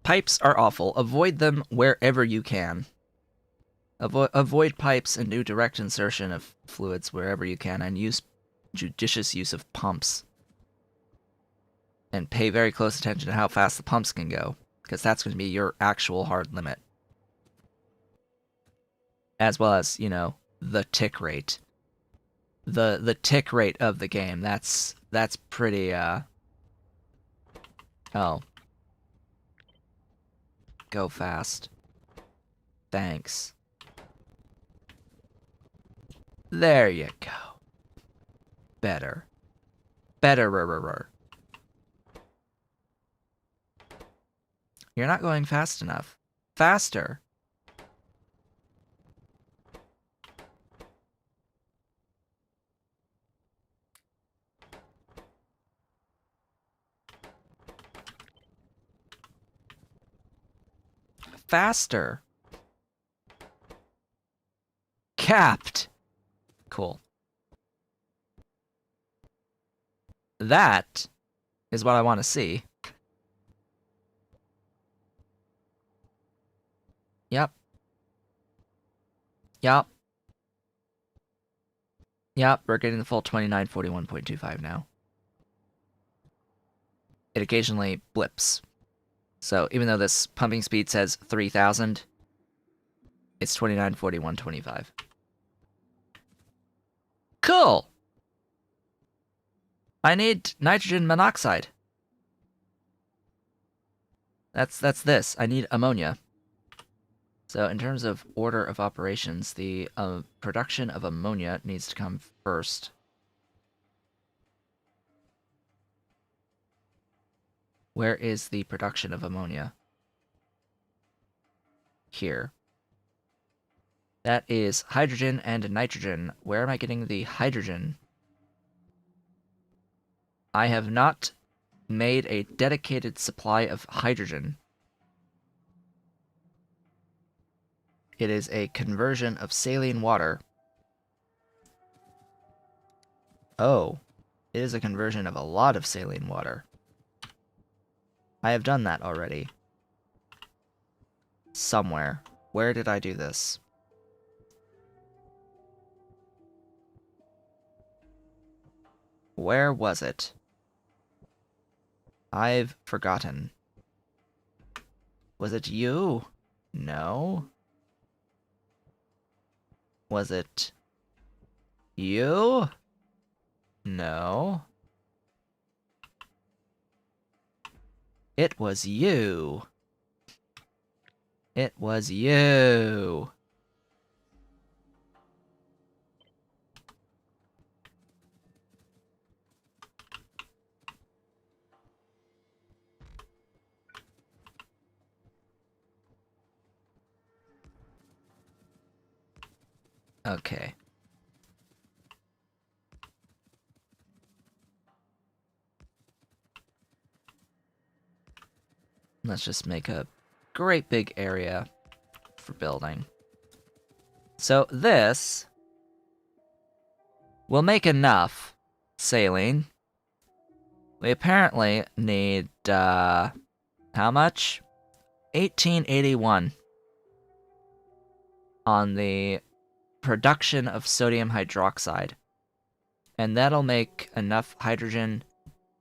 Pipes are awful. Avoid them wherever you can. Avoid pipes and do direct insertion of fluids wherever you can, and use judicious use of pumps. And pay very close attention to how fast the pumps can go, because that's going to be your actual hard limit. As well as, you know, the tick rate. The tick rate of the game, that's pretty, Oh. Go fast. Thanks. There you go. Better. Better. You're not going fast enough. Faster. Faster. Capped. Cool. That is what I want to see. Yep. Yep. Yep, we're getting the full 2941.25 now. It occasionally blips. So even though this pumping speed says 3,000, it's 2941.25. Cool! I need nitrogen monoxide. That's this. I need ammonia. So in terms of order of operations, the production of ammonia needs to come first. Where is the production of ammonia? Here. That is hydrogen and nitrogen. Where am I getting the hydrogen? I have not made a dedicated supply of hydrogen. It is a conversion of saline water. Oh, it is a conversion of a lot of saline water. I have done that already. Somewhere. Where did I do this? Where was it? I've forgotten. Was it you? No. Was it you? No. It was you. It was you. Okay. Let's just make a great big area for building. So this will make enough saline We apparently need, how much? 1881 on the production of sodium hydroxide. And that'll make enough hydrogen.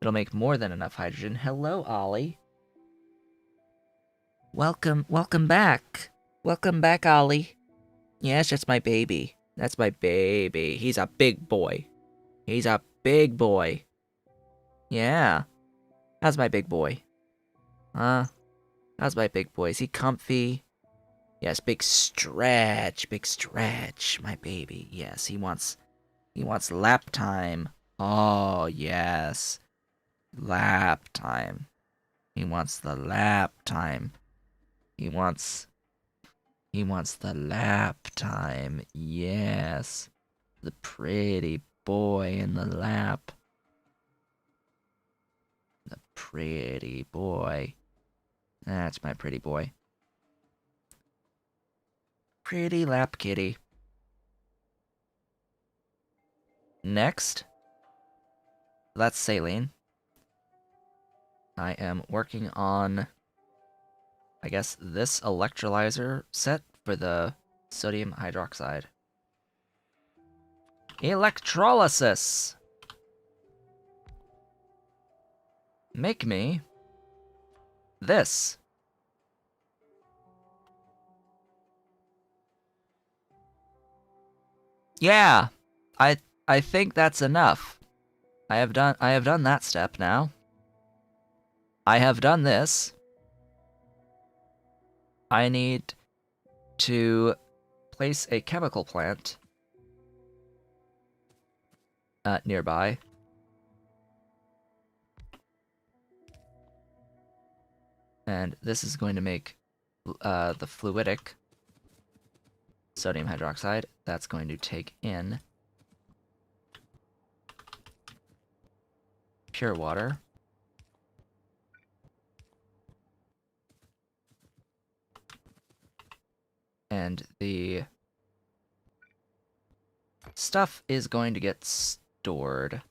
It'll make more than enough hydrogen. Hello, Ollie. Welcome back. Welcome back, Ollie. Yes, that's my baby. That's my baby. He's a big boy. He's a big boy. Yeah. How's my big boy? How's my big boy? Is he comfy? Yes, big stretch, my baby. Yes, he wants lap time. Oh, yes. Lap time. He wants the lap time. He wants the lap time. Yes. The pretty boy in the lap. The pretty boy. That's my pretty boy. Pretty lap kitty. Next, that's saline. I am working on, I guess, this electrolyzer set for the sodium hydroxide. Electrolysis! Make me this. Yeah, I think that's enough. I have done that step now. I have done this. I need to place a chemical plant nearby. And this is going to make the fluidic sodium hydroxide. That's going to take in pure water. And the stuff is going to get stored,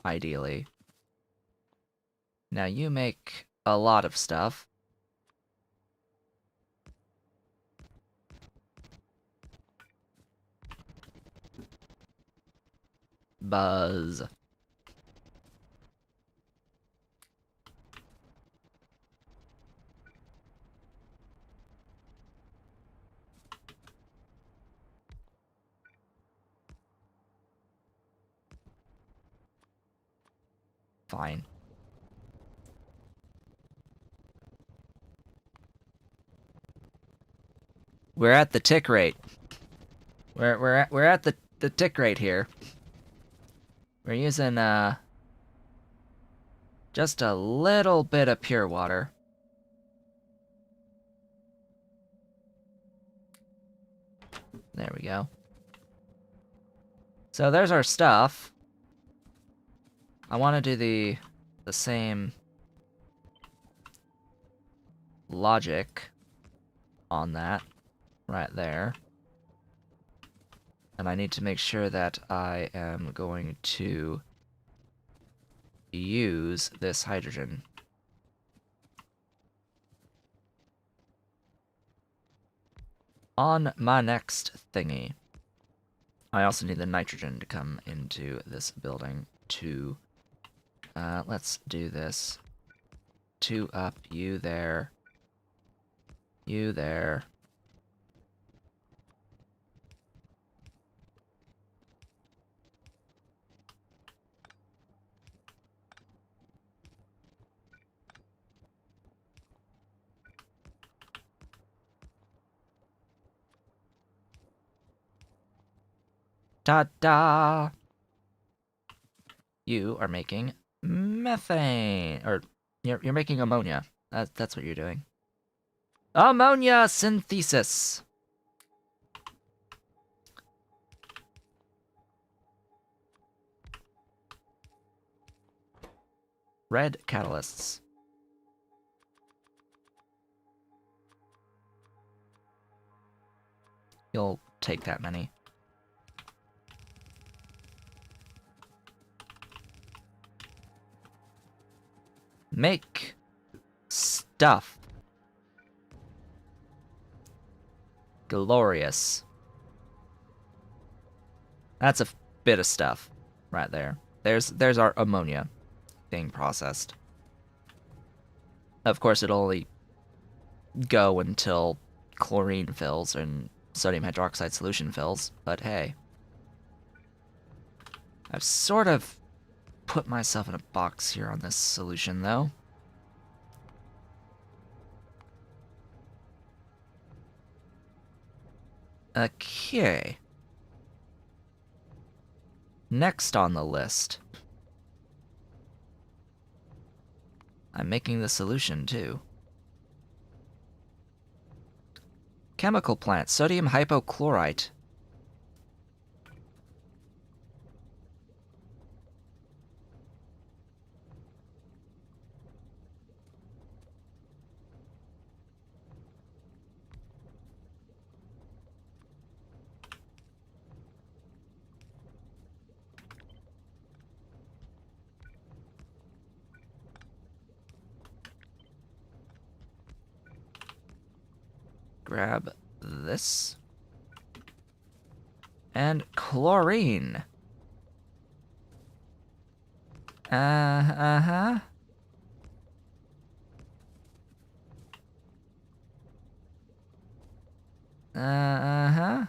ideally. Now you make a lot of stuff. Buzz. Fine. We're at the tick rate. We're at the tick rate here. We're using just a little bit of pure water. There we go. So there's our stuff. I want to do the same logic on that right there. And I need to make sure that I am going to use this hydrogen. On my next thingy. I also need the nitrogen to come into this building too. Let's do this. 2 up, you there. You there. Ta-da! You are making methane, or you're making ammonia. That's what you're doing. Ammonia synthesis. Red catalysts. You'll take that many. Make stuff. Glorious. That's a bit of stuff right there. There's our ammonia being processed. Of course, it'll only go until chlorine fills and sodium hydroxide solution fills, but hey. I've sort of put myself in a box here on this solution, though. Okay. Next on the list. I'm making the solution, too. Chemical plant, sodium hypochlorite. Grab this. And chlorine. Uh-huh. Uh-huh.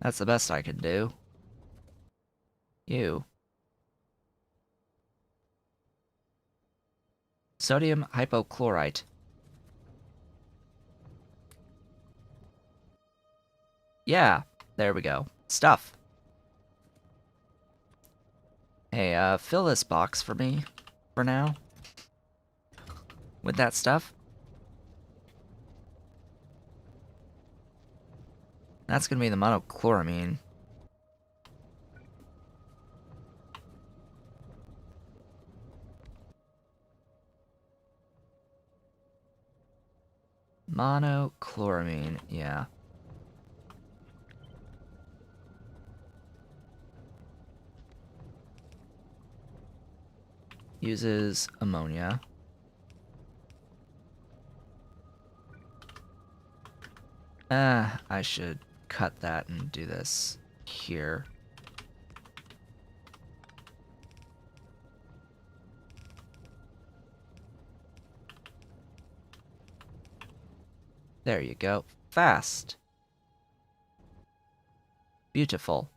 That's the best I can do. You. Sodium hypochlorite. Yeah, there we go. Stuff. Hey, fill this box for me, for now. With that stuff. That's gonna be the monochloramine. Monochloramine, yeah. Uses ammonia. I should cut that and do this here. There you go. Fast. Beautiful.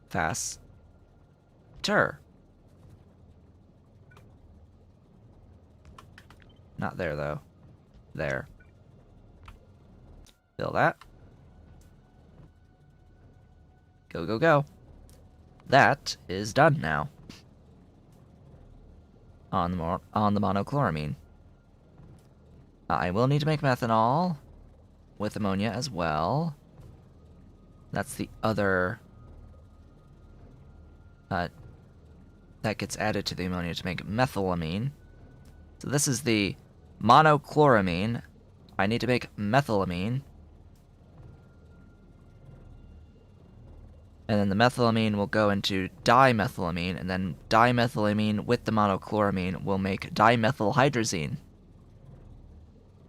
Faster. Not there, though. There. Fill that. Go, go, go. That is done now. On the monochloramine. I will need to make methanol with ammonia as well. That's the other that gets added to the ammonia to make methylamine. So this is the monochloramine. I need to make methylamine. And then the methylamine will go into dimethylamine, and then dimethylamine with the monochloramine will make dimethylhydrazine.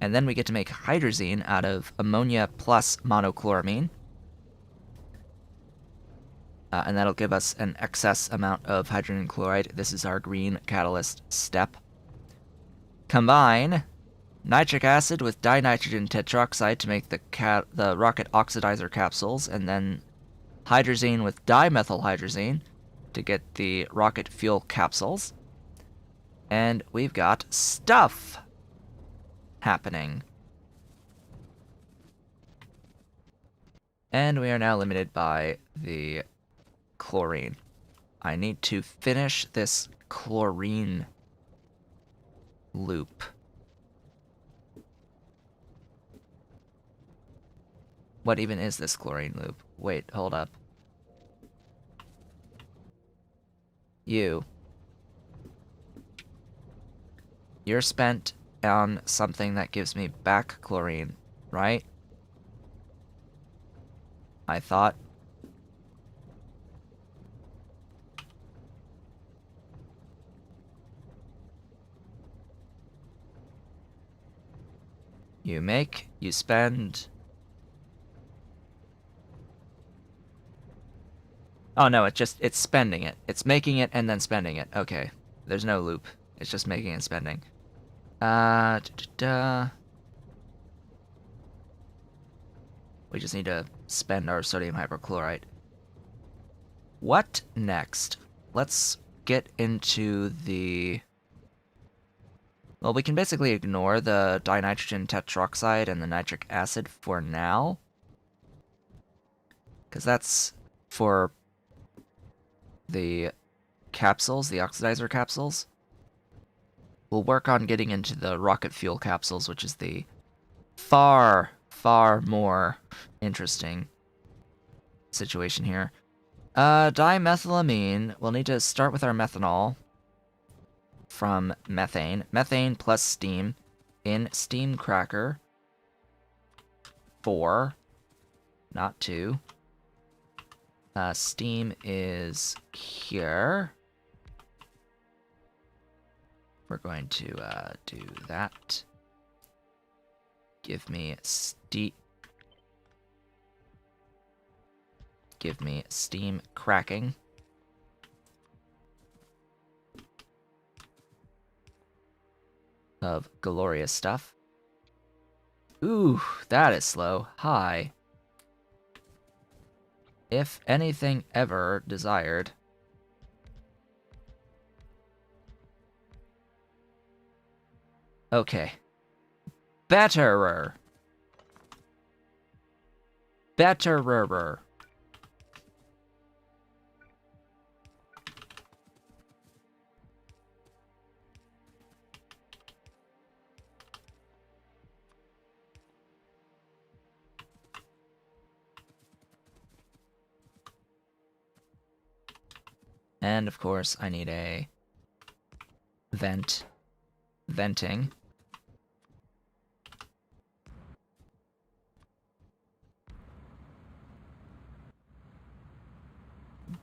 And then we get to make hydrazine out of ammonia plus monochloramine. And that'll give us an excess amount of hydrogen chloride. This is our green catalyst step. Combine nitric acid with dinitrogen tetroxide to make the rocket oxidizer capsules, and then hydrazine with dimethylhydrazine to get the rocket fuel capsules. And we've got stuff happening. And we are now limited by the chlorine. I need to finish this chlorine loop. What even is this chlorine loop? Wait, hold up. You. You're spent on something that gives me back chlorine, right? I thought. You make, you spend. Oh no, it's spending it. It's making it and then spending it. Okay. There's no loop. It's just making and spending. Da, da, da. We just need to spend our sodium hypochlorite. What next? Let's get into the... Well, we can basically ignore the dinitrogen tetroxide and the nitric acid for now. Because that's for the capsules, the oxidizer capsules. We'll work on getting into the rocket fuel capsules, which is the far, far more interesting situation here. Dimethylamine, we'll need to start with our methanol from methane. Methane plus steam in steam cracker. 4, not 2. Steam is here. We're going to do that. Give me steam cracking. Of glorious stuff. Ooh, that is slow. Hi. If anything ever desired. Okay. Betterer. Betterer. And of course, I need a venting.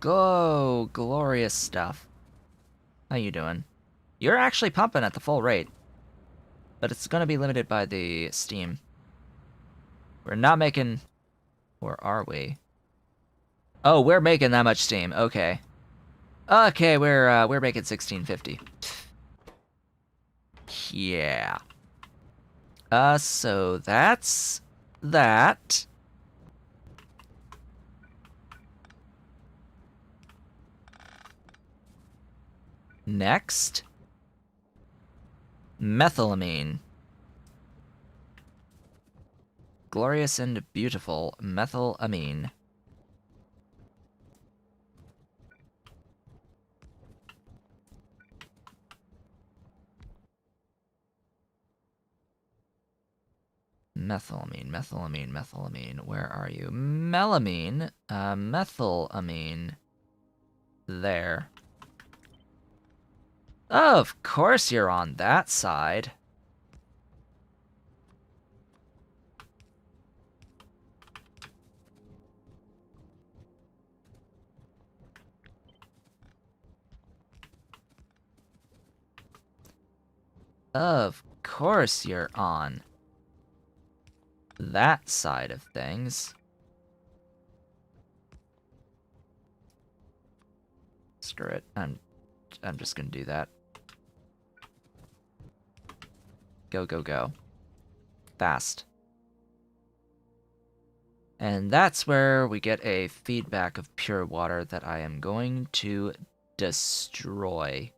Go, glorious stuff. How you doing? You're actually pumping at the full rate, but it's gonna be limited by the steam. We're not making, or are we? Oh, we're making that much steam. Okay. Okay, we're making 1650. Yeah. So that's that. Next. Methylamine. Glorious and beautiful methylamine. Methylamine. Where are you? Melamine. Methylamine. There. Of course you're on that side. Of course you're on that side of things. Screw it. I'm just gonna do that. Go, go, go. Fast. And that's where we get a feedback of pure water that I am going to destroy.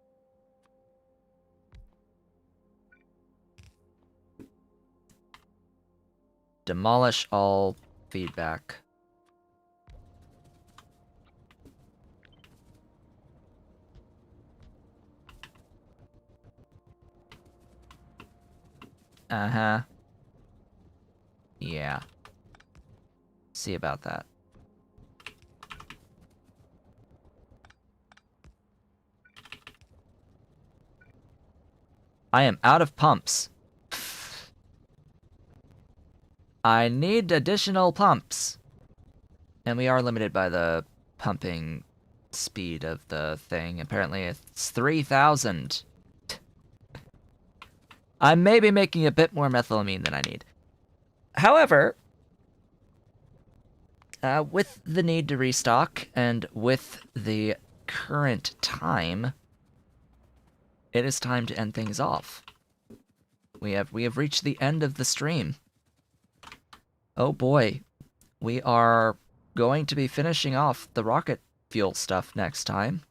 Demolish all feedback. Uh-huh. Yeah. See about that. I am out of pumps. I need additional pumps. And we are limited by the pumping speed of the thing. Apparently it's 3,000. I may be making a bit more methylamine than I need. However, with the need to restock and with the current time, it is time to end things off. We have reached the end of the stream. Oh boy, we are going to be finishing off the rocket fuel stuff next time,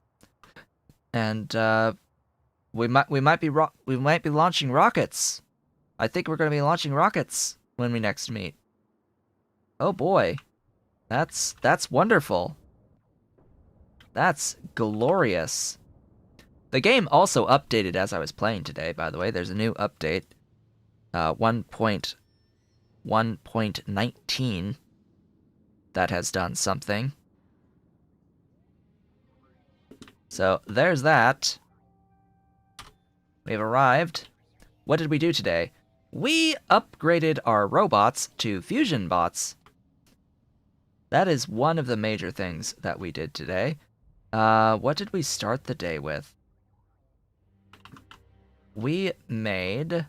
and we might be launching rockets. I think we're going to be launching rockets when we next meet. Oh boy, that's wonderful. That's glorious. The game also updated as I was playing today, by the way. There's a new update, 1.1.19, that has done something. So there's that. We've arrived. What did we do today? We upgraded our robots to fusion bots. That is one of the major things that we did today. What did we start the day with? We made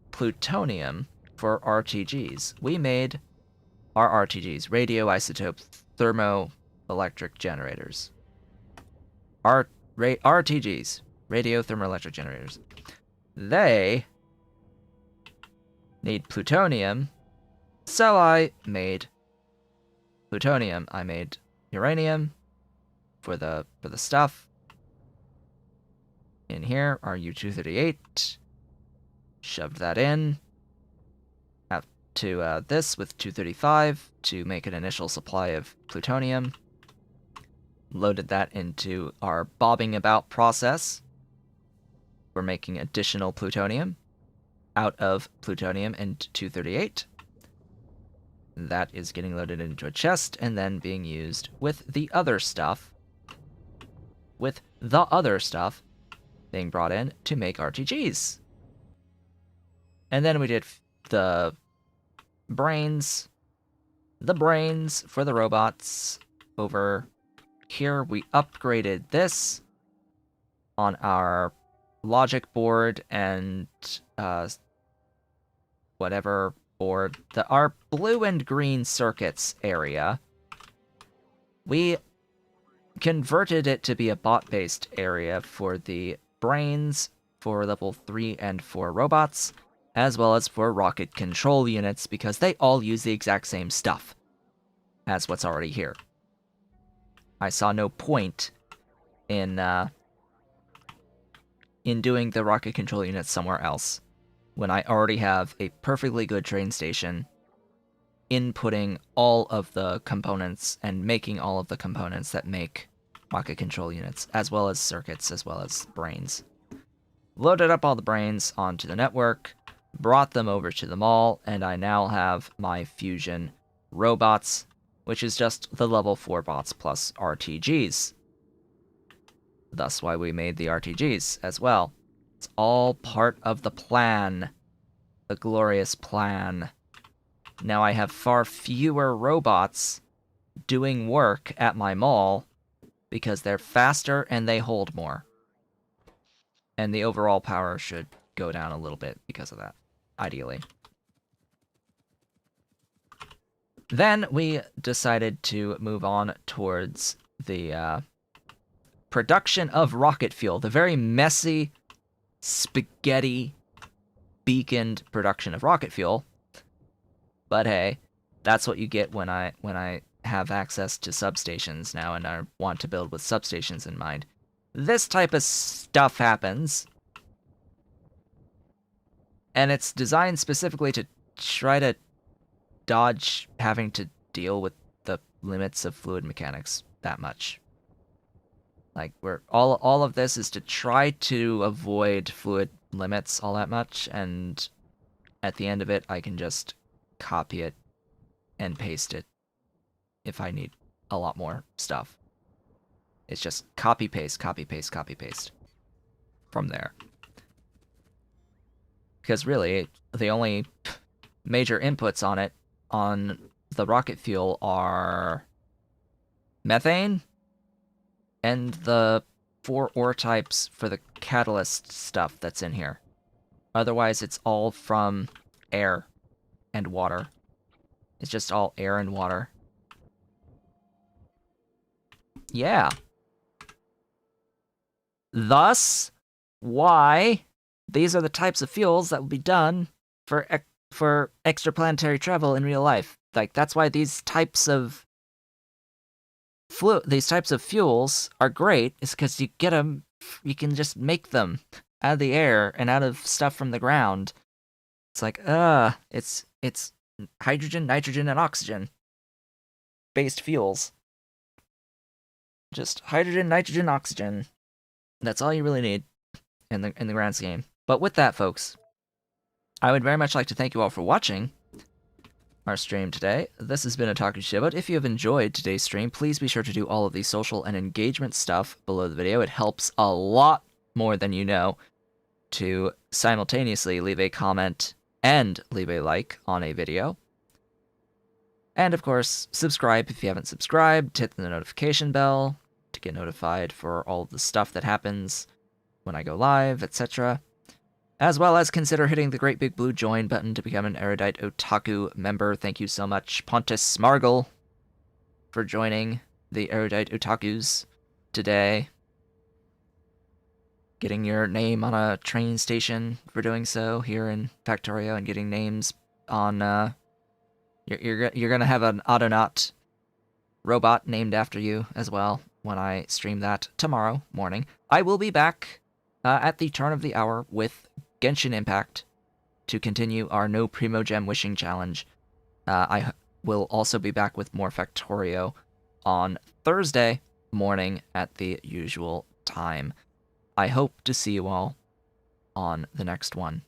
plutonium for RTGs. We made our RTGs, radioisotope thermoelectric generators. RTGs, radio thermoelectric generators. They need plutonium, so I made plutonium. I made uranium for the stuff. In here, our U-238. Shoved that in. Have to this with 235 to make an initial supply of plutonium. Loaded that into our bobbing about process. We're making additional plutonium out of plutonium and 238. That is getting loaded into a chest and then being used with the other stuff. Being brought in to make RTGs. And then we did the brains for the robots. Over here, we upgraded this on our logic board and whatever board. Our blue and green circuits area. We converted it to be a bot-based area for the brains for level 3 and 4 robots, as well as for rocket control units, because they all use the exact same stuff as what's already here. I saw no point in doing the rocket control units somewhere else when I already have a perfectly good train station inputting all of the components and making all of the components that make rocket control units, as well as circuits, as well as brains. Loaded up all the brains onto the network, brought them over to the mall, and I now have my fusion robots, which is just the level 4 bots plus RTGs. Thus why we made the RTGs as well. It's all part of the plan. The glorious plan. Now I have far fewer robots doing work at my mall because they're faster and they hold more. And the overall power should go down a little bit because of that, ideally. Then we decided to move on towards the production of rocket fuel, the very messy, spaghetti, beaconed production of rocket fuel. But hey, that's what you get when I have access to substations now and I want to build with substations in mind. This type of stuff happens. And it's designed specifically to try to dodge having to deal with the limits of fluid mechanics that much. Like, all of this is to try to avoid fluid limits all that much, and at the end of it, I can just copy it and paste it if I need a lot more stuff. It's just copy, paste, copy, paste, copy, paste from there. Because really, the only major inputs on it, on the rocket fuel, are methane and the 4 ore types for the catalyst stuff that's in here. Otherwise, it's all from air and water. It's just all air and water. Yeah. Thus, why these are the types of fuels that will be done for extraplanetary travel in real life. Like, that's why these types of fuels are great, is because you get them, you can just make them out of the air and out of stuff from the ground. It's like, it's hydrogen, nitrogen, and oxygen based fuels. Just hydrogen, nitrogen, oxygen. That's all you really need in the grand scheme. But with that, folks, I would very much like to thank you all for watching our stream today. This has been Otaku Shibot. If you have enjoyed today's stream, please be sure to do all of the social and engagement stuff below the video. It helps a lot more than you know to simultaneously leave a comment and leave a like on a video. And of course, subscribe if you haven't subscribed, hit the notification bell to get notified for all of the stuff that happens when I go live, etc. As well as consider hitting the great big blue join button to become an Erudite Otaku member. Thank you so much, Pontus Smargle, for joining the Erudite Otakus today. Getting your name on a train station for doing so here in Factorio, and getting names on, you're gonna have an Autonaut robot named after you as well when I stream that tomorrow morning. I will be back at the turn of the hour with Genshin Impact to continue our No Primo Gem Wishing Challenge. I will also be back with more Factorio on Thursday morning at the usual time. I hope to see you all on the next one.